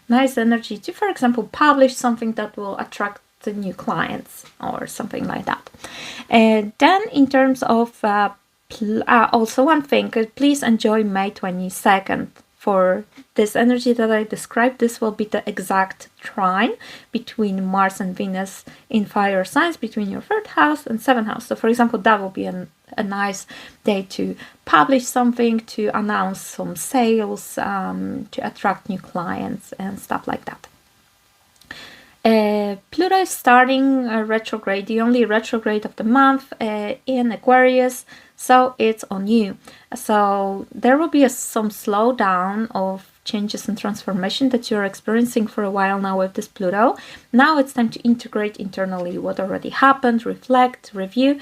nice energy to, for example, publish something that will attract the new clients or something like that. And then in terms of also one thing, please enjoy May 22nd. For this energy that I described, this will be the exact trine between Mars and Venus in fire signs, between your 3rd house and 7th house. So for example, that will be a nice day to publish something, to announce some sales, to attract new clients and stuff like that. Pluto is starting retrograde, the only retrograde of the month in Aquarius, so it's on you. So there will be some slowdown of changes and transformation that you're experiencing for a while now with this Pluto. Now it's time to integrate internally what already happened, reflect, review,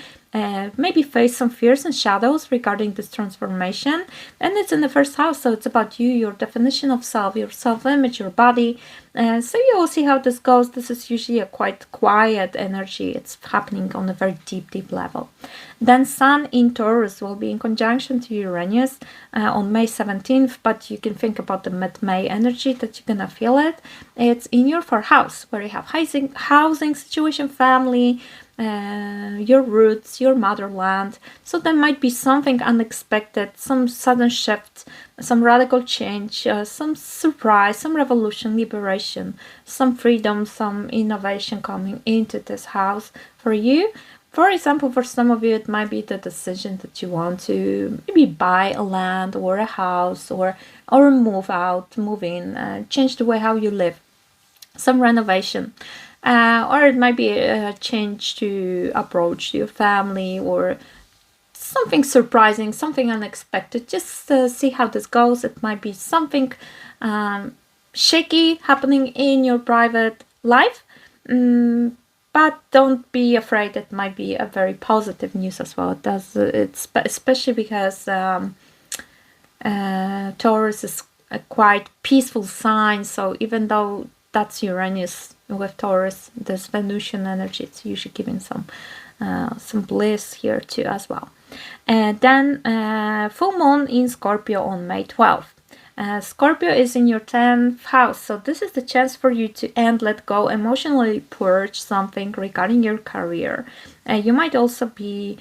maybe face some fears and shadows regarding this transformation. And it's in the 1st house, so it's about you, your definition of self, your self-image, your body. So you will see how this goes. This is usually a quite quiet energy. It's happening on a very deep level. Then Sun in Taurus will be in conjunction to Uranus on May 17th, but you can think about the mid-May energy that you're gonna feel it. It's in your 4th house, where you have housing situation, family, your roots, your motherland. So there might be something unexpected, some sudden shift, some radical change, some surprise, some revolution, liberation, some freedom, some innovation coming into this house for you. For example, for some of you, it might be the decision that you want to maybe buy a land or a house, or move out, move in, change the way how you live, some renovation. Or it might be a change to approach your family, or something surprising, something unexpected. Just see how this goes. It might be something shaky happening in your private life, but don't be afraid. It might be a very positive news as well. It's especially because Taurus is a quite peaceful sign. So even though that's Uranus with Taurus, this Venusian energy, it's usually giving some bliss here too as well. And then full moon in Scorpio on May 12th. Scorpio is in your 10th house, so this is the chance for you to let go, emotionally purge something regarding your career. You might also be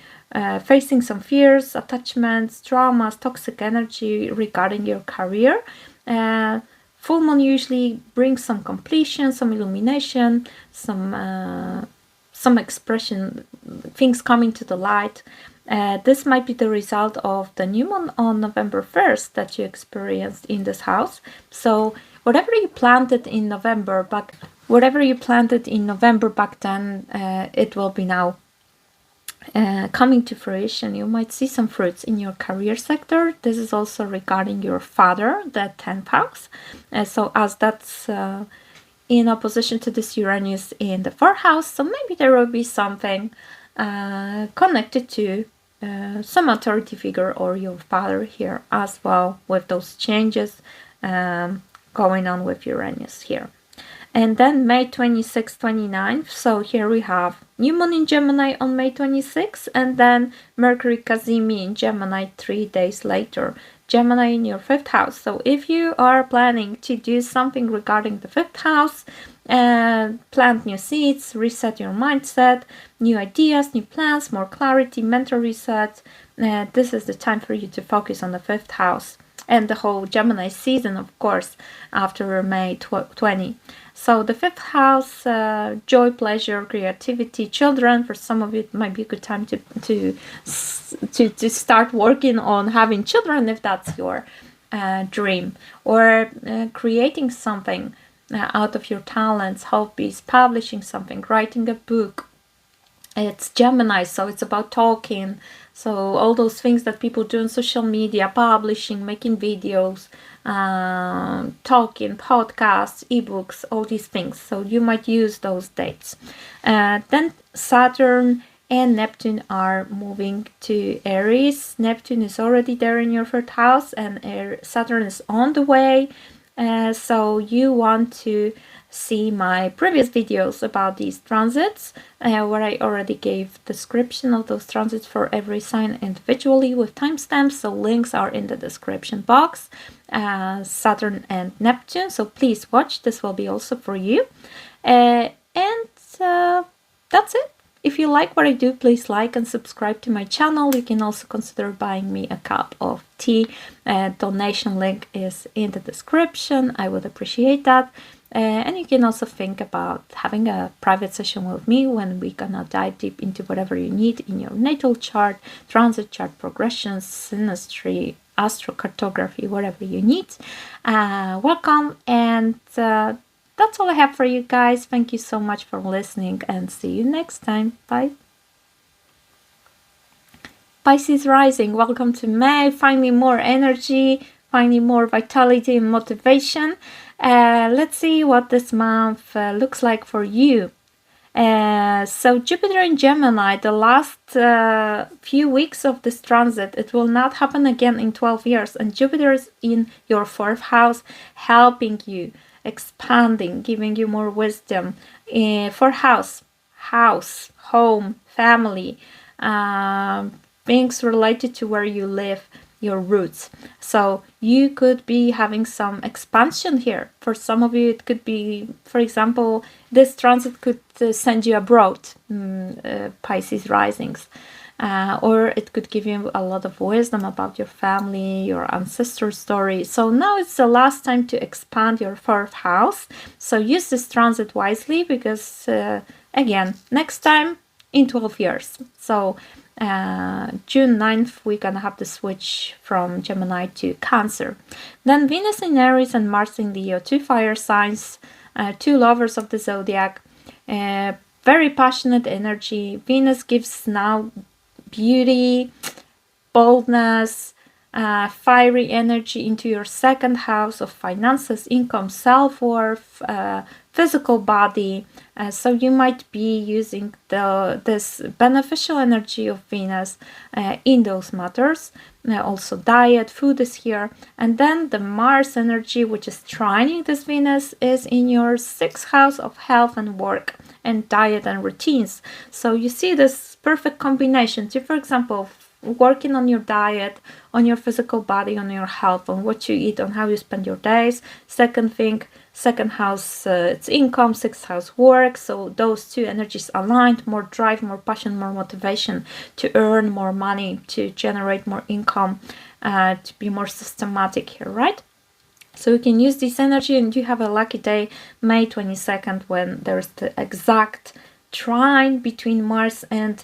facing some fears, attachments, traumas, toxic energy regarding your career. Full moon usually brings some completion, some illumination, some expression, things coming to the light. This might be the result of the new moon on November 1st that you experienced in this house. So whatever you planted in November back then, it will be now coming to fruition. You might see some fruits in your career sector. This is also regarding your father, the 10th house. So as that's in opposition to this Uranus in the 4th house, so maybe there will be something connected to some authority figure or your father here as well, with those changes going on with Uranus here. And then May 26th, 29th, so here we have new moon in Gemini on May 26th, and then Mercury Cazimi in Gemini 3 days later. Gemini in your 5th house. So if you are planning to do something regarding the 5th house, plant new seeds, reset your mindset, new ideas, new plans, more clarity, mental reset, this is the time for you to focus on the 5th house and the whole Gemini season, of course, after May 20. So the 5th house, joy, pleasure, creativity, children. For some of you, it might be a good time to start working on having children if that's your dream, or creating something out of your talents, hobbies, publishing something, writing a book, It's Gemini, so it's about talking. So all those things that people do on social media, publishing, making videos, talking, podcasts, ebooks, all these things. So you might use those dates. Then Saturn and Neptune are moving to Aries. Neptune is already there in your third house, and Saturn is on the way. So you want to see my previous videos about these transits, where I already gave description of those transits for every sign individually with timestamps, so links are in the description box. Saturn and Neptune, so please watch, this will be also for you. And that's it. If you like what I do, please like and subscribe to my channel. You can also consider buying me a cup of tea. Donation link is in the description. I would appreciate that. And you can also think about having a private session with me when we're gonna dive deep into whatever you need in your natal chart, transit chart, progressions, synastry, astrocartography, whatever you need. Welcome, and that's all I have for you guys. Thank you so much for listening, and see you next time. Bye. Pisces rising, welcome to May. Finding more energy, finding more vitality and motivation. Let's see what this month looks like for you. So Jupiter in Gemini, the last few weeks of this transit, it will not happen again in 12 years. And Jupiter is in your fourth house, helping you, expanding, giving you more wisdom. For house, home, family, things related to where you live, your roots. So you could be having some expansion here. For some of you, it could be, for example, this transit could send you abroad, Pisces risings. Or it could give you a lot of wisdom about your family, your ancestor story. So now it's the last time to expand your fourth house. So use this transit wisely, because again, next time in 12 years. So June 9th, we're gonna have the switch from Gemini to Cancer. Then Venus in Aries and Mars in Leo, two fire signs, two lovers of the zodiac, very passionate energy. Venus gives now beauty, boldness, fiery energy into your second house of finances, income, self-worth, physical body. So you might be using this beneficial energy of Venus in those matters. Also diet, food is here. And then the Mars energy, which is trining this Venus, is in your sixth house of health and work and diet and routines. So you see this perfect combination. So for example, working on your diet, on your physical body, on your health, on what you eat, on how you spend your days. Second thing, second house, it's income, sixth house, work. So those two energies aligned, more drive, more passion, more motivation to earn more money, to generate more income, to be more systematic here, right? So you can use this energy, and you have a lucky day, May 22nd, when there's the exact trine between Mars and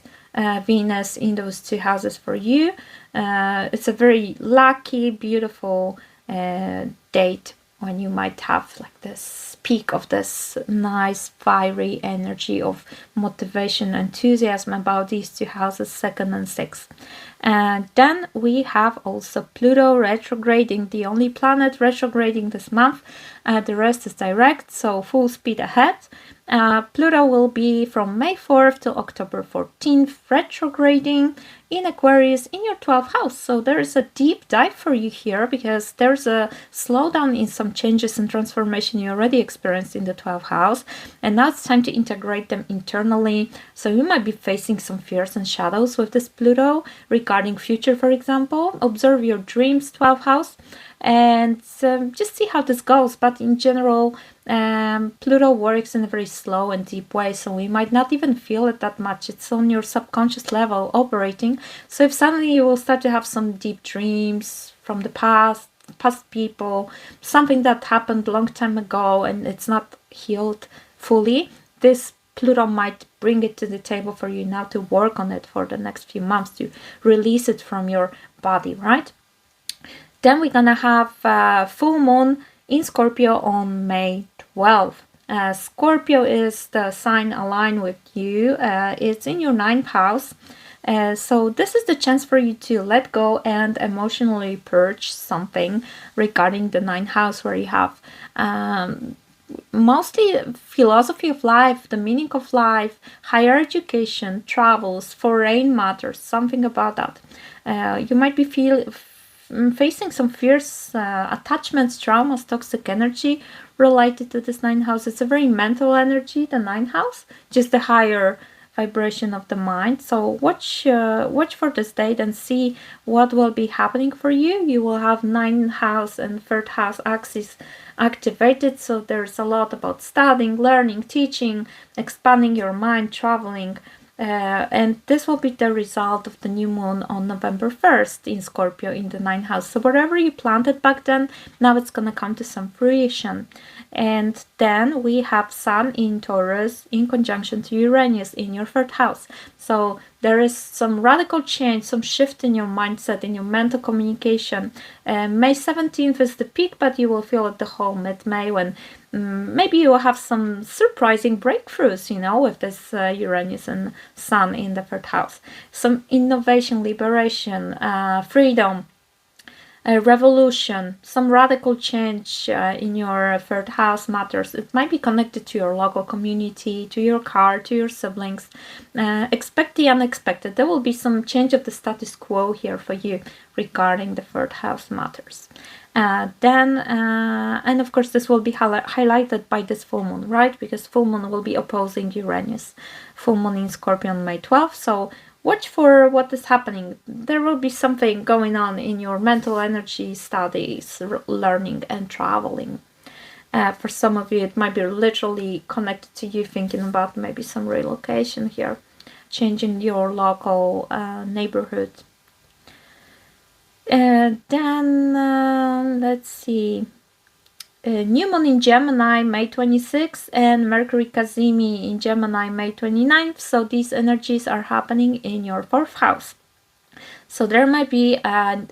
Venus in those two houses for you. It's a very lucky, beautiful date when you might have like this peak of this nice fiery energy of motivation, enthusiasm about these two houses, second and sixth. And then we have also Pluto retrograding, the only planet retrograding this month. The rest is direct, so full speed ahead. Pluto will be from May 4th to October 14th retrograding in Aquarius in your 12th house. So there is a deep dive for you here, because there's a slowdown in some changes and transformation you already experienced in the 12th house, and now it's time to integrate them internally. So you might be facing some fears and shadows with this Pluto regarding future, for example. Observe your dreams, 12th house, and just see how this goes. But in general, Pluto works in a very slow and deep way, so we might not even feel it that much. It's on your subconscious level operating. So if suddenly you will start to have some deep dreams from the past people, something that happened a long time ago and it's not healed fully, this Pluto might bring it to the table for you now to work on it for the next few months, to release it from your body, right? Then we're gonna have full moon in Scorpio on May 12th. Scorpio is the sign aligned with you. It's in your 9th house. So this is the chance for you to let go and emotionally purge something regarding the 9th house, where you have mostly philosophy of life, the meaning of life, higher education, travels, foreign matters, something about that. You might be facing some fierce attachments, traumas, toxic energy related to this 9th house. It's a very mental energy, the 9th house, just the higher vibration of the mind. So watch for this date and see what will be happening for you. You will have 9th house and 3rd house axis activated, so there's a lot about studying, learning, teaching, expanding your mind, traveling, and this will be the result of the new moon on November 1st in Scorpio in the 9th house. So whatever you planted back then, now it's gonna come to some fruition. And then we have Sun in Taurus in conjunction to Uranus in your 3rd house. So there is some radical change, some shift in your mindset, in your mental communication. May 17th is the peak, but you will feel it the whole mid-May, when maybe you will have some surprising breakthroughs, you know, with this Uranus and Sun in the 3rd house. Some innovation, liberation, freedom, a revolution, some radical change in your 3rd house matters. It might be connected to your local community, to your car, to your siblings. Expect the unexpected. There will be some change of the status quo here for you regarding the 3rd house matters. And of course this will be highlighted by this full moon, right? Because full moon will be opposing Uranus. Full moon in Scorpio on May 12th. So watch for what is happening. There will be something going on in your mental energy, studies, learning, and traveling. For some of you, it might be literally connected to you thinking about maybe some relocation here, changing your local neighborhood. Then let's see. New moon in Gemini May 26th and Mercury Cazimi in Gemini May 29th. So these energies are happening in your 4th house. So there might be an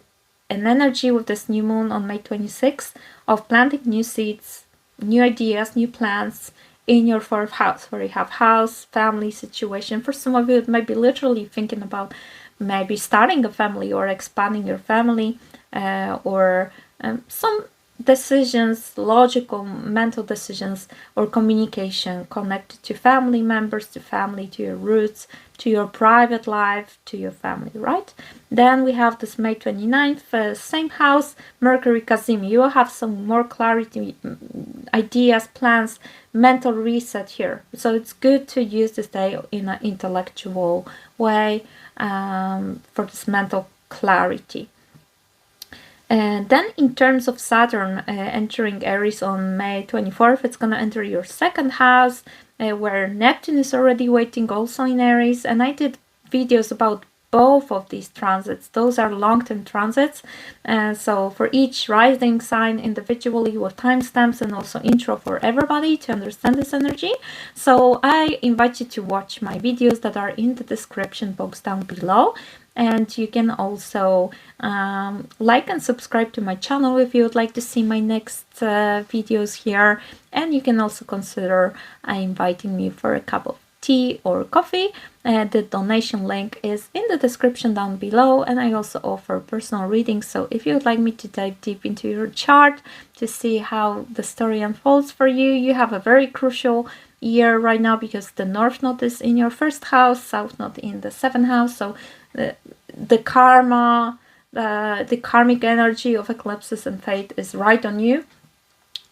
energy with this new moon on May 26th of planting new seeds, new ideas, new plans in your 4th house, where you have house, family situation. For some of you, it might be literally thinking about maybe starting a family or expanding your family, or some decisions, logical, mental decisions, or communication connected to family members, to family, to your roots, to your private life, to your family, right? Then we have this May 29th, same house, Mercury Cazimi. You will have some more clarity, ideas, plans, mental reset here. So it's good to use this day in an intellectual way for this mental clarity. And then in terms of Saturn entering Aries on May 24th, it's going to enter your 2nd house, where Neptune is already waiting also in Aries. And I did videos about both of these transits. Those are long-term transits. So for each rising sign individually with timestamps and also intro for everybody to understand this energy. So I invite you to watch my videos that are in the description box down below. And you can also like and subscribe to my channel if you would like to see my next videos here. And you can also consider inviting me for a cup of tea or coffee. The donation link is in the description down below, and I also offer personal readings. So if you would like me to dive deep into your chart to see how the story unfolds for you, you have a very crucial year right now, because the North Node is in your 1st house, South Node in the 7th house. So the karma, the karmic energy of eclipses and fate is right on you.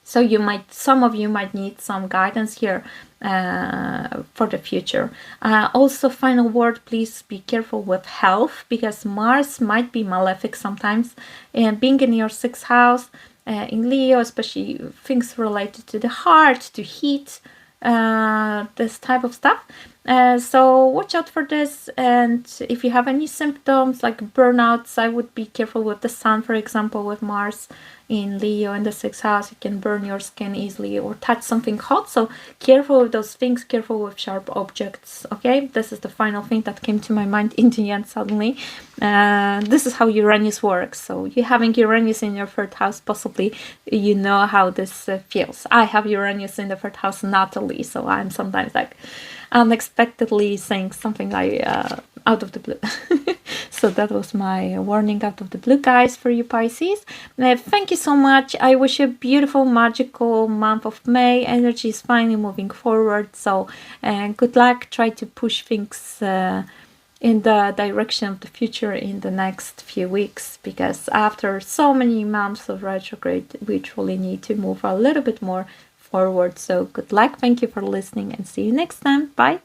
So some of you might need some guidance here for the future. Also, final word, please be careful with health, because Mars might be malefic sometimes. And being in your 6th house, in Leo, especially things related to the heart, to heat, this type of stuff. So watch out for this, and if you have any symptoms like burnouts, I would be careful with the sun, for example, with Mars in Leo in the 6th house. You can burn your skin easily or touch something hot, so careful with those things, careful with sharp objects. Okay, this is the final thing that came to my mind in the end suddenly. This is how Uranus works. So you having Uranus in your 3rd house, possibly you know how this feels. I have Uranus in the 3rd house natally, so I'm sometimes like unexpectedly saying something like out of the blue. So that was my warning out of the blue, guys, for you Pisces. Thank you so much. I wish you a beautiful, magical month of May. Energy is finally moving forward, so good luck. Try to push things in the direction of the future in the next few weeks, because after so many months of retrograde, we truly need to move a little bit more forward. So good luck. Thank you for listening, and see you next time. Bye.